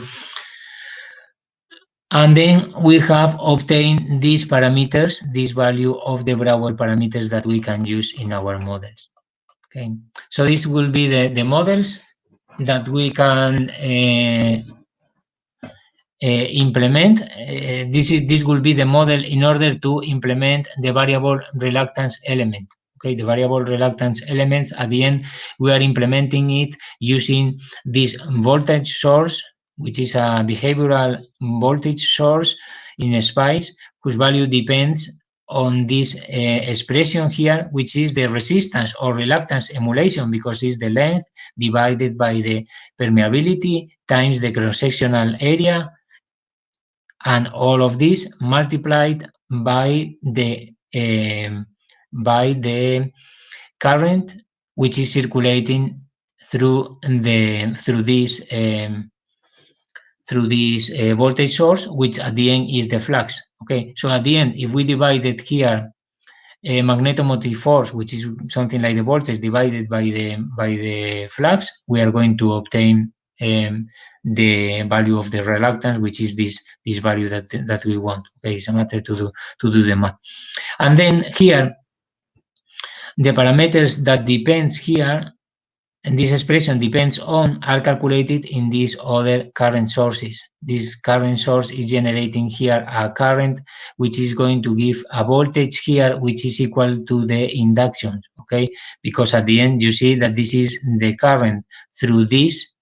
and then we have obtained these parameters, this value of the Brouwer parameters that we can use in our models. Okay, so this will be the models that we can implement. This will be the model in order to implement the variable reluctance element. Okay, the variable reluctance elements, at the end, we are implementing it using this voltage source, which is a behavioral voltage source in a SPICE, whose value depends on this expression here, which is the resistance or reluctance emulation, because it's the length divided by the permeability times the cross-sectional area, and all of this multiplied by the current which is circulating through this voltage source, which at the end is the flux. Okay, so at the end, if we divided here a magnetomotive force, which is something like the voltage divided by the flux, we are going to obtain the value of the reluctance, which is this value that we want. Okay, it's a matter to do the math. And then here, the parameters that depends here, and this expression depends on, are calculated in these other current sources. This current source is generating here a current which is going to give a voltage here which is equal to the induction. Okay, because at the end you see that this is the current through this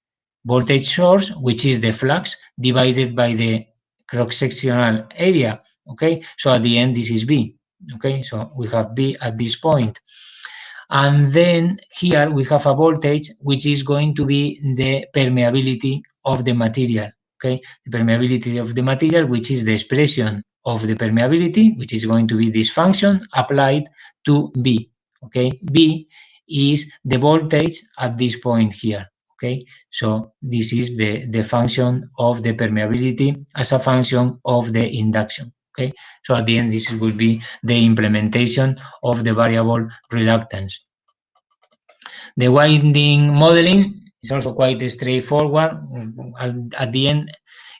voltage source, which is the flux, divided by the cross-sectional area. Okay, so at the end this is B. Okay, so we have B at this point. And then here we have a voltage which is going to be the permeability of the material. Okay, the permeability of the material, which is the expression of the permeability, which is going to be this function applied to B. Okay, B is the voltage at this point here. Okay, so this is the function of the permeability as a function of the induction. Okay, so at the end, this will be the implementation of the variable reluctance. The winding modeling is also quite straightforward. At the end,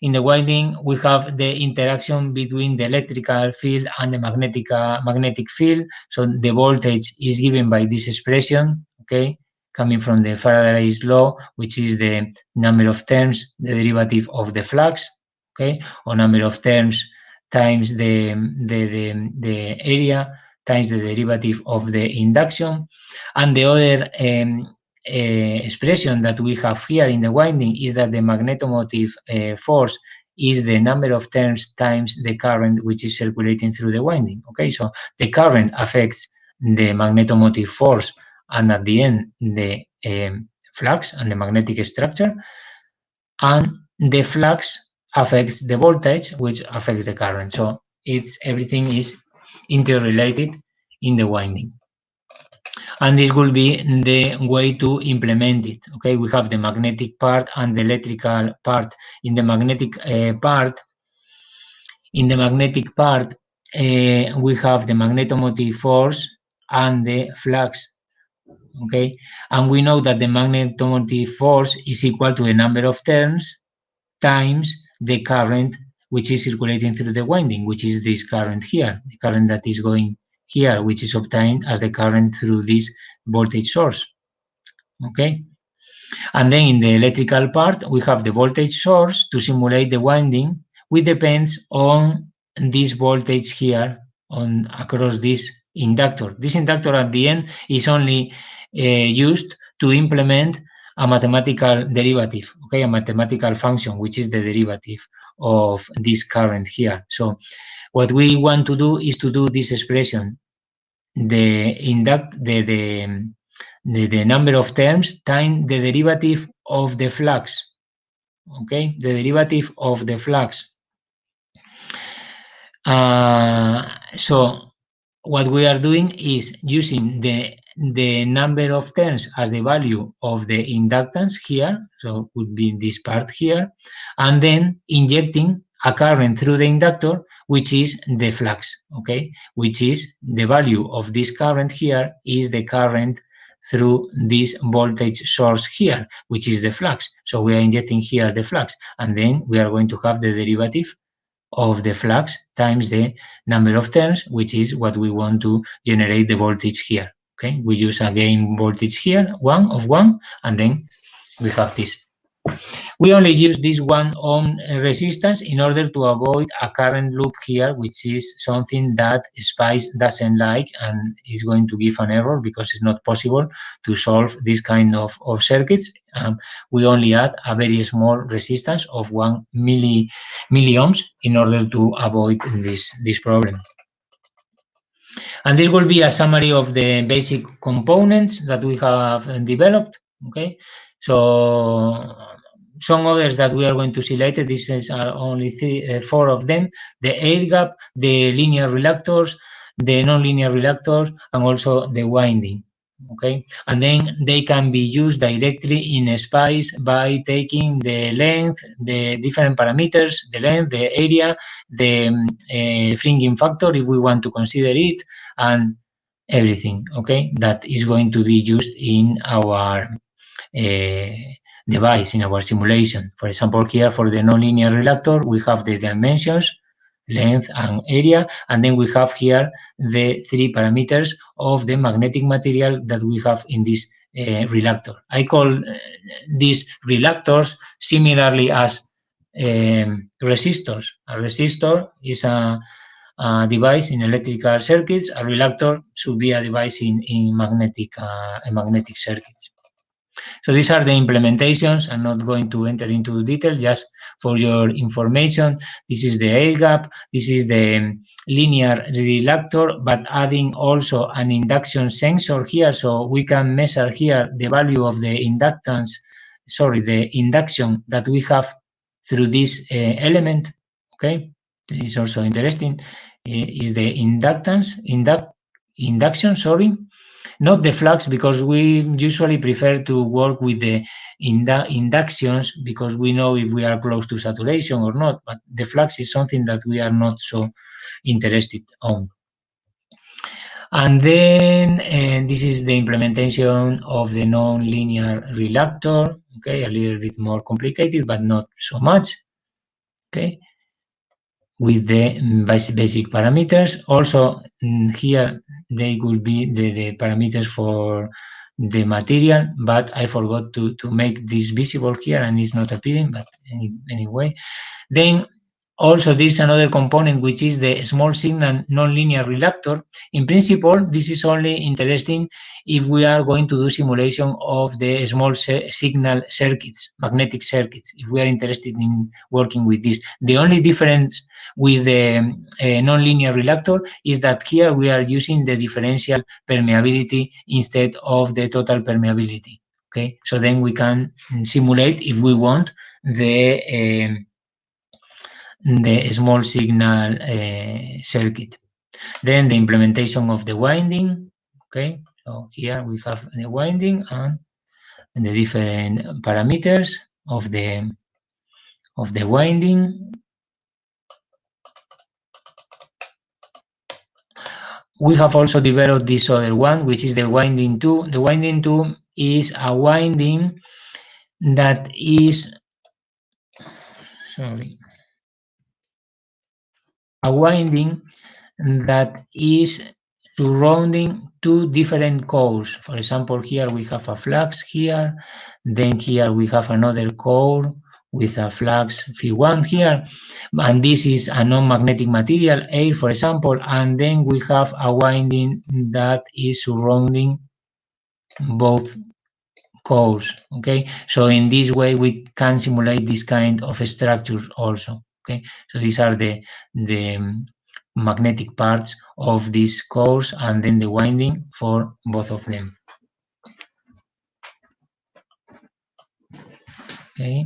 in the winding, we have the interaction between the electrical field and the magnetic field. So the voltage is given by this expression, okay, coming from the Faraday's law, which is the number of terms, the derivative of the flux, okay, or number of terms times the area times the derivative of the induction. And the other expression that we have here in the winding is that the magnetomotive force is the number of terms times the current which is circulating through the winding. Okay, so the current affects the magnetomotive force and at the end the flux and the magnetic structure, and the flux affects the voltage which affects the current. So everything is interrelated in the winding. And this will be the way to implement it. Okay, we have the magnetic part and the electrical part. In the magnetic part, we have the magnetomotive force and the flux. Okay, and we know that the magnetomotive force is equal to the number of turns times the current which is circulating through the winding, which is this current here, the current that is going here, which is obtained as the current through this voltage source. Okay, and then in the electrical part, we have the voltage source to simulate the winding, which depends on this voltage here across this inductor. This inductor at the end is only used to implement a mathematical derivative, okay, a mathematical function, which is the derivative of this current here. So what we want to do is to do this expression, the number of terms times the derivative of the flux, okay, the derivative of the flux. So what we are doing is using the number of terms as the value of the inductance here, so it would be this part here, and then injecting a current through the inductor, which is the flux, okay? Which is the value of this current here is the current through this voltage source here, which is the flux. So we are injecting here the flux, and then we are going to have the derivative of the flux times the number of turns, which is what we want to generate the voltage here. Okay, we use a gain voltage here, 1 of 1, and then we have this. We only use this 1 ohm resistance in order to avoid a current loop here, which is something that SPICE doesn't like and is going to give an error because it's not possible to solve this kind of circuits. We only add a very small resistance of 1 milliohms in order to avoid this problem. And this will be a summary of the basic components that we have developed. Okay, so some others that we are going to see later. These are only 4 of them: the air gap, the linear reluctors, the non-linear reluctors, and also the winding. Okay, and then they can be used directly in SPICE by taking the length, the different parameters, the length, the area, the fringing factor, if we want to consider it, and everything. Okay, that is going to be used in our device, in our simulation. For example, here for the nonlinear reluctor, we have the dimensions, length and area, and then we have here the 3 parameters of the magnetic material that we have in this reluctor. I call these reluctors similarly as resistors. A resistor is a device in electrical circuits. A reluctor should be a device in magnetic circuits. So these are the implementations. I'm not going to enter into detail, just for your information. This is the air gap. This is the linear reluctor, but adding also an induction sensor here. So we can measure here the value of the inductance, the induction that we have through this element. Okay, this is also interesting. Is the inductance, induction, not the flux, because we usually prefer to work with the inductions because we know if we are close to saturation or not, but the flux is something that we are not so interested on. And then this is the implementation of the non-linear reluctor. Okay, a little bit more complicated, but not so much. Okay, with the basic parameters. Also here they will be the parameters for the material, but I forgot to make this visible here and it's not appearing, but anyway. Then also this is another component, which is the small signal nonlinear reluctor. In principle, this is only interesting if we are going to do simulation of the small signal circuits, magnetic circuits, if we are interested in working with this. The only difference with the nonlinear reluctor is that here we are using the differential permeability instead of the total permeability. Okay, so then we can simulate, if we want, the small signal circuit. Then the implementation of the winding. Okay, so here we have the winding and the different parameters of the winding. We have also developed this other one, which is the winding 2. The winding 2 is a winding that is, a winding that is surrounding 2 different cores. For example, here we have a flux here, then here we have another core with a flux Phi1 here, and this is a non-magnetic material, air, for example, and then we have a winding that is surrounding both cores. Okay, so in this way we can simulate this kind of structures also. Okay, so these are the magnetic parts of these cores and then the winding for both of them. Okay,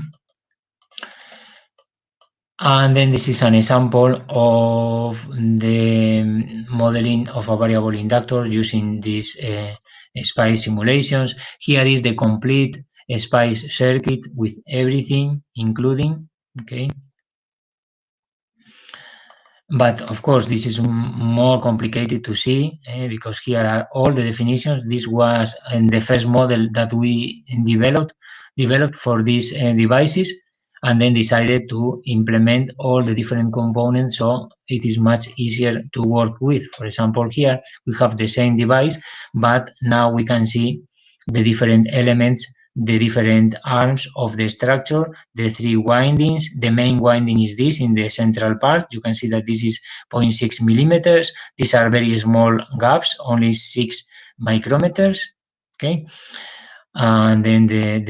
and then this is an example of the modeling of a variable inductor using these SPICE simulations. Here is the complete SPICE circuit with everything, including, okay, But of course, this is more complicated to see because here are all the definitions. This was in the first model that we developed for these devices, and then decided to implement all the different components so it is much easier to work with. For example, here we have the same device, but now we can see the different elements, the different arms of the structure, the 3 windings. The main winding is this in the central part. You can see that this is 0.6 millimeters. These are very small gaps, only 6 micrometers. Okay. And then the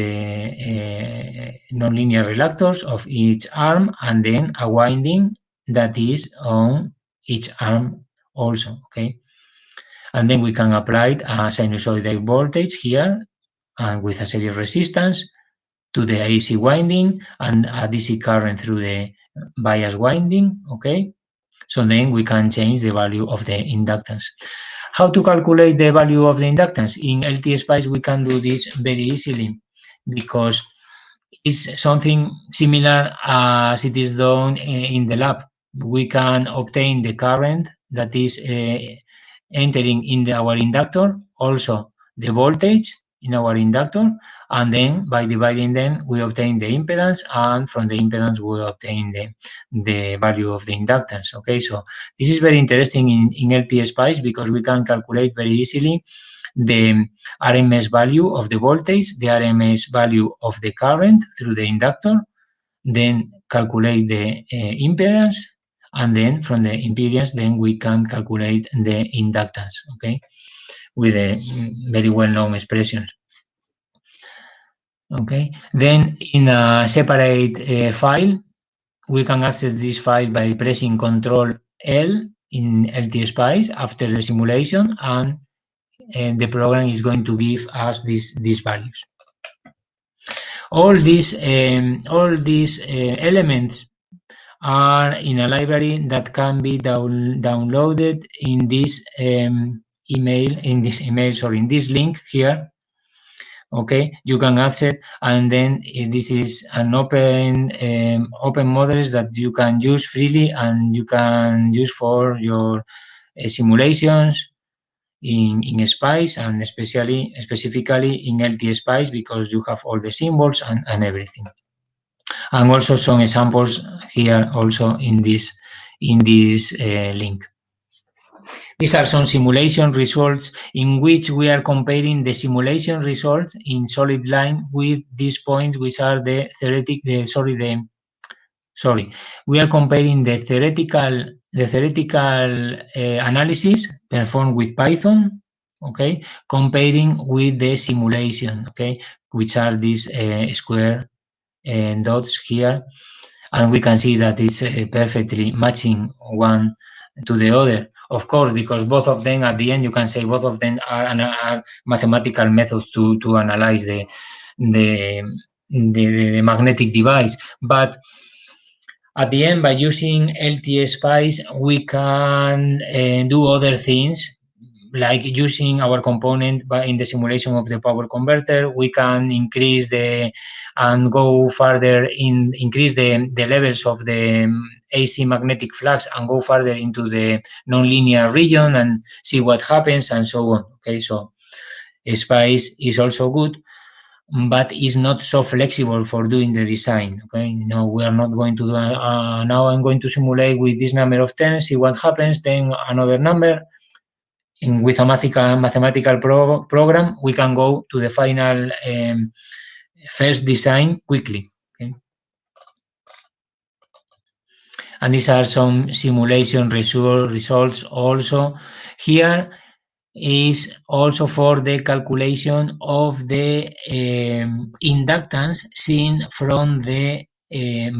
nonlinear reluctors of each arm, and then a winding that is on each arm also. Okay. And then we can apply a sinusoidal voltage here, and with a series resistance to the AC winding and a DC current through the bias winding. Okay, so then we can change the value of the inductance. How to calculate the value of the inductance? In LT-Spice, we can do this very easily because it's something similar as it is done in the lab. We can obtain the current that is entering in our inductor, also the voltage in our inductor, and then by dividing them we obtain the impedance, and from the impedance we obtain the value of the inductance. Okay, so this is very interesting in LT-Spice because we can calculate very easily the RMS value of the voltage, the RMS value of the current through the inductor, then calculate the impedance, and then from the impedance, then we can calculate the inductance, okay, with a very well-known expressions. Okay, then in a separate file, we can access this file by pressing Control L in LT-Spice after the simulation, and the program is going to give us these values. All these elements are in a library that can be downloaded in this in this link here. Okay, you can access, and then this is an open models that you can use freely, and you can use for your simulations in Spice, and specifically in LT-Spice, because you have all the symbols and everything. And also some examples here also in this link. These are some simulation results in which we are comparing the simulation results in solid line with these points, which are the we are comparing the theoretical analysis performed with Python, okay, comparing with the simulation, okay, which are these square dots here, and we can see that it's perfectly matching one to the other. Of course, because both of them at the end, you can say both of them are mathematical methods to analyze the magnetic device, but at the end, by using LT-Spice, we can do other things, like using our component in the simulation of the power converter. We can increase and go further increase the levels of the AC magnetic flux and go further into the nonlinear region and see what happens and so on. Okay, so Spice is also good, but is not so flexible for doing the design. Okay, no, we are not going to do now I'm going to simulate with this number of 10, see what happens, then another number. With a mathematical program, we can go to the final first design quickly. Okay? And these are some simulation results also. Here is also for the calculation of the inductance seen from the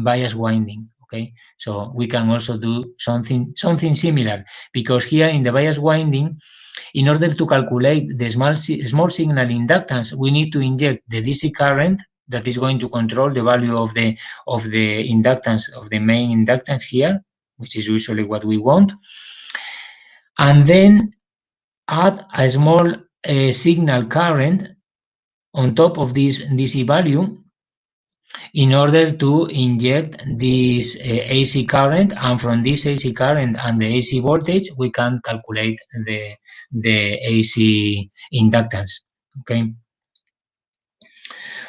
bias winding. Okay, so we can also do something similar, because here in the bias winding, in order to calculate the small signal inductance, we need to inject the DC current that is going to control the value of the inductance, of the main inductance here, which is usually what we want, and then add a small signal current on top of this DC value in order to inject this AC current, and from this AC current and the AC voltage, we can calculate the AC inductance, okay?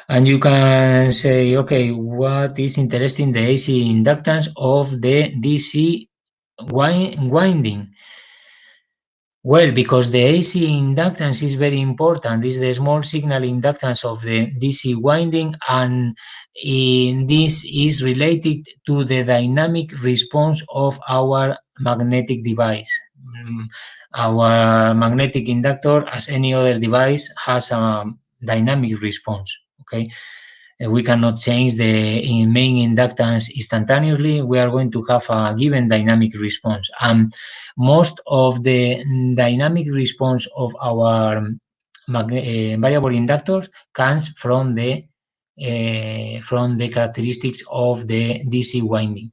And you can say, okay, what is interesting, the AC inductance of the DC winding? Well, because the AC inductance is very important. This is the small signal inductance of the DC winding, and this is related to the dynamic response of our magnetic device. Our magnetic inductor, as any other device, has a dynamic response, okay? We cannot change the main inductance instantaneously. We are going to have a given dynamic response. Most of the dynamic response of our variable inductors comes from the characteristics of the DC winding.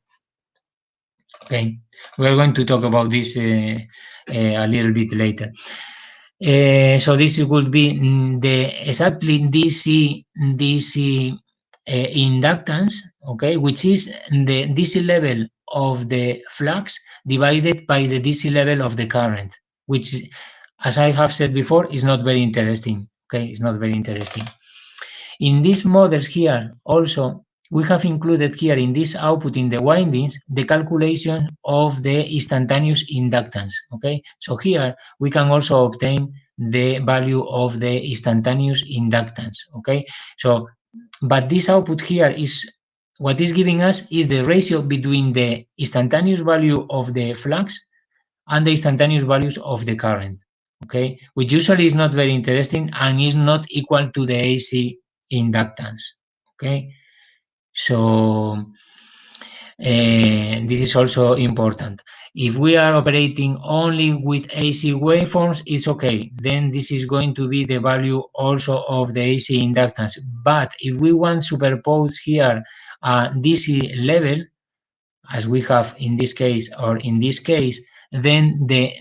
Okay, we are going to talk about this a little bit later. So this would be the exactly DC inductance, okay, which is the DC level of the flux divided by the DC level of the current, which, as I have said before, is not very interesting. Okay, it's not very interesting. In these models here, also, we have included here in this output in the windings the calculation of the instantaneous inductance. Okay, so here we can also obtain the value of the instantaneous inductance. Okay, so but this output here is what is giving us is the ratio between the instantaneous value of the flux and the instantaneous values of the current. Okay, which usually is not very interesting and is not equal to the AC inductance. Okay, so this is also important. If we are operating only with AC waveforms, it's okay. Then this is going to be the value also of the AC inductance. But if we want to superpose here a DC level, as we have in this case or in this case, then the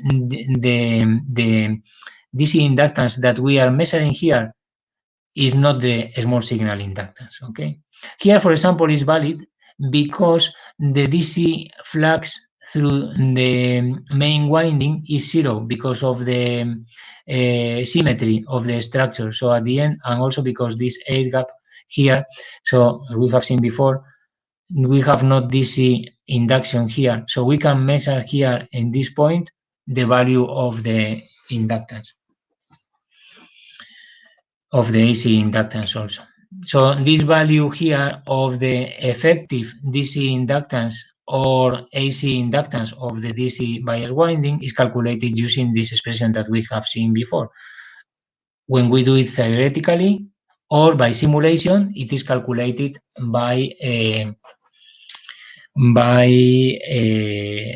DC inductance that we are measuring here is not the small signal inductance. Okay, here, for example, is valid because the DC flux through the main winding is 0 because of the symmetry of the structure. So at the end, and also because this air gap here, so as we have seen before, we have not DC induction here. So we can measure here in this point the value of the inductance, of the AC inductance also. So this value here of the effective DC inductance or AC inductance of the DC bias winding is calculated using this expression that we have seen before. When we do it theoretically or by simulation, it is calculated by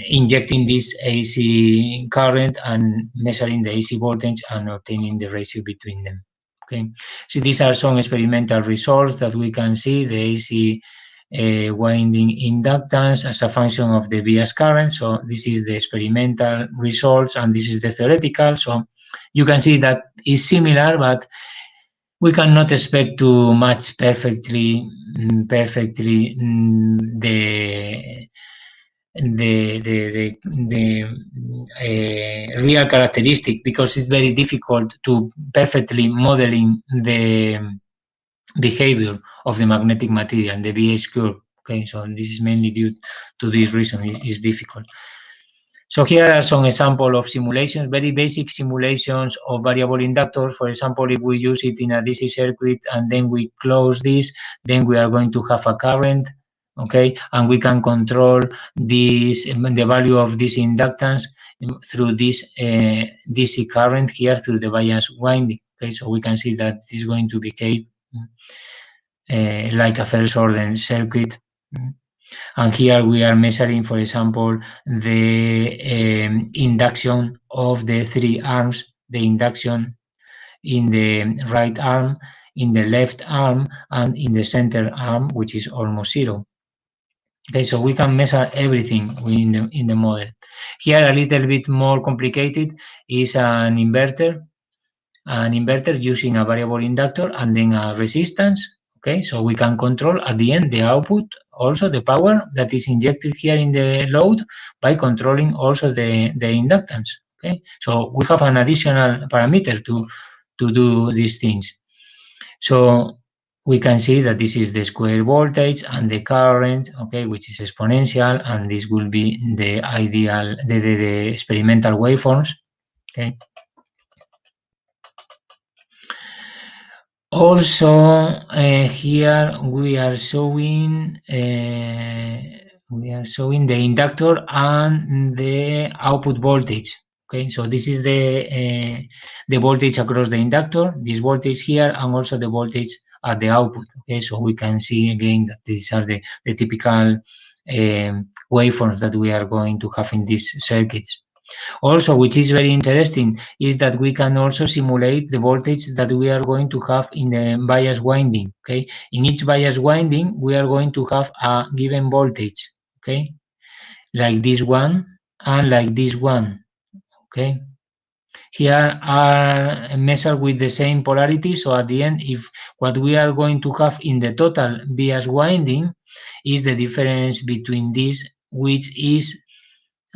injecting this AC current and measuring the AC voltage and obtaining the ratio between them. Okay, so these are some experimental results that we can see the AC winding inductance as a function of the bias current. So this is the experimental results and this is the theoretical. So you can see that it's similar, but we cannot expect to match perfectly the real characteristic, because it's very difficult to perfectly modeling the behavior of the magnetic material, the BH curve. Okay, so this is mainly due to this reason. It's difficult. So here are some examples of simulations, very basic simulations of variable inductors. For example, if we use it in a DC circuit and then we close this, then we are going to have a current, okay? And we can control this, the value of this inductance through this DC current here through the bias winding, okay? So we can see that this is going to behave like a first order circuit. And here we are measuring, for example, the induction of the three arms, the induction in the right arm, in the left arm, and in the center arm, which is almost 0. Okay, so we can measure everything in the model. Here, a little bit more complicated is an inverter using a variable inductor and then a resistance. Okay, so we can control at the end the output, also the power that is injected here in the load by controlling also the inductance. Okay, so we have an additional parameter to do these things. So we can see that this is the square voltage and the current, okay, which is exponential, and this will be the ideal, the experimental waveforms. Okay. Also, here we are showing the inductor and the output voltage. Okay, so this is the voltage across the inductor, this voltage here, and also the voltage at the output. Okay, so we can see again that these are the typical waveforms that we are going to have in these circuits. Also, which is very interesting, is that we can also simulate the voltage that we are going to have in the bias winding. Okay, in each bias winding, we are going to have a given voltage. Okay, like this one and like this one. Okay, here are measured with the same polarity. So at the end, if what we are going to have in the total bias winding is the difference between these, which is,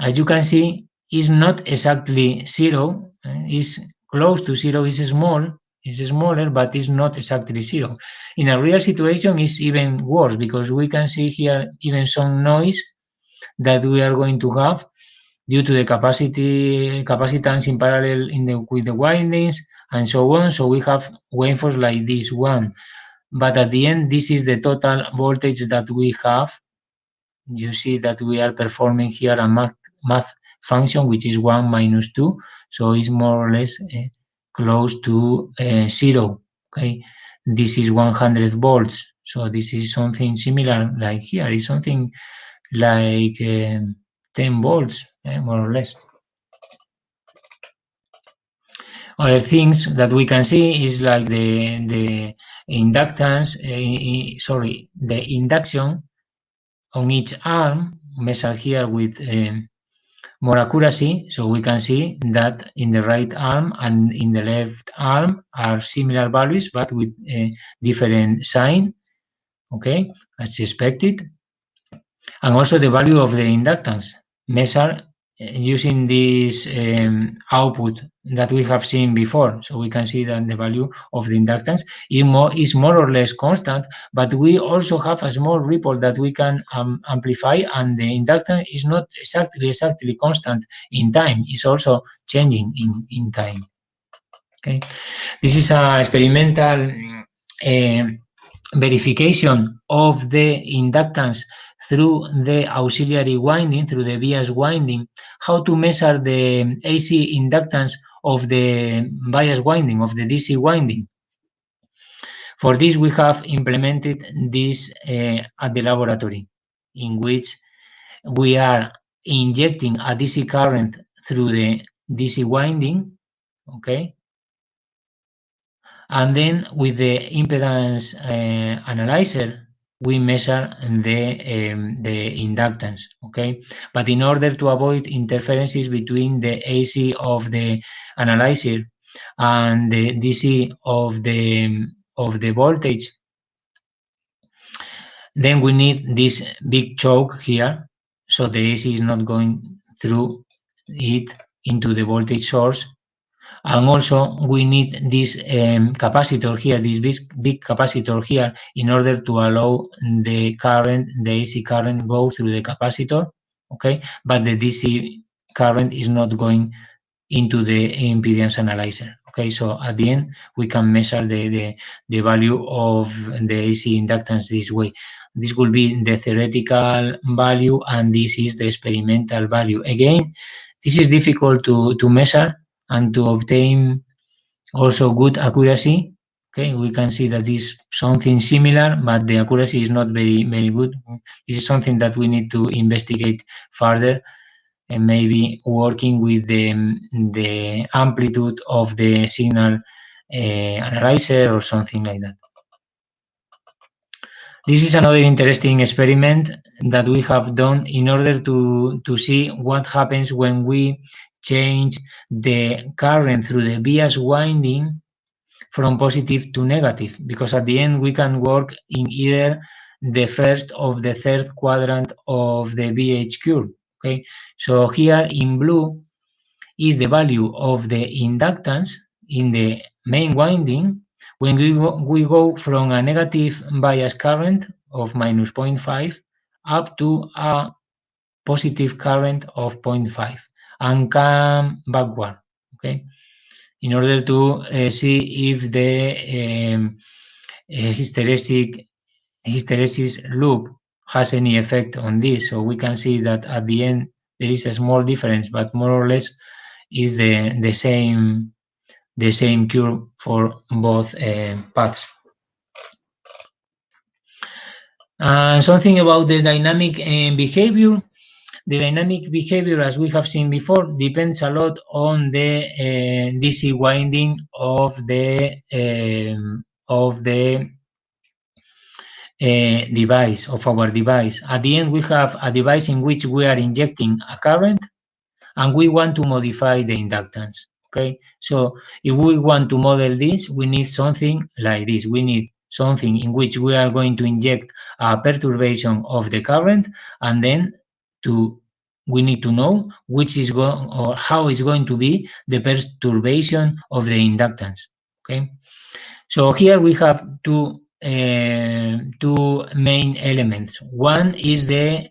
as you can see, is not exactly zero, is close to zero, is small, is smaller, but is not exactly zero. In a real situation, it's even worse, because we can see here even some noise that we are going to have due to the capacitance in parallel with the windings and so on. So we have waveforms like this one, but at the end, this is the total voltage that we have. You see that we are performing here a math function, which is 1 minus 2, so it's more or less close to 0. Okay, this is 100 volts, so this is something similar like here. It's something like 10 volts, more or less. Other things that we can see is like the inductance, the induction on each arm, measured here with more accuracy. So we can see that in the right arm and in the left arm are similar values, but with a different sign, okay, as expected. And also the value of the inductance measured using this output that we have seen before. So we can see that the value of the inductance is more or less constant, but we also have a small ripple that we can amplify, and the inductance is not exactly constant in time. It's also changing in time. Okay, this is a experimental verification of the inductance through the auxiliary winding, through the bias winding, how to measure the AC inductance of the bias winding, of the DC winding. For this, we have implemented this at the laboratory, in which we are injecting a DC current through the DC winding, okay? And then with the impedance analyzer, we measure the inductance, okay? But in order to avoid interferences between the AC of the analyzer and the DC of the voltage, then we need this big choke here, so the AC is not going through it into the voltage source. And also we need this capacitor here, this big capacitor here, in order to allow the current, the AC current, go through the capacitor, okay? But the DC current is not going into the impedance analyzer, okay? So at the end, we can measure the value of the AC inductance this way. This will be the theoretical value, and this is the experimental value. Again, this is difficult to measure and to obtain also good accuracy. Okay, we can see that is something similar, but the accuracy is not very good. This is something that we need to investigate further, and maybe working with the amplitude of the signal analyzer or something like that. This is another interesting experiment that we have done in order to see what happens when we change the current through the bias winding from positive to negative, because at the end we can work in either the first or the third quadrant of the VH curve. Okay, so here in blue is the value of the inductance in the main winding when we go from a negative bias current of minus 0.5 up to a positive current of 0.5 and come backward. Okay, in order to see if the hysteresis loop has any effect on this. So we can see that at the end there is a small difference, but more or less is the same curve for both paths. Something about the dynamic behavior. The dynamic behavior, as we have seen before, depends a lot on the DC winding of the device, of our device. At the end, we have a device in which we are injecting a current and we want to modify the inductance. Okay, so if we want to model this, we need something like this. We need something in which we are going to inject a perturbation of the current, and then we need to know which is going or how is going to be the perturbation of the inductance. Okay, so here we have two main elements. One is the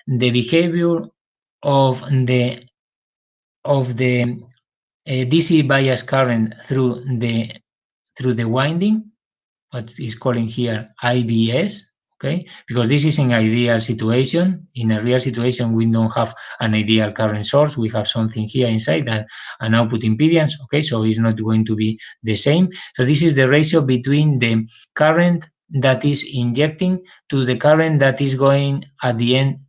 behavior of the DC bias current through the winding, what is calling here IBS. Okay, because this is an ideal situation. In a real situation, we don't have an ideal current source. We have something here inside that an output impedance. Okay, so it's not going to be the same. So this is the ratio between the current that is injecting to the current that is going at the end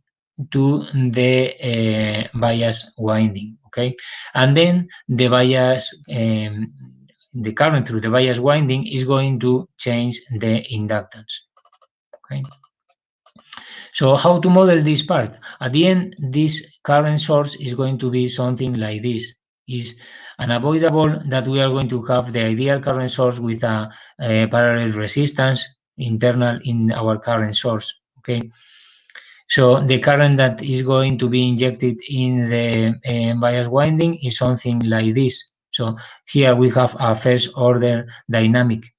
to the bias winding. Okay, and then the bias, the current through the bias winding is going to change the inductance. Okay, so how to model this part? At the end, this current source is going to be something like this. It's unavoidable that we are going to have the ideal current source with a parallel resistance internal in our current source. Okay, so the current that is going to be injected in the bias winding is something like this. So here we have a first order dynamic.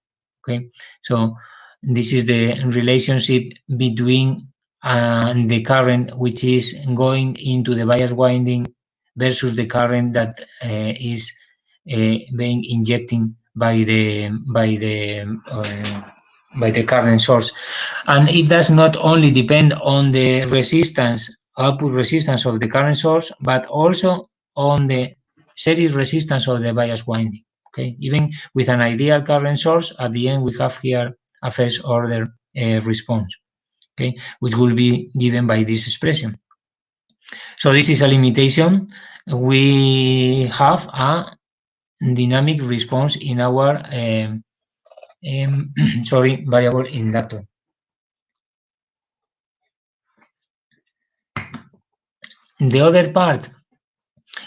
Okay, so this is the relationship between the current which is going into the bias winding versus the current that is being injecting by the current source. And it does not only depend on the resistance, output resistance of the current source, but also on the series resistance of the bias winding. Okay, even with an ideal current source, at the end we have here a first order response, okay, which will be given by this expression. So this is a limitation. We have a dynamic response in our variable inductor. The other part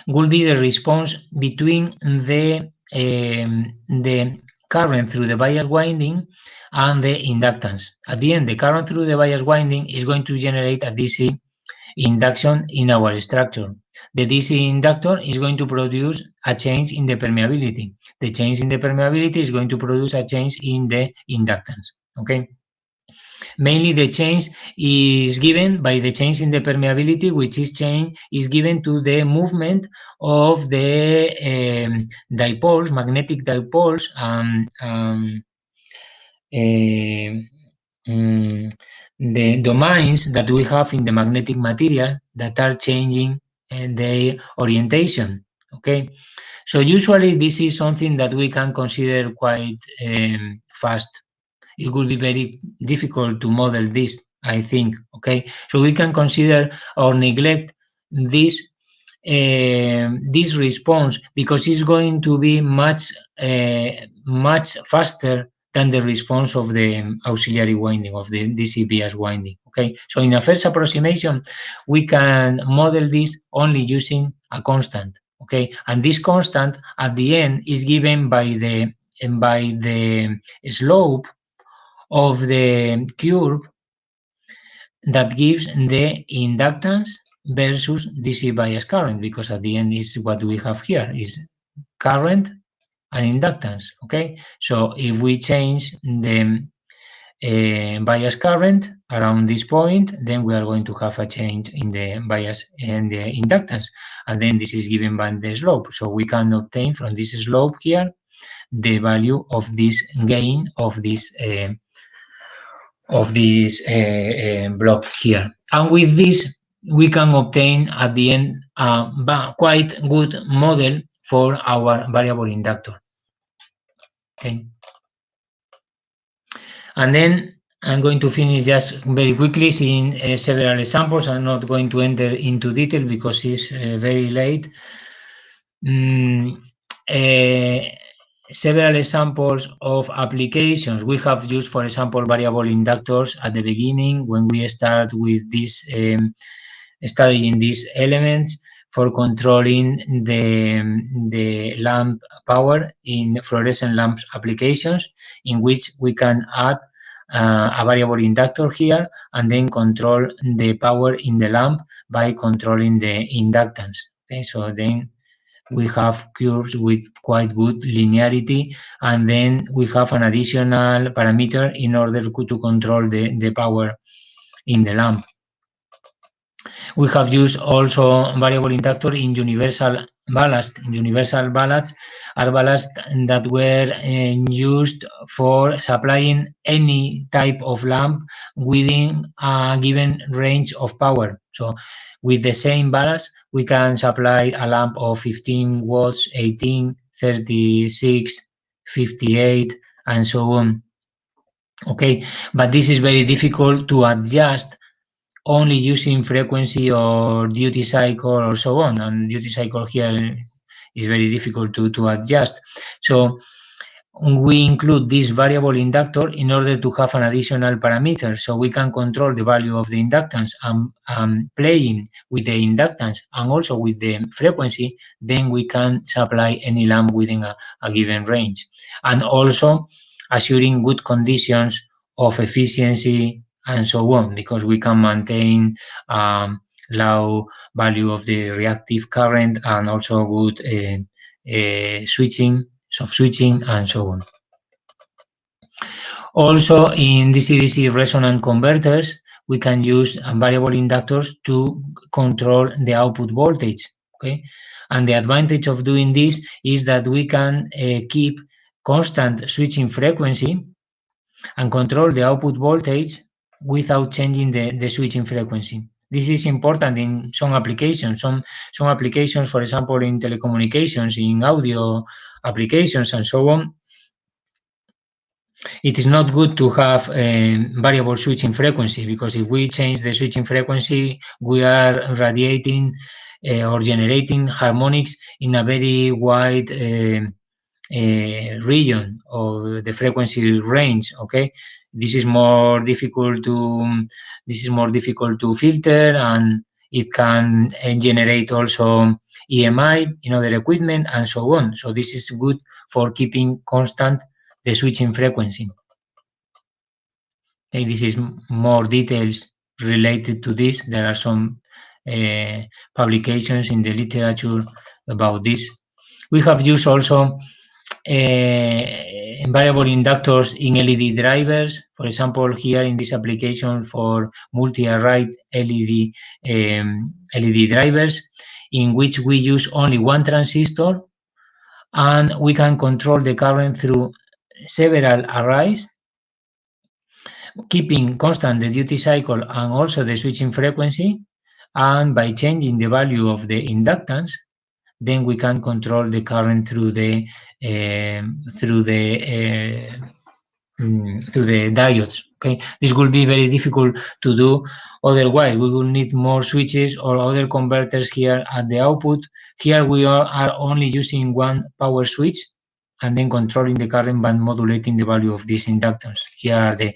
will be the response between the current through the bias winding and the inductance. At the end, the current through the bias winding is going to generate a DC induction in our structure. The DC inductor is going to produce a change in the permeability. The change in the permeability is going to produce a change in the inductance. Okay. Mainly the change is given by the change in the permeability, which is given to the movement of the dipoles, magnetic dipoles, the domains that we have in the magnetic material that are changing their orientation. Okay, so usually this is something that we can consider quite fast. It will be very difficult to model this, I think. Okay, so we can consider or neglect this response because it's going to be much faster than the response of the auxiliary winding, of the DC bias winding. Okay, so in a first approximation, we can model this only using a constant. okay? And this constant at the end is given by the slope of the curve that gives the inductance versus DC bias current, because at the end is what we have here is current and inductance, okay? So if we change the bias current around this point, then we are going to have a change in the bias and the inductance, and then this is given by the slope. So we can obtain from this slope here the value of this gain of this block here. And with this, we can obtain at the end a quite good model for our variable inductor. Okay. And then I'm going to finish just very quickly seeing several examples. I'm not going to enter into detail because it's very late. Several examples of applications. We have used, for example, variable inductors at the beginning when we start with this studying these elements for controlling the lamp power in fluorescent lamps applications, in which we can add a variable inductor here and then control the power in the lamp by controlling the inductance. Okay, so then we have curves with quite good linearity, and then we have an additional parameter in order to control the power in the lamp. We have used also variable inductor in universal ballast. Universal ballasts are ballasts that were used for supplying any type of lamp within a given range of power. So with the same ballast, we can supply a lamp of 15 watts, 18, 36, 58, and so on. Okay, but this is very difficult to adjust only using frequency or duty cycle or so on, and duty cycle here is very difficult to adjust. So we include this variable inductor in order to have an additional parameter, so we can control the value of the inductance and playing with the inductance and also with the frequency, then we can supply any lamp within a given range, and also assuring good conditions of efficiency and so on, because we can maintain low value of the reactive current and also good switching, soft switching, and so on. Also, in DC-DC resonant converters, we can use variable inductors to control the output voltage. Okay, and the advantage of doing this is that we can keep constant switching frequency and control the output voltage without changing the switching frequency. This is important in some applications. Some applications, for example, in telecommunications, in audio applications, and so on. It is not good to have variable switching frequency, because if we change the switching frequency, we are radiating or generating harmonics in a very wide region of the frequency range. Okay, this is more difficult to filter, and it can generate also EMI in other equipment and so on. So this is good for keeping constant the switching frequency. Okay, this is more details related to this. There are some publications in the literature about this. We have used also variable inductors in LED drivers. For example, here in this application for multi-array LED drivers, in which we use only one transistor, and we can control the current through several arrays, keeping constant the duty cycle and also the switching frequency. And by changing the value of the inductance, then we can control the current through the diodes. Okay, this will be very difficult to do. Otherwise, we will need more switches or other converters here at the output. Here we are only using one power switch and then controlling the current by modulating the value of this inductance. Here are the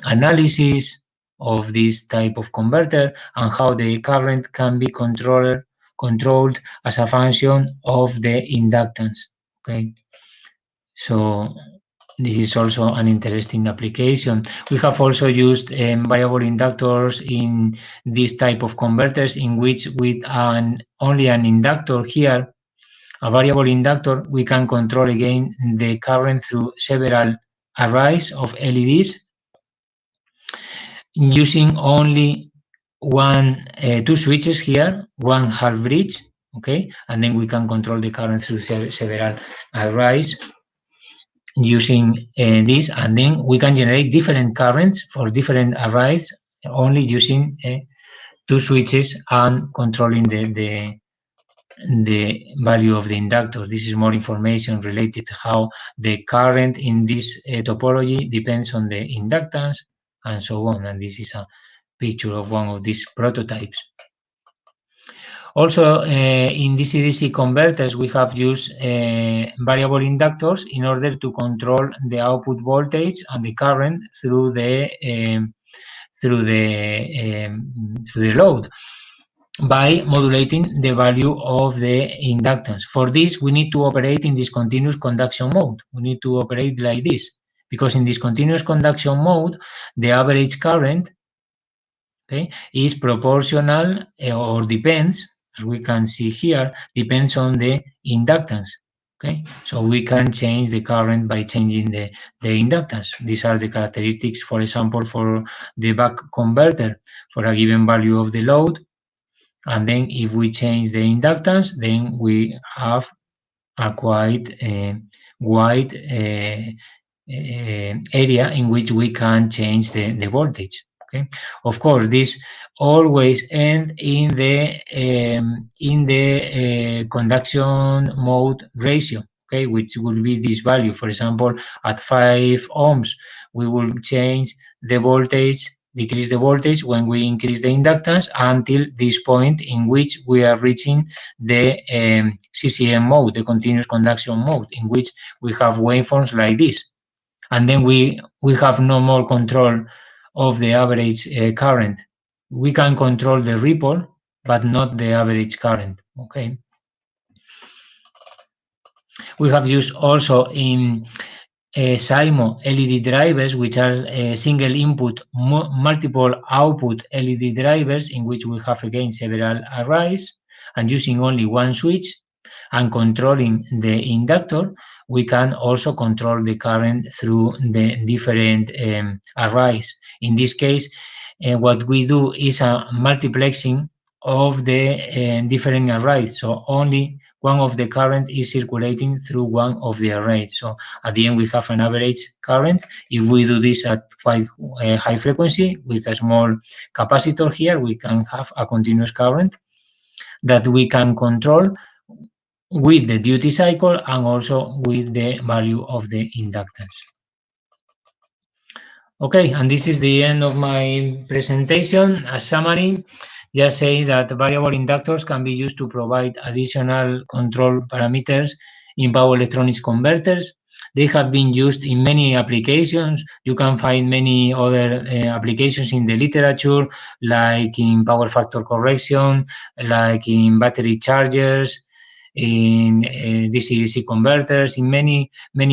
analysis of this type of converter and how the current can be controlled controlled as a function of the inductance. Okay, so this is also an interesting application. We have also used variable inductors in this type of converters, in which with only an inductor here, a variable inductor, we can control again the current through several arrays of LEDs using only two switches here, one half bridge, okay, and then we can control the current through several arrays using this, and then we can generate different currents for different arrays only using two switches and controlling the value of the inductor. This is more information related to how the current in this topology depends on the inductance and so on. And this is a picture of one of these prototypes. Also, in DC-DC converters, we have used variable inductors in order to control the output voltage and the current through the load by modulating the value of the inductance. For this, we need to operate in discontinuous conduction mode. We need to operate like this, because in discontinuous conduction mode, the average current, okay, is proportional or depends, as we can see here, depends on the inductance. Okay, so we can change the current by changing the inductance. These are the characteristics, for example, for the buck converter for a given value of the load. And then if we change the inductance, then we have a quite wide area in which we can change the voltage. Okay, of course, this always ends in the conduction mode ratio. Okay, which will be this value. For example, at 5 ohms, we will change the voltage, decrease the voltage when we increase the inductance until this point in which we are reaching the CCM mode, the continuous conduction mode, in which we have waveforms like this. And then we have no more control of the average current. We can control the ripple, but not the average current. Okay. We have used also in SIMO LED drivers, which are single input, multiple output LED drivers, in which we have again several arrays, and using only one switch and controlling the inductor, we can also control the current through the different arrays. In this case, what we do is a multiplexing of the different arrays. So only one of the current is circulating through one of the arrays. So at the end, we have an average current. If we do this at quite high frequency with a small capacitor here, we can have a continuous current that we can control with the duty cycle and also with the value of the inductance. Okay, and this is the end of my presentation. As summary, just say that variable inductors can be used to provide additional control parameters in power electronics converters. They have been used in many applications. You can find many other applications in the literature, like in power factor correction, like in battery chargers, in DC-DC converters, in many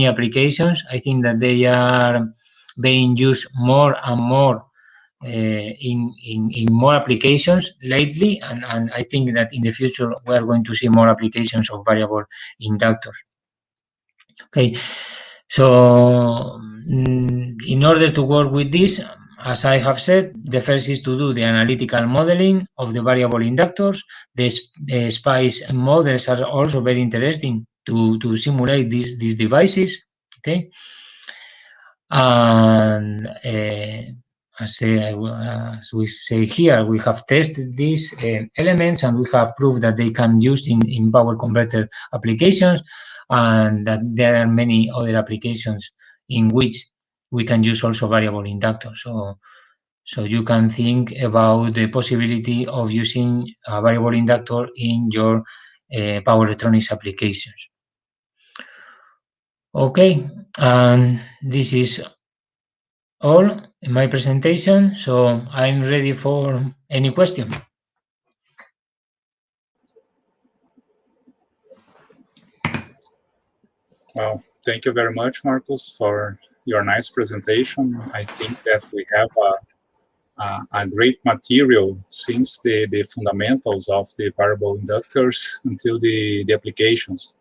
applications. I think that they are being used more and more in more applications lately, and I think that in the future we are going to see more applications of variable inductors. Okay, so in order to work with this, as I have said, the first is to do the analytical modeling of the variable inductors. The SPICE models are also very interesting to simulate these devices. Okay, and as we say here, we have tested these elements and we have proved that they can be used in power converter applications, and that there are many other applications in which we can use also variable inductors. So you can think about the possibility of using a variable inductor in your power electronics applications. Okay, and this is all in my presentation, so I'm ready for any question. Well, thank you very much, Marcus, for your nice presentation. I think that we have a great material since the fundamentals of the variable inductors until the applications.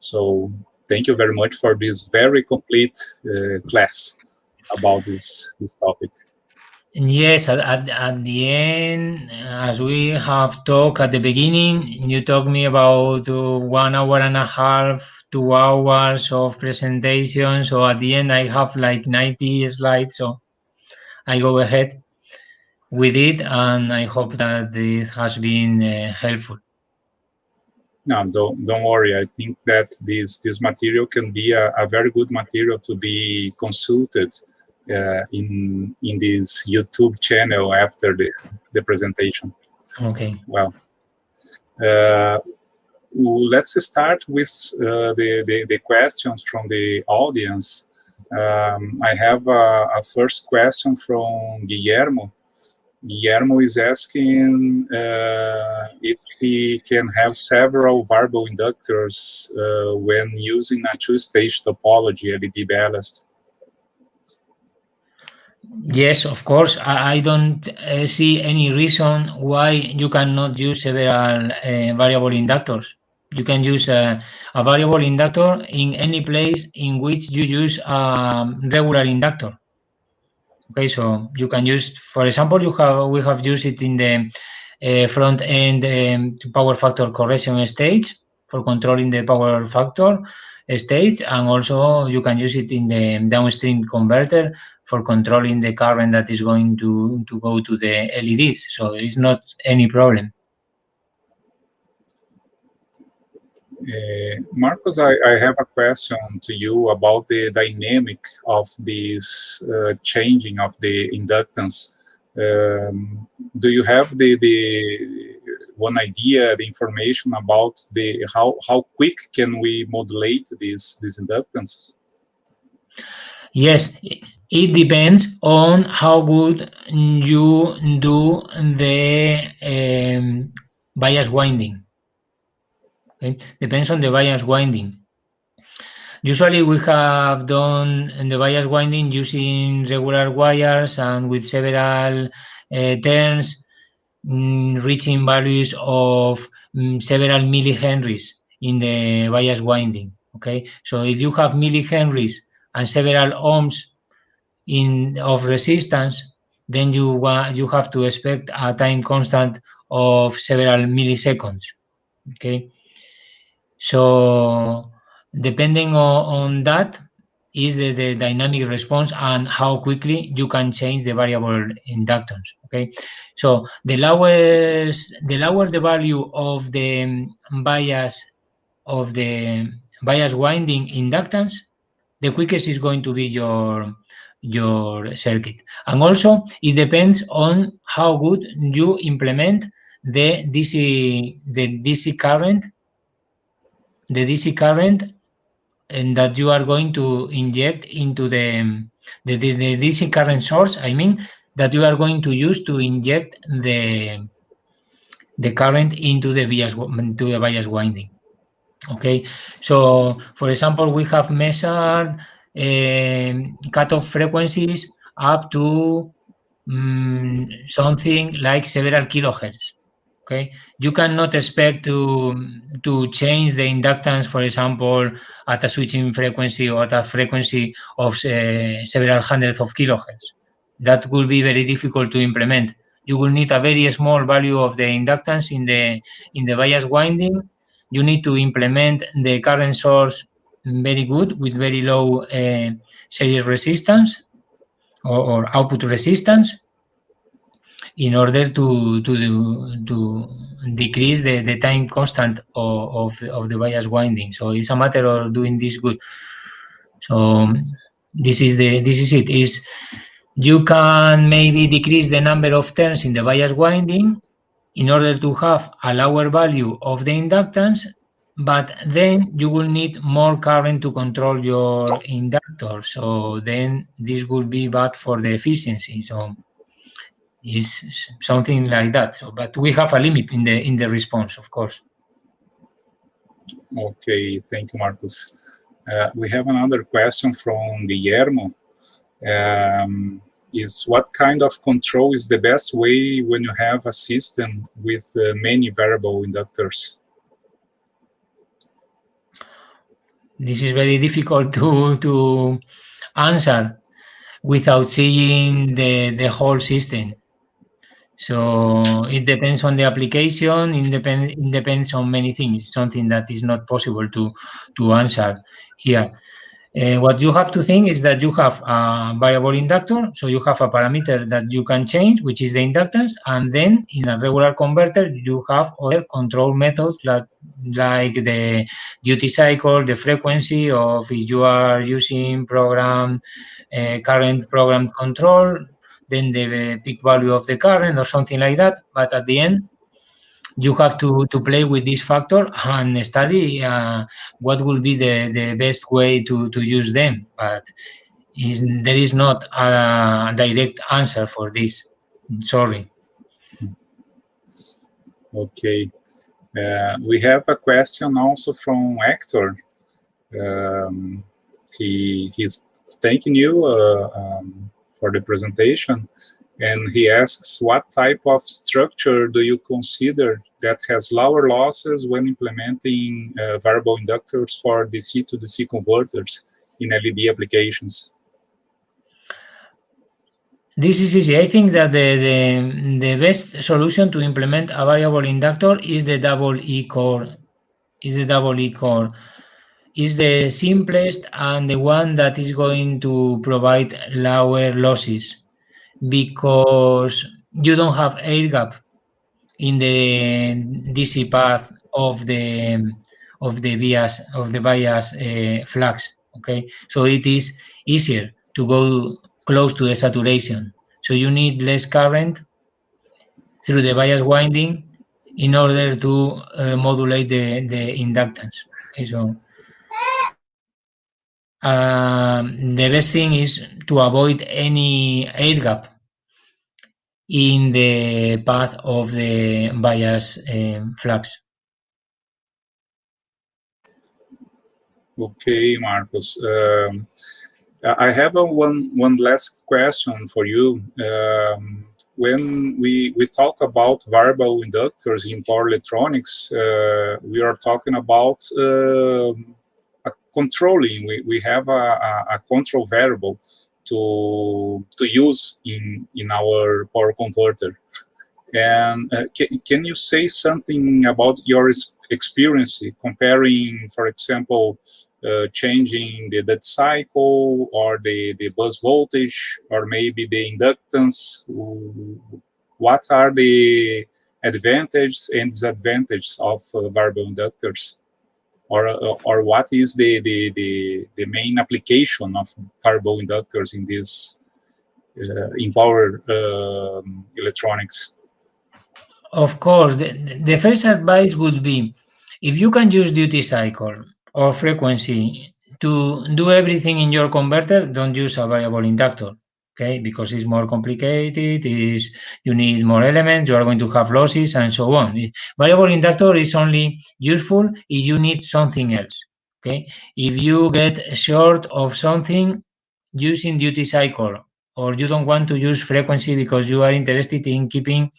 So thank you very much for this very complete class about this topic. Yes, at the end, as we have talked at the beginning, you talked me about 1 hour and a half, 2 hours of presentation. So at the end, I have like 90 slides. So I go ahead with it, and I hope that it has been helpful. No, don't worry. I think that this material can be a very good material to be consulted in this YouTube channel after the presentation. Okay. Well, let's start with the questions from the audience. I have a first question from Guillermo. Guillermo is asking if he can have several variable inductors when using a two-stage topology, LED ballast. Yes, of course. I don't see any reason why you cannot use several variable inductors. You can use a variable inductor in any place in which you use a regular inductor. Okay, so you can use, for example, we have used it in the front end power factor correction stage for controlling the power factor stage, and also you can use it in the downstream converter for controlling the current that is going to go to the LEDs. So it's not any problem. Marcus, I have a question to you about the dynamic of this changing of the inductance. Do you have the one idea, the information about how quick can we modulate this inductance? Yes, it depends on how good you do the bias winding. Okay? Depends on the bias winding. Usually we have done the bias winding using regular wires and with several turns, reaching values of several millihenries in the bias winding. Okay, so if you have millihenries and several ohms of resistance, then you have to expect a time constant of several milliseconds. Okay, so depending on that is the dynamic response and how quickly you can change the variable inductance. Okay, so the lower the value of the bias winding inductance, the quickest is going to be your circuit. And also it depends on how good you implement the DC current and that you are going to inject into the DC current source, I mean, that you are going to use to inject the current into the bias winding. Okay, so for example, we have measured cutoff frequencies up to something like several kilohertz. Okay, you cannot expect to change the inductance, for example, at a switching frequency or at a frequency of several hundreds of kilohertz. That will be very difficult to implement. You will need a very small value of the inductance in the bias winding. You need to implement the current source very good with very low series resistance or output resistance, in order to decrease the time constant of the bias winding. So it's a matter of doing this good. So this is it. Is you can maybe decrease the number of turns in the bias winding in order to have a lower value of the inductance, but then you will need more current to control your inductor. So then this will be bad for the efficiency. So is something like that. So, but we have a limit in the response, of course. Okay, thank you, Marcus. We have another question from Guillermo. Is what kind of control is the best way when you have a system with many variable inductors? This is very difficult to answer without seeing the whole system. So it depends on the application, it depends on many things, something that is not possible to answer here. What you have to think is that you have a variable inductor, so you have a parameter that you can change, which is the inductance, and then in a regular converter, you have other control methods like the duty cycle, the frequency of if you are using current program control, then the peak value of the current or something like that. But at the end, you have to play with this factor and study what will be the best way to use them. But there is not a direct answer for this. Sorry. Okay. We have a question also from Hector. He's thanking you for the presentation, and he asks, what type of structure do you consider that has lower losses when implementing variable inductors for DC to DC converters in LED applications? This is easy. I think that the best solution to implement a variable inductor is the double E core. Is the simplest and the one that is going to provide lower losses, because you don't have air gap in the DC path of the bias flux. Okay, so it is easier to go close to the saturation. So you need less current through the bias winding in order to modulate the inductance. Okay, so the best thing is to avoid any air gap in the path of the bias flux. Okay, Marcos. I have one last question for you. When we talk about variable inductors in power electronics, we are talking about controlling. We have a control variable to use in our power converter. And can you say something about your experience comparing, for example, changing the dead cycle or the bus voltage or maybe the inductance? What are the advantages and disadvantages of variable inductors? Or what is the main application of variable inductors in this in power electronics? Of course, the first advice would be, if you can use duty cycle or frequency to do everything in your converter, don't use a variable inductor, okay? Because it's more complicated, you need more elements, you are going to have losses and so on. Variable inductor is only useful if you need something else, okay? If you get short of something, using duty cycle, or you don't want to use frequency because you are interested in keeping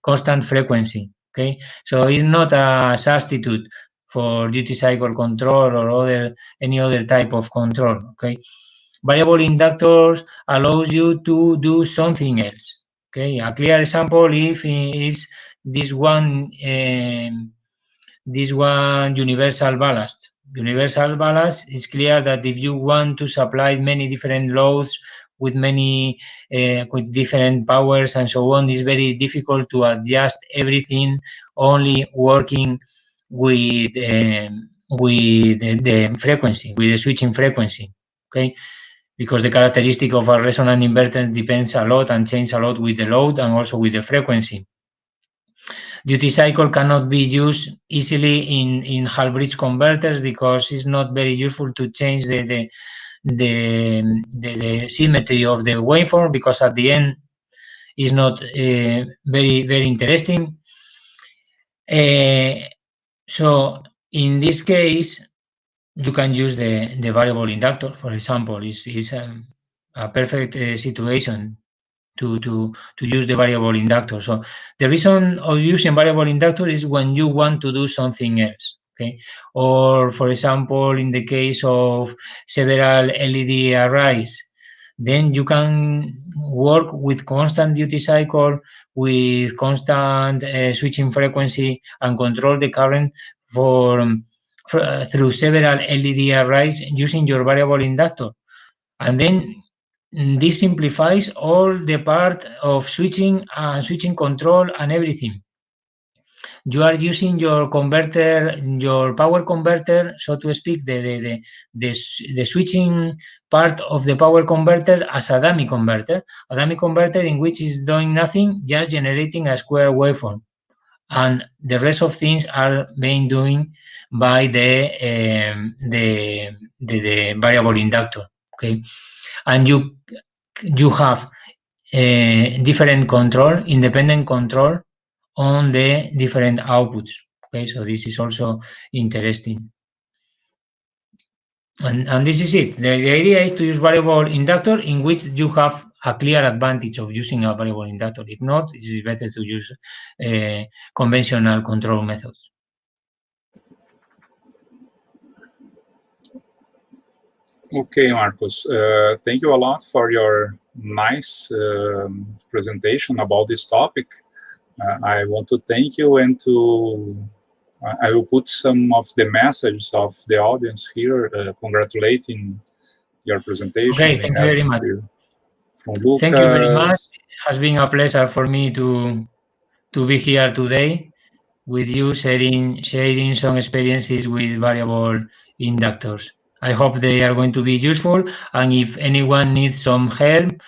constant frequency, okay? So it's not a substitute for duty cycle control or any other type of control, okay? Variable inductors allows you to do something else, okay? A clear example is this one universal ballast. Universal ballast is clear that if you want to supply many different loads with many with different powers and so on, it's very difficult to adjust everything only working with the frequency, with the switching frequency, okay? Because the characteristic of a resonant inverter depends a lot and changes a lot with the load and also with the frequency. Duty cycle cannot be used easily in half bridge converters because it's not very useful to change the symmetry of the waveform, because at the end is not very interesting. So in this case, you can use the variable inductor, for example. Is a perfect situation to use the variable inductor. So the reason of using variable inductor is when you want to do something else. Okay, or for example, in the case of several LED arrays, then you can work with constant duty cycle, with constant switching frequency, and control the current through several LED arrays using your variable inductor. And then this simplifies all the part of switching and switching control and everything. You are using your converter, your power converter, so to speak, the switching part of the power converter as a dummy converter in which is doing nothing, just generating a square waveform, and the rest of things are being doing by the variable inductor. Okay, and you have different control, independent control on the different outputs. Okay, so this is also interesting. And this is it. The idea is to use variable inductor in which you have a clear advantage of using a variable inductor. If not, it is better to use conventional control methods. Okay, Marcos, thank you a lot for your nice presentation about this topic. I want to thank you, and I will put some of the messages of the audience here congratulating your presentation. Okay, thank you very much. From Lucas. Thank you very much. It has been a pleasure for me to be here today with you, sharing some experiences with variable inductors. I hope they are going to be useful, and if anyone needs some help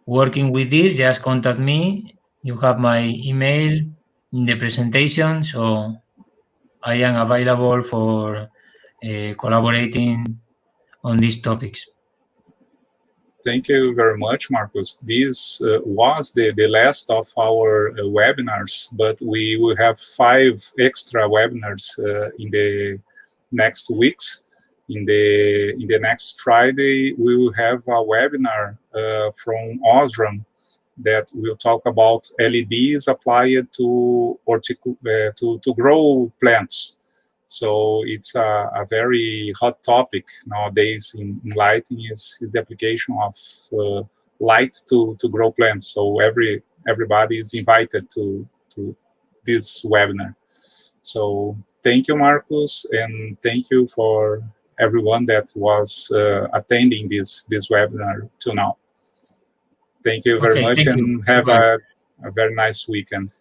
working with this, just contact me. You have my email in the presentation, so I am available for collaborating on these topics. Thank you very much, Marcos. This was the last of our webinars, but we will have 5 extra webinars in the next weeks. In the next Friday, we will have a webinar from Osram that will talk about LEDs applied to grow plants. So it's a very hot topic nowadays in lighting is the application of light to grow plants. So everybody is invited to this webinar. So thank you, Marcos, and thank you for everyone that was attending this webinar till now. Thank you very much, and have a very nice weekend.